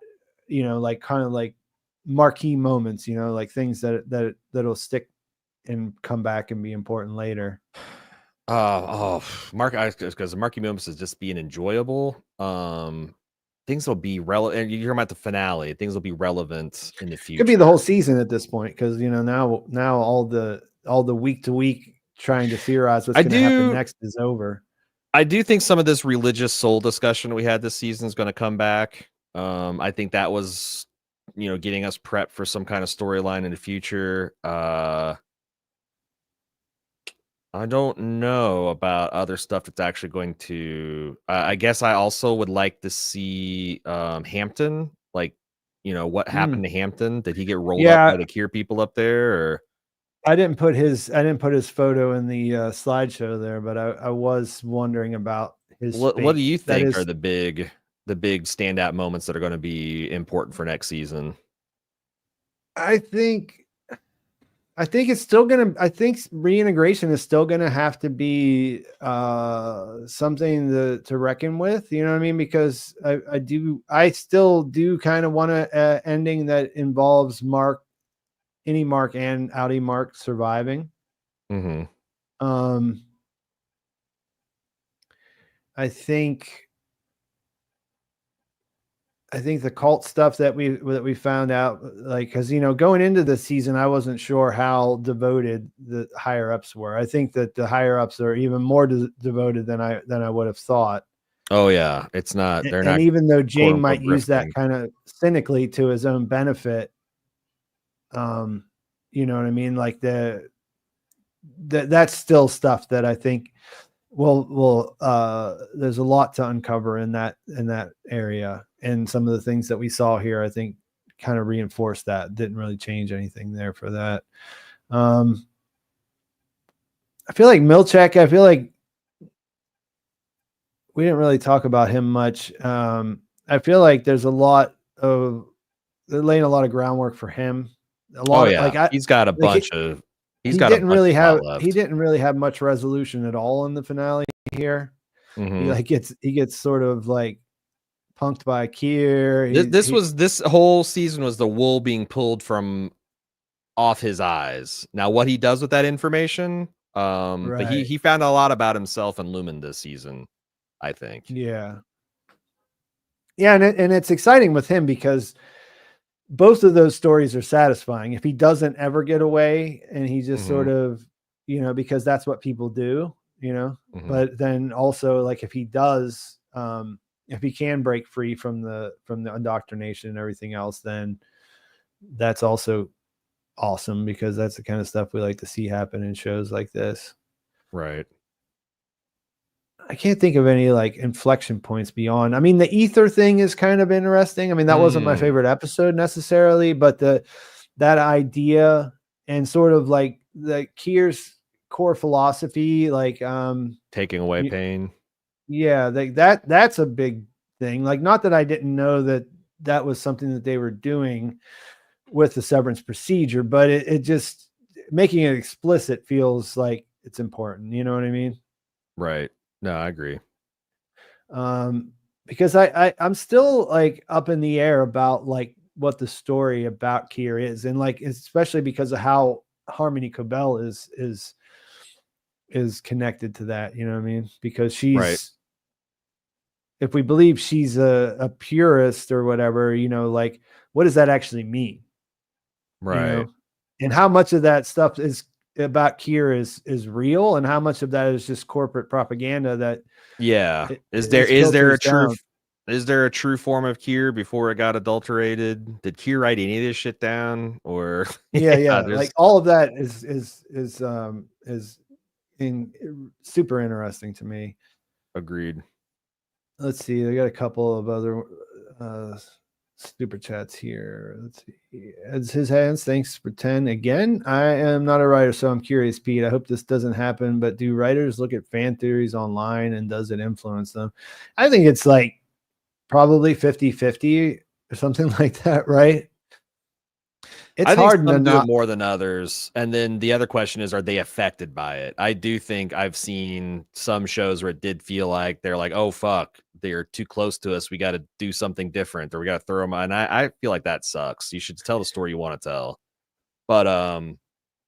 you know, like kind of like marquee moments, you know, like things that'll stick and come back and be important later? Because marquee moments is just being enjoyable. Things will be relevant. And you're talking about the finale. Things will be relevant in the future. Could be the whole season at this point, because you know now all the week to week trying to theorize what's going to happen next is over. I do think some of this religious soul discussion we had this season is going to come back. I think that was, you know, getting us prepped for some kind of storyline in the future. I don't know about other stuff that's actually going to. I guess I also would like to see Hampton. Like, you know, what happened to Hampton? Did he get rolled up by the Kier people up there? Or I didn't put his photo in the slideshow there, but I was wondering about his. What do you think are the big standout moments that are going to be important for next season? I think it's still going to, I think reintegration is still going to have to be something to reckon with, you know what I mean? Because I still do kind of want an ending that involves Mark and Outie Mark surviving. I think I think the cult stuff that we found out, like, because going into the season, I wasn't sure how devoted the higher ups were. I think that the higher ups are even more devoted than I would have thought. Oh yeah, it's not. They're And not, even though quote Jane unquote, might use that grifting. kind of cynically to his own benefit, you know what I mean? Like that's still stuff that I think will there's a lot to uncover in that area, and some of the things that we saw here I think kind of reinforced that. Didn't really change anything there for that. I feel like Milchek, I feel like we didn't really talk about him much. I feel like there's a lot of, they're laying a lot of groundwork for him. A Oh lot of, yeah, like, I he's got a like bunch of. He's he got a didn't bunch really of plot have he left. didn't really have much resolution at all in the finale here. He Hmm. like he gets sort of like punked by Kier. This whole season was the wool being pulled from off his eyes. Now, what he does with that information, but Right. he found a lot about himself and Lumen this season, I think. Yeah. Yeah, and it's exciting with him because both of those stories are satisfying. If he doesn't ever get away and he just Hmm. sort of, because that's what people do, Hmm. but then also, like, if he does, if he can break free from the indoctrination and everything else, then that's also awesome, because that's the kind of stuff we like to see happen in shows like this. Right. I can't think of any like inflection points beyond. I mean, the ether thing is kind of interesting. I mean, that wasn't my Mm. favorite episode necessarily, but that idea and sort of like the Kier's core philosophy, like Taking away pain. yeah, that's a big thing. Like, not that I didn't know that was something that they were doing with the severance procedure, but it just, making it explicit feels like it's important. You know what I mean? Right. No, I agree. Because I'm still like up in the air about like what the story about Kier is, and like especially because of how Harmony Cobell is connected to that. You know what I mean? Because Right. if we believe she's a purist or whatever, like, what does that actually mean? Right. And how much of that stuff is about Kier is real, and how much of that is just corporate propaganda that Yeah. it filters down. Is there a true form of Kier before it got adulterated? Did Kier write any of this shit down? Or Yeah, yeah, yeah. there's Like, all of that is super interesting to me. agreed. Let's see. I got a couple of other super chats here. Let's see. As his hands, thanks for 10 again. I am not a writer, so I'm curious, Pete. I hope this doesn't happen, but do writers look at fan theories online, and does it influence them? I think it's like probably 50-50 or something like that, right? It's I think hard to some do it not. more than others. And then the other question is, are they affected by it? I do think I've seen some shows where it did feel like they're like, oh, fuck, they're too close to us. We got to do something different, or we got to throw them out. And I feel like that sucks. You should tell the story you want to tell. But,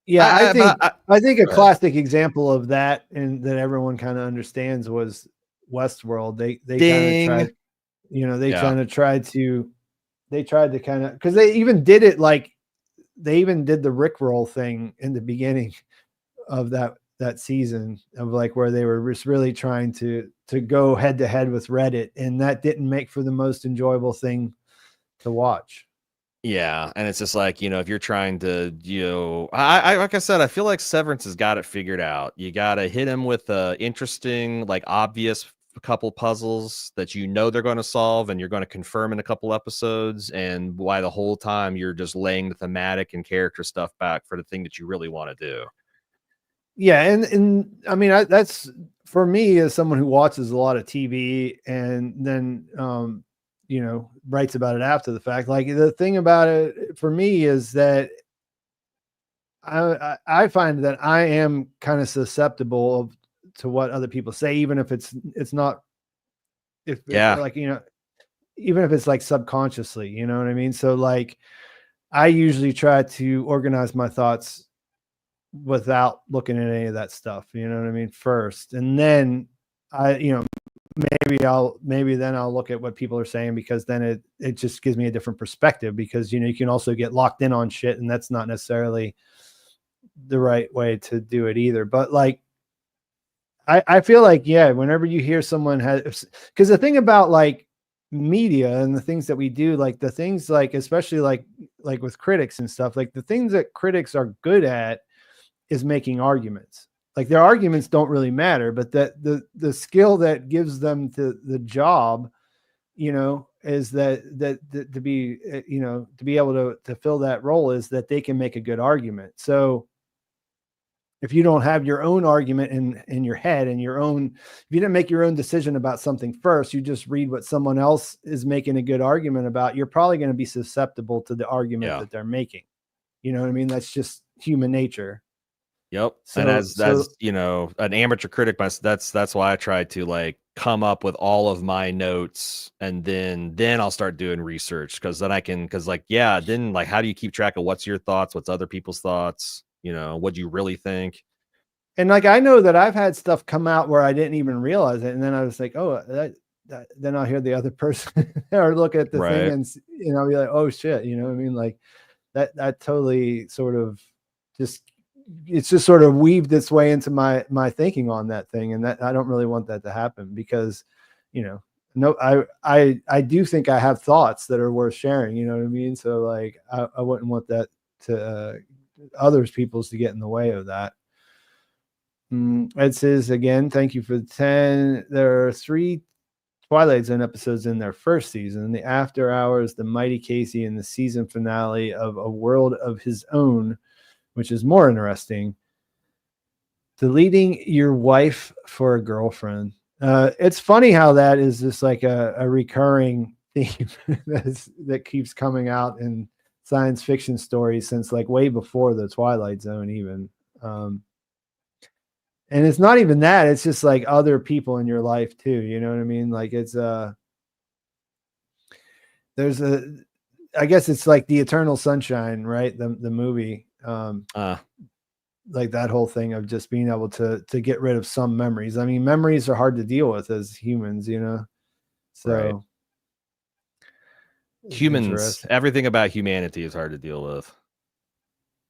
Yeah, I think a go ahead. classic example of that, and that everyone kind of understands, was Westworld. They kind of Ding. tried, they Yeah. kind of tried to kind of, because they even did it like, they even did the Rickroll thing in the beginning of that season, of like where they were just really trying to go head to head with Reddit, and that didn't make for the most enjoyable thing to watch. Yeah, and it's just like, if you're trying to, I like I said, I feel like Severance has got it figured out. You got to hit him with interesting, like, obvious couple puzzles that they're going to solve, and you're going to confirm in a couple episodes, and why the whole time you're just laying the thematic and character stuff back for the thing that you really want to do. Yeah, and I mean, that's, for me, as someone who watches a lot of TV and then writes about it after the fact. Like, the thing about it for me is that I find that I am kind of susceptible to what other people say, even if it's not, if Yeah. like, even if it's like subconsciously, you know what I mean? So like, I usually try to organize my thoughts without looking at any of that stuff, you know what I mean, first. And then maybe then I'll look at what people are saying, because then it just gives me a different perspective, because you can also get locked in on shit, and that's not necessarily the right way to do it either. But like, I feel like, yeah, whenever you hear someone has, because the thing about like media and the things that we do, like the things like, especially like with critics and stuff, like the things that critics are good at is making arguments. Like their arguments don't really matter, but that the skill that gives them the job, is that to be, to be able to fill that role, is that they can make a good argument. So if you don't have your own argument in your head and if you didn't make your own decision about something first, you just read what someone else is making a good argument about, you're probably going to be susceptible to the argument that they're making. You know what I mean? That's just human nature. Yep. So, and as an amateur critic, that's why I try to like come up with all of my notes, and then I'll start doing research, because then then like, how do you keep track of what's your thoughts, what's other people's thoughts, what do you really think? And like, I know that I've had stuff come out where I didn't even realize it, and then I was like, oh, then I'll hear the other person or look at the thing, and I'll be like, oh shit, you know what I mean? Like that totally sort of it's just sort of weaved its way into my thinking on that thing. And that I don't really want that to happen, because, I do think I have thoughts that are worth sharing, you know what I mean? So like, I wouldn't want that to others people's to get in the way of that. It says again, thank you for the 10. There are 3 Twilight Zone episodes in their first season: the After Hours, the Mighty Casey, and the season finale of A World of His Own, which is more interesting. Deleting your wife for a girlfriend. It's funny how that is just like a recurring theme that keeps coming out in science fiction stories since like way before the Twilight Zone even. And it's not even that, it's just like other people in your life too. You know what I mean? Like it's I guess it's like the Eternal Sunshine, right? The movie. Like that whole thing of just being able to get rid of some memories. I mean, memories are hard to deal with as humans, so humans, everything about humanity is hard to deal with.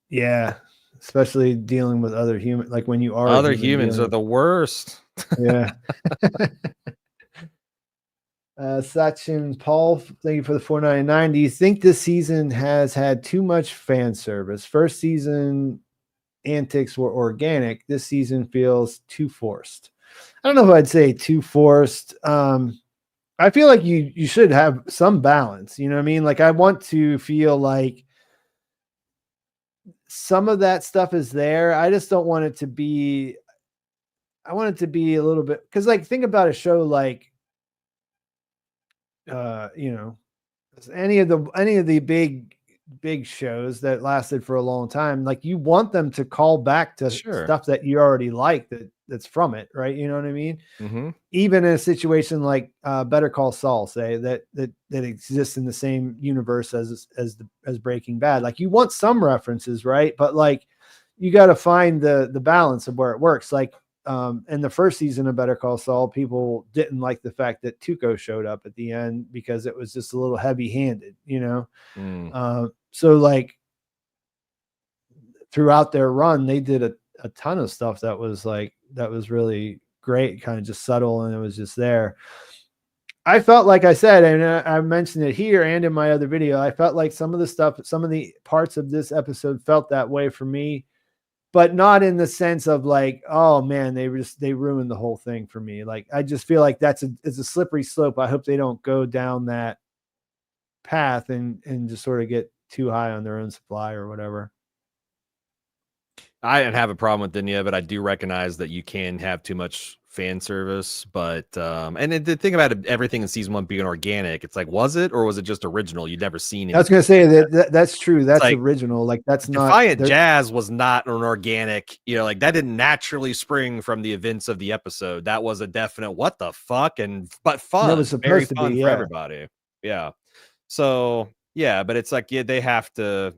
Yeah, especially dealing with other humans. Like when you are other humans are the worst. Yeah. Sachin Paul, thank you for the $4.99. Do you think this season has had too much fan service? First season antics were organic. This season feels too forced. I don't know if I'd say too forced. I feel like you should have some balance. You know what I mean? Like I want to feel like some of that stuff is there. I just don't want it to be. I want it to be a little bit, because like think about a show like any of the big shows that lasted for a long time, like you want them to call back to stuff that you already like that's from it, right? You know what I mean? Mm-hmm. Even in a situation like Better Call Saul, say that exists in the same universe as Breaking Bad, like you want some references, right? But like you got to find the balance of where it works. Like in the first season of Better Call Saul, people didn't like the fact that Tuco showed up at the end because it was just a little heavy-handed, so like throughout their run, they did a ton of stuff that was really great, kind of just subtle, and it was just there. I felt like I said, and I mentioned it here and in my other video, I felt like some of the parts of this episode felt that way for me, but not in the sense of like, oh man, they ruined the whole thing for me. Like, I just feel like it's a slippery slope. I hope they don't go down that path and just sort of get too high on their own supply or whatever. I don't have a problem with Dinya, but I do recognize that you can have too much fan service. But and the thing about everything in season 1 being organic, it's like, was it, or was it just original? You'd never seen it. I was gonna say that's true. That's like, original. Like that's Defiant Jazz was not an organic, like that didn't naturally spring from the events of the episode. That was a definite what the fuck, but fun. That was supposed to be for everybody. Yeah. So yeah, but it's like, yeah, they have to.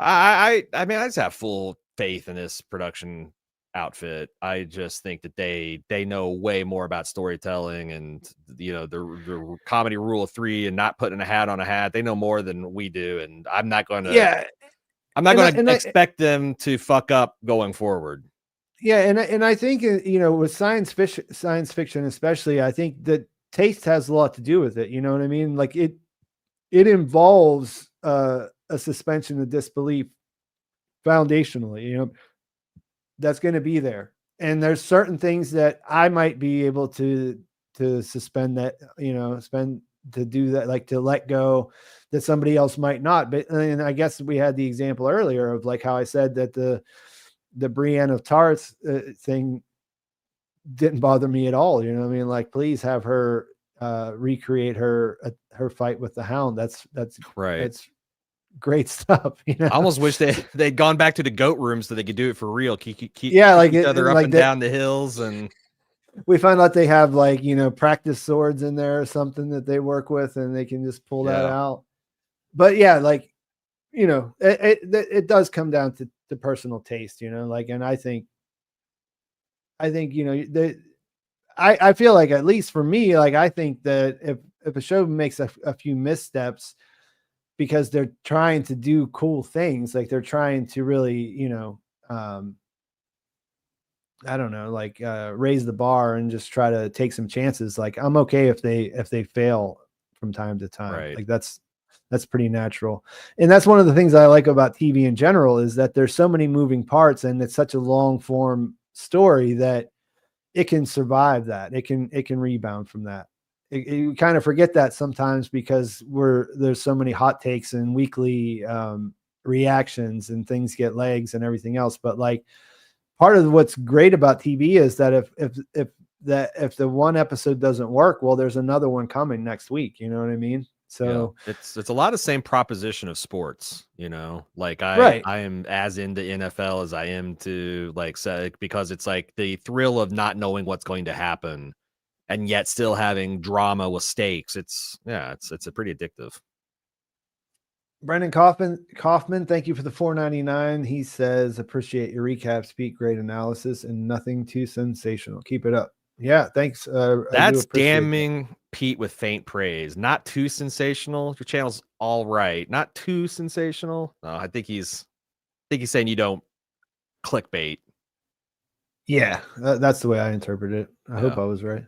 I mean, I just have full faith in this production outfit. I just think that they know way more about storytelling and the comedy rule of 3 and not putting a hat on a hat. They know more than we do, and I'm not going to expect them to fuck up going forward. Yeah, and I think with science fiction especially, I think that taste has a lot to do with it. You know what I mean? Like it involves a suspension of disbelief foundationally. That's going to be there, and there's certain things that I might be able to suspend that, to do that, like to let go, that somebody else might not. But and I guess we had the example earlier of like how I said that the Brienne of Tarth thing didn't bother me at all. You know what I mean? Like, please have her recreate her fight with the Hound. That's right. That's great stuff. I almost wish they'd gone back to the goat room so they could do it for real. Keep each other up and down the hills, and we find out they have like practice swords in there or something that they work with, and they can just pull that out. But yeah, like it does come down to personal taste, like, and I think I feel like, at least for me, like I think that if a show makes a few missteps because they're trying to do cool things, like they're trying to really I don't know, like raise the bar and just try to take some chances, like I'm okay if they fail from time to time. Right. Like that's pretty natural. And that's one of the things I like about TV in general, is that there's so many moving parts and it's such a long form story that it can survive that. It can rebound from that. You kind of forget that sometimes because there's so many hot takes and weekly reactions, and things get legs and everything else. But like, part of what's great about TV is that if the one episode doesn't work, well, there's another one coming next week. You know what I mean? So it's a lot of the same proposition of sports, like I am as into NFL as I am to because it's like the thrill of not knowing what's going to happen and yet still having drama with stakes. It's a pretty addictive. Brendan Kaufman, thank you for the $4.99. He says, appreciate your recaps, Pete. Great analysis and nothing too sensational. Keep it up. Yeah, thanks. That's damning Pete with faint praise. Not too sensational. Your channel's all right. Not too sensational. No, I think he's saying you don't clickbait. Yeah, that's the way I interpret it. I hope I was right.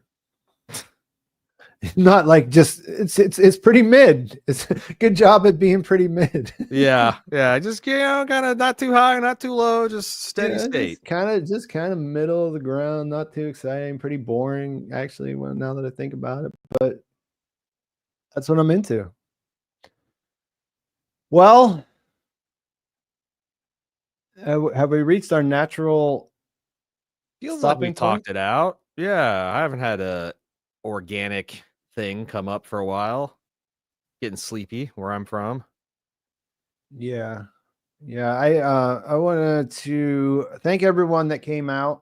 Not like just it's pretty mid. It's a good job at being pretty mid. yeah. Just kind of not too high, not too low, just steady state. Just kind of middle of the ground. Not too exciting. Pretty boring, actually. Well, now that I think about it, but that's what I'm into. Well, have we reached our natural? Feels like we talked it out. Yeah, I haven't had a organic thing come up for a while. Getting sleepy where I'm from. Yeah. I wanted to thank everyone that came out.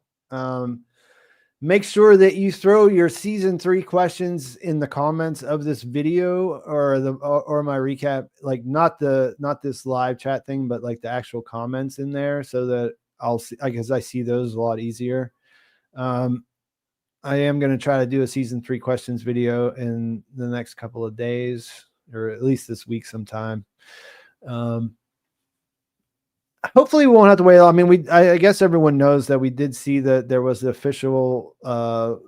Make sure that you throw your season 3 questions in the comments of this video or my recap, like not this live chat thing, but like the actual comments in there, so that I'll see, because I see those a lot easier. I am going to try to do a season 3 questions video in the next couple of days, or at least this week sometime. Hopefully we won't have to wait. I mean, I guess everyone knows that we did see that there was the official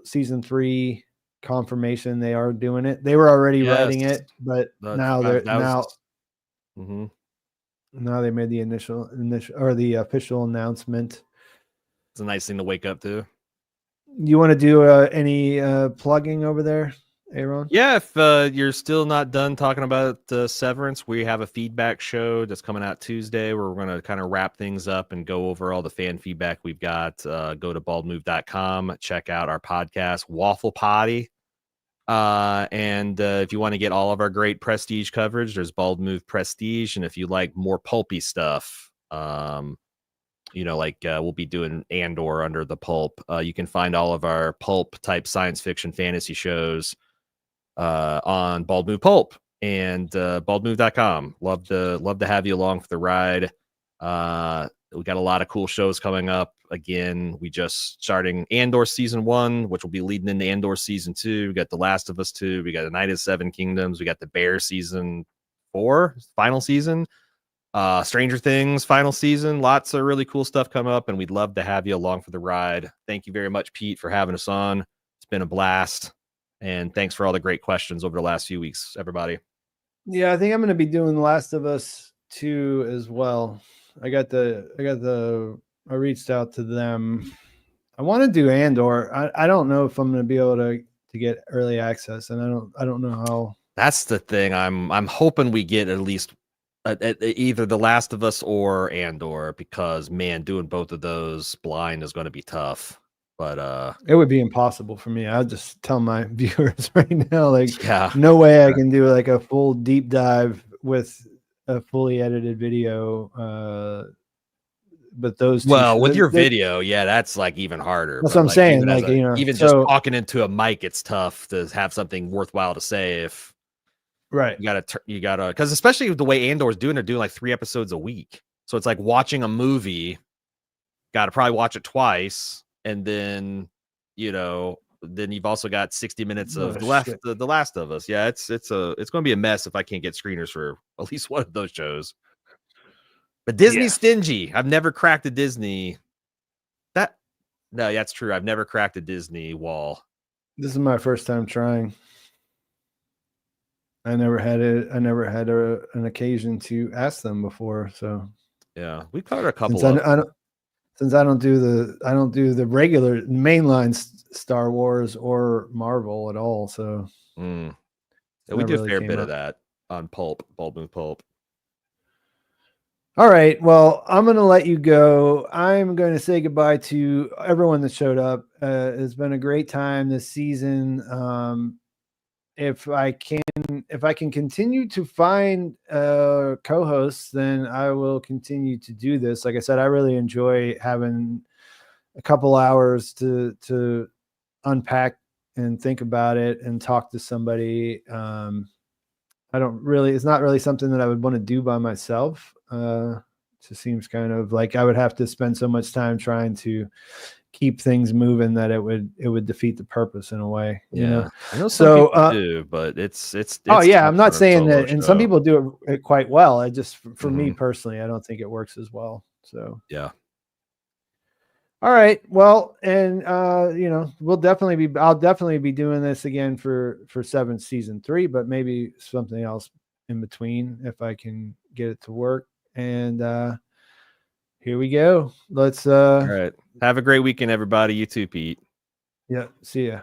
season 3 confirmation. They are doing it. They were already writing it, but now now they made the initial or the official announcement. It's a nice thing to wake up to. You want to do any plugging over there, Aaron? Yeah, if you're still not done talking about Severance, we have a feedback show that's coming out Tuesday where we're going to kind of wrap things up and go over all the fan feedback we've got. Go to baldmove.com, check out our podcast, Waffle Potty. And if you want to get all of our great Prestige coverage, there's Bald Move Prestige. And if you like more pulpy stuff, we'll be doing Andor Under the Pulp. You can find all of our pulp type science fiction fantasy shows on Bald Move Pulp and baldmove.com. Love to have you along for the ride. We got a lot of cool shows coming up. Again, we just starting Andor season 1, which will be leading into Andor season 2. We got The Last of Us 2. We got The Night of Seven Kingdoms. We got The Bear season 4, final season. Stranger Things final season. Lots of really cool stuff coming up, and we'd love to have you along for the ride. Thank you very much, Pete, for having us on. It's been a blast, and thanks for all the great questions over the last few weeks, everybody. Yeah, I think I'm going to be doing The Last of Us 2 as well. I reached out to them. I want to do Andor. I don't know if I'm going to be able to get early access, and I don't know how. That's the thing. I'm hoping we get at least either The Last of Us or Andor, because man, doing both of those blind is going to be tough. But it would be impossible for me. I'll just tell my viewers right now, like, yeah, no way I can do like a full deep dive with a fully edited video. But those two, well, with your video, yeah, that's like even harder. That's what I'm saying. Like, even just talking into a mic, it's tough to have something worthwhile to say. If right, you gotta, because especially the way Andor's doing, they're doing like 3 episodes a week, so it's like watching a movie. Got to probably watch it twice, and then then you've also got 60 minutes of The Last of Us. Yeah, it's going to be a mess if I can't get screeners for at least one of those shows. But Disney's stingy. I've never cracked a Disney. No, that's true. I've never cracked a Disney wall. This is my first time trying. I never had an occasion to ask them before. So yeah, we covered a couple. Since I don't do the regular mainline Star Wars or Marvel at all. So yeah, we do a fair bit of that on Pulp. All right. Well, I'm going to let you go. I'm going to say goodbye to everyone that showed up. It's been a great time this season. If I can continue to find co-hosts, then I will continue to do this. Like I said, I really enjoy having a couple hours to unpack and think about it and talk to somebody. It's not really something that I would want to do by myself. It just seems kind of like I would have to spend so much time trying to keep things moving that it would defeat the purpose in a way. I know some people do, but it's oh yeah, I'm not saying that, and some people do it quite well. I just, for me personally, I don't think it works as well. So yeah. All right. Well, and I'll definitely be doing this again for Severance season 3, but maybe something else in between if I can get it to work. And here we go. Let's all right. Have a great weekend, everybody. You too, Pete. Yeah. See ya.